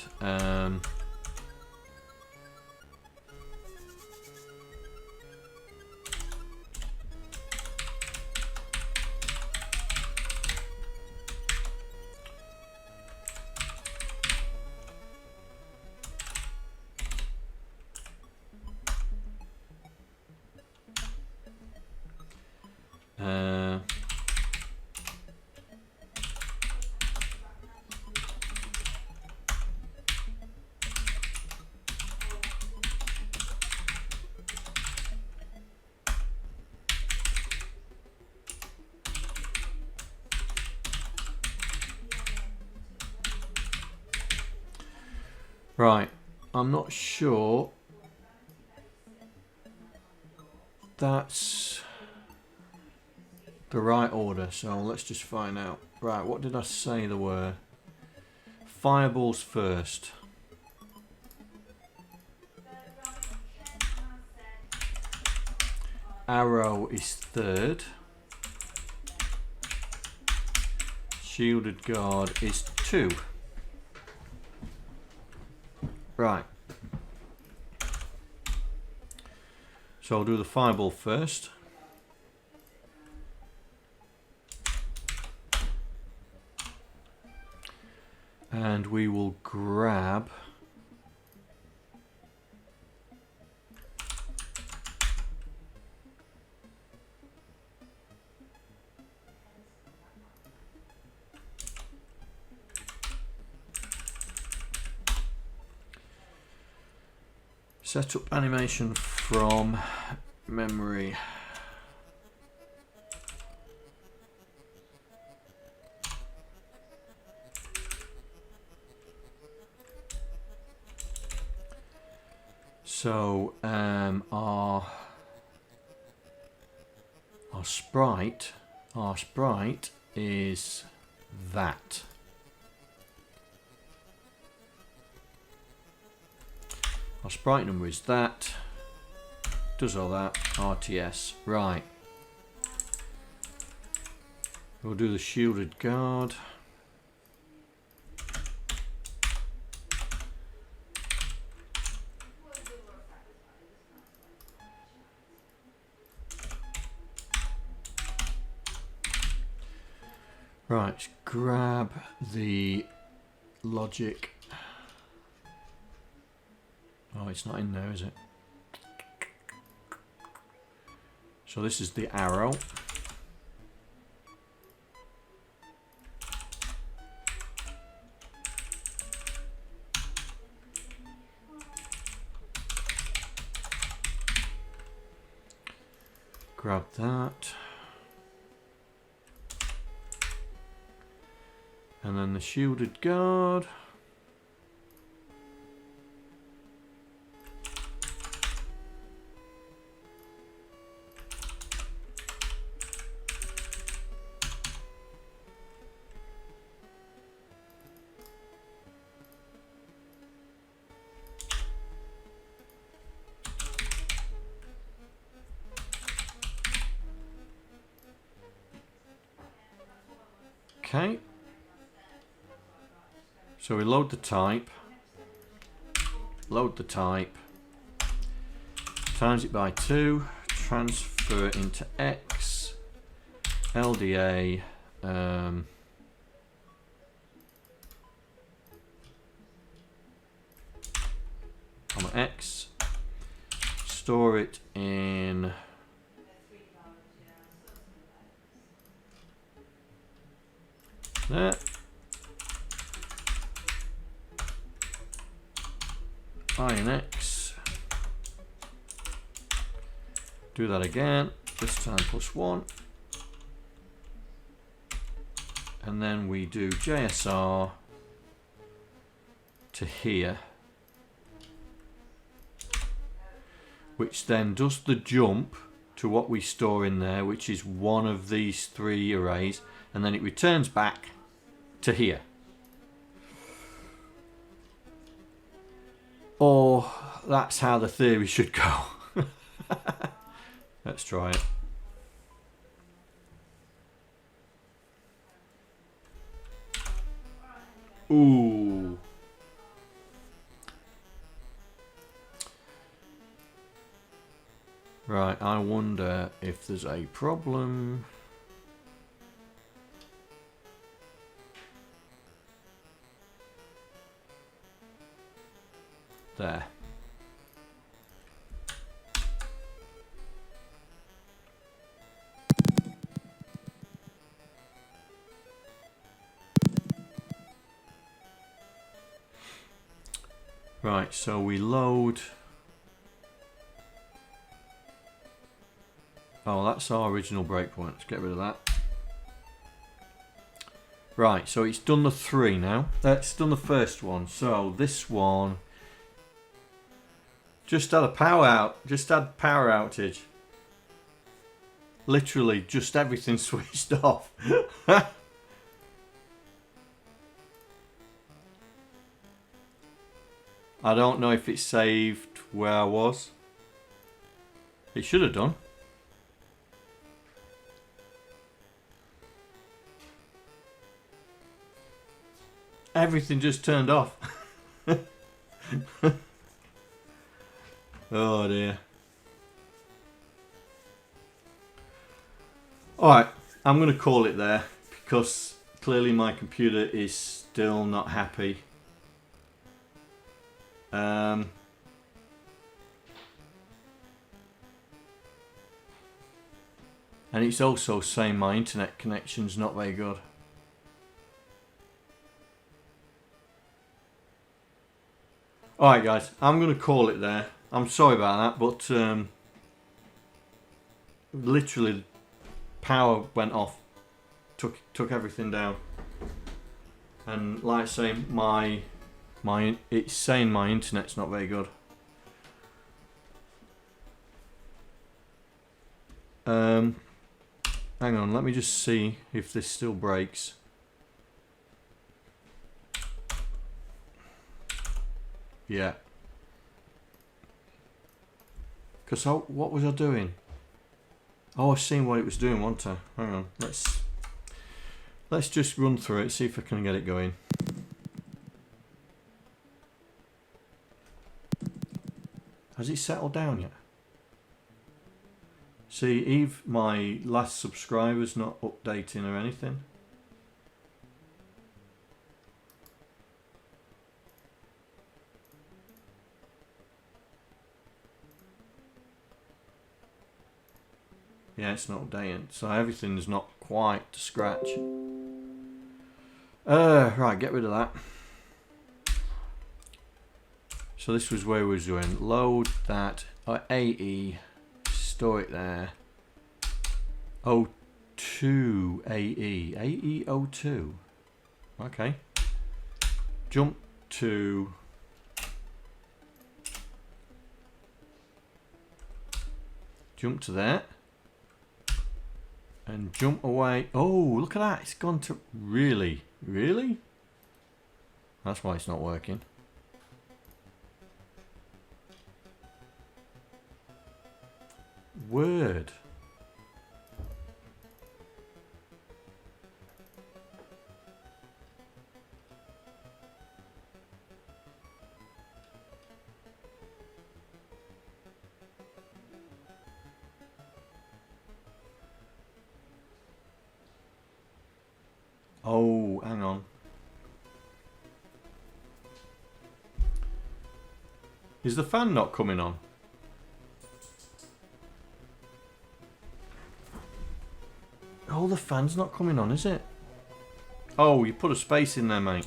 right, I'm not sure that's the right order, so let's just find out. Right, what did I say there were? Fireballs first. Arrow is third. Shielded guard is 2. Right. So I'll do the fireball first. And we will grab set up animation from memory. So our sprite is that. Our sprite number is that. Does all that. RTS. Right. We'll do the shielded guard. Right, grab the logic. Oh, it's not in there, is it? So this is the arrow. Grab that. And then the shielded guard. Okay. So we load the type, times it by 2, transfer it into X, LDA, comma X, store it in there. INX. Do that again, this time +1. And then we do JSR to here, which then does the jump to what we store in there, which is one of these 3 arrays, and then it returns back to here. Or that's how the theory should go. Let's try it. Ooh. Right, I wonder if there's a problem. There. Right, so we load. Oh, that's our original breakpoint. Let's get rid of that. Right, so it's done the 3 now. It's done the first one. So this one just had a power outage. Literally, just everything switched off. I don't know if it saved where I was. It should have done. Everything just turned off. Oh dear. Alright, I'm going to call it there because clearly my computer is still not happy. And it's also saying my internet connection's not very good. Alright guys, I'm going to call it there. I'm sorry about that, but literally power went off, took everything down, and like I say, it's saying my internet's not very good. Hang on, let me just see if this still breaks. Yeah. Because what was I doing? Oh, I was seeing what it was doing, wasn't I? Hang on, let's just run through it, see if I can get it going. Has it settled down yet? See, Eve, my last subscriber's not updating or anything. Yeah, it's not updating, so everything's not quite to scratch. Right, get rid of that. So this was where we was doing. Load that AE, store it there. O2 AE, AE02. Okay. Jump to... Jump to there. And jump away. Oh, look at that. It's gone to... Really? Really? That's why it's not working. Word. Oh, hang on. Is the fan not coming on? Oh, the fan's not coming on, is it? Oh, you put a space in there, mate.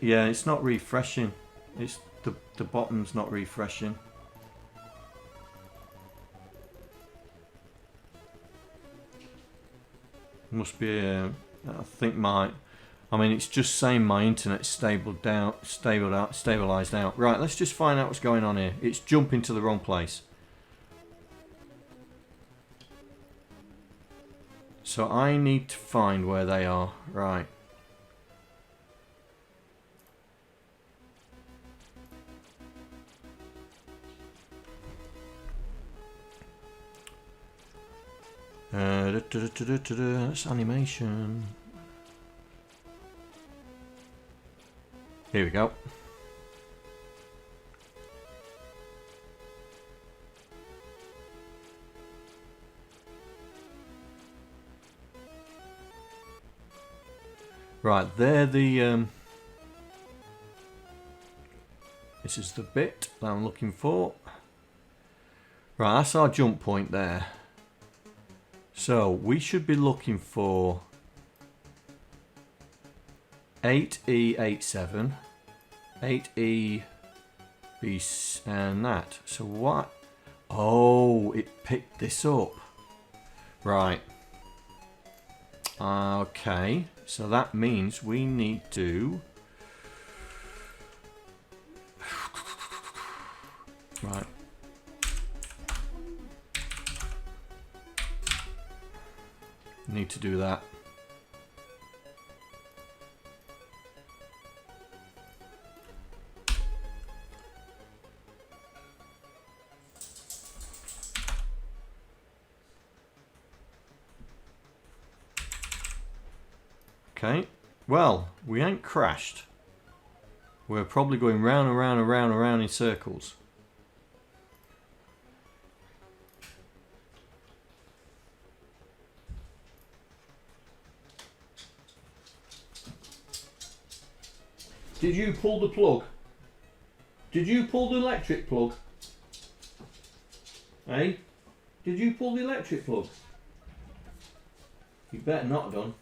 Yeah, it's not refreshing. It's the bottom's not refreshing. Must be I think I mean it's just saying my internet's stabilized out. Right, let's just find out what's going on here. It's jumping to the wrong place. So I need to find where they are. Right. That's animation. Here we go. Right, they're the this is the bit that I'm looking for. Right, that's our jump point there. So we should be looking for 8E87, 8E, B, and that. So what? Oh, it picked this up. Right. Okay. So that means we need to... Right. Need to do that. Okay, well, we ain't crashed. We're probably going round and round and round and round in circles. Did you pull the plug? Did you pull the electric plug? Hey? Did you pull the electric plug? You better not have done.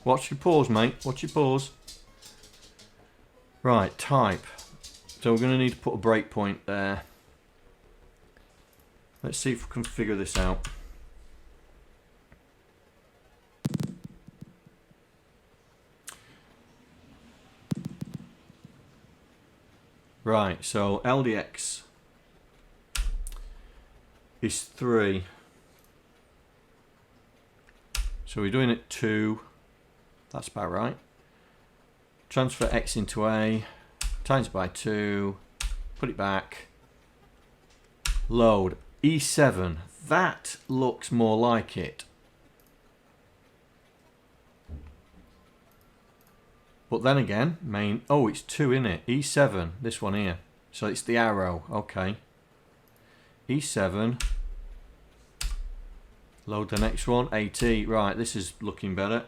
Watch your pause, mate. Watch your pause. Right, type. So we're going to need to put a breakpoint there. Let's see if we can figure this out. Right, so LDX is 3. So we're doing it 2. That's about right. Transfer X into A, times by 2, put it back. Load E7. That looks more like it. But then again, main... Oh, it's 2 in it. E7, this one here. So it's the arrow. Okay. E7. Load the next one. AT. Right, this is looking better.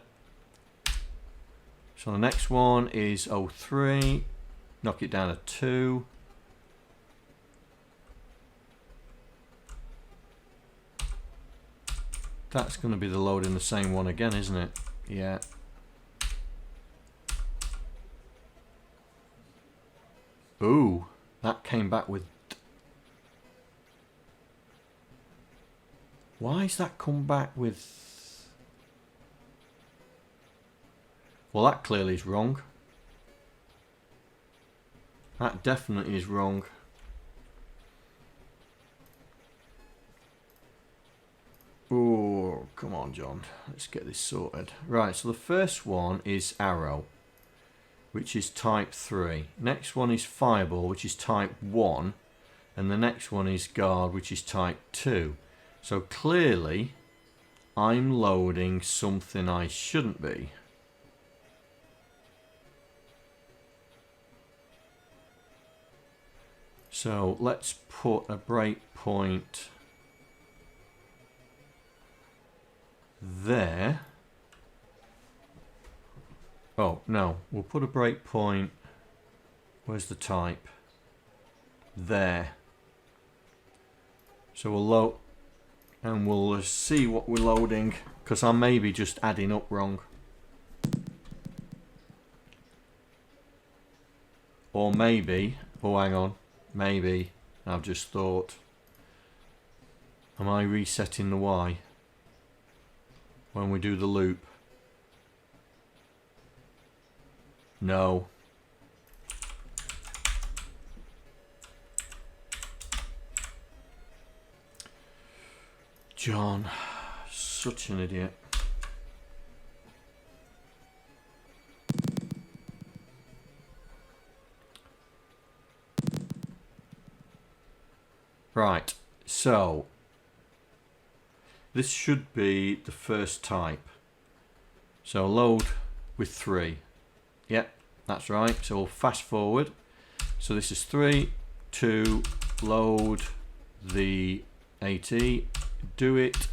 So the next one is 03. Knock it down to 2. That's going to be the load in the same one again, isn't it? Yeah. Ooh, that came back with... Why has that come back with... Well, that clearly is wrong. That definitely is wrong. Oh, come on, John. Let's get this sorted. Right, so the first one is arrow, which is type 3. Next one is fireball, which is type 1. And the next one is guard, which is type 2. So clearly, I'm loading something I shouldn't be. So let's put a breakpoint there. Oh, no. We'll put a breakpoint. Where's the type? There. So we'll load, and we'll see what we're loading, because I may be just adding up wrong. Or maybe, oh hang on, maybe I've just thought, am I resetting the Y when we do the loop? No. John, such an idiot. Right, so this should be the first type. So load with 3. Yep, that's right. So we'll fast forward. So this is 3, 2, load the AT, do it,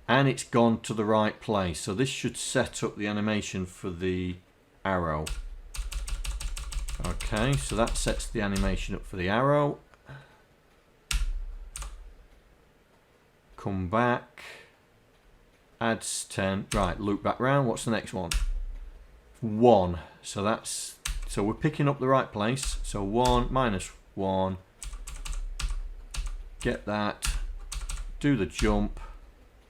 and it's gone to the right place. So this should set up the animation for the arrow. Okay, so that sets the animation up for the arrow. Come back, adds 10. Right, loop back round. What's the next one? 1. So that's, so we're picking up the right place. So 1 minus 1. Get that. Do the jump.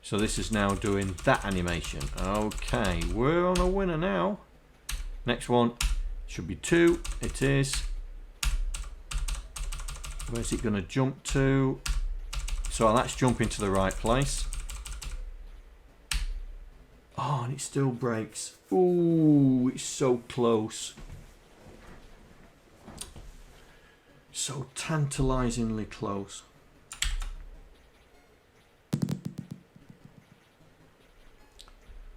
So this is now doing that animation. Okay, we're on a winner now. Next one should be 2. It is. Where's it going to jump to? So that's jumping to the right place. Oh, and it still breaks. Ooh, it's so close. So tantalizingly close.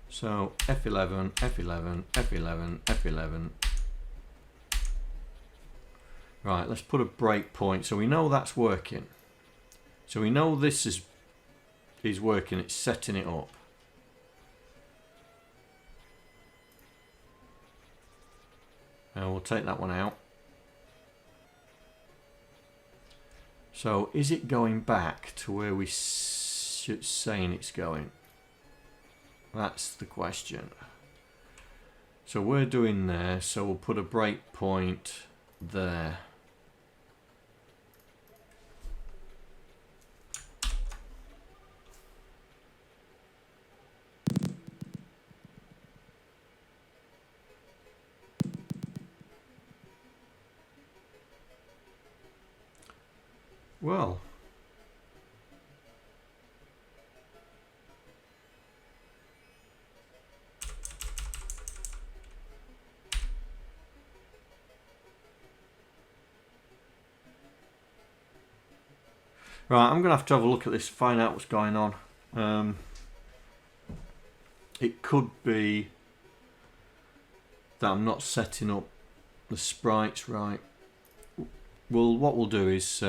So F11, F11, F11, F11. Right, let's put a breakpoint so we know that's working. So we know this is working, it's setting it up. And we'll take that one out. So is it going back to where we saying it's going? That's the question. So we're doing there, so we'll put a breakpoint there. Well, right, I'm going to have a look at this, find out what's going on. It could be that I'm not setting up the sprites right. Well, what we'll do is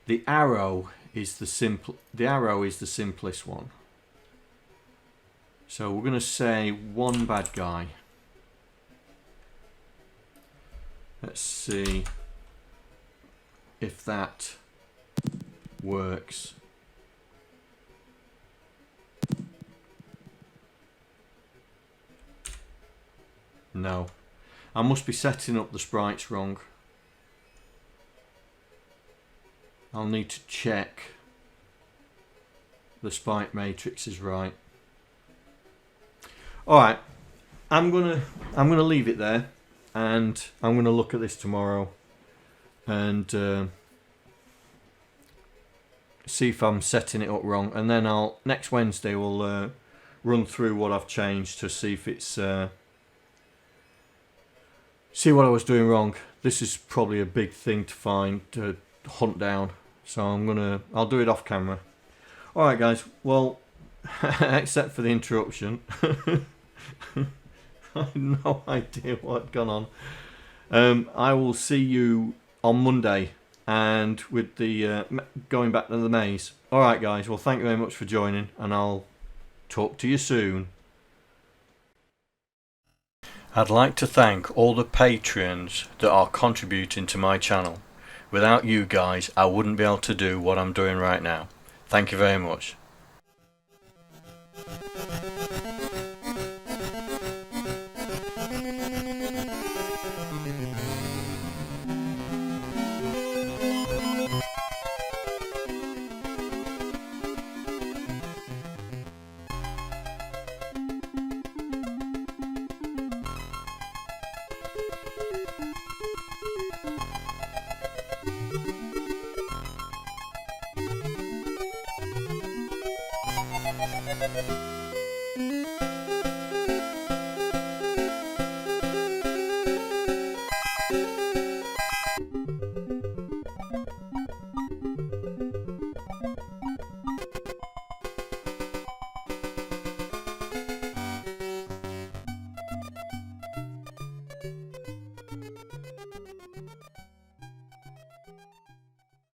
the arrow is the simplest one. So we're going to say one bad guy. Let's see if that works. No. I must be setting up the sprites wrong. I'll need to check the sprite matrix is right. Alright. I'm gonna leave it there, and I'm gonna look at this tomorrow and see if I'm setting it up wrong, and then next Wednesday we'll run through what I've changed to see if it's see what I was doing wrong. This is probably a big thing to hunt down, so I'll do it off camera. Alright guys, well, except for the interruption, I have no idea what gone on. I will see you on Monday, and with the going back to the maze. Alright guys, well thank you very much for joining, and I'll talk to you soon. I'd like to thank all the patrons that are contributing to my channel. Without you guys, I wouldn't be able to do what I'm doing right now. Thank you very much. Thank you.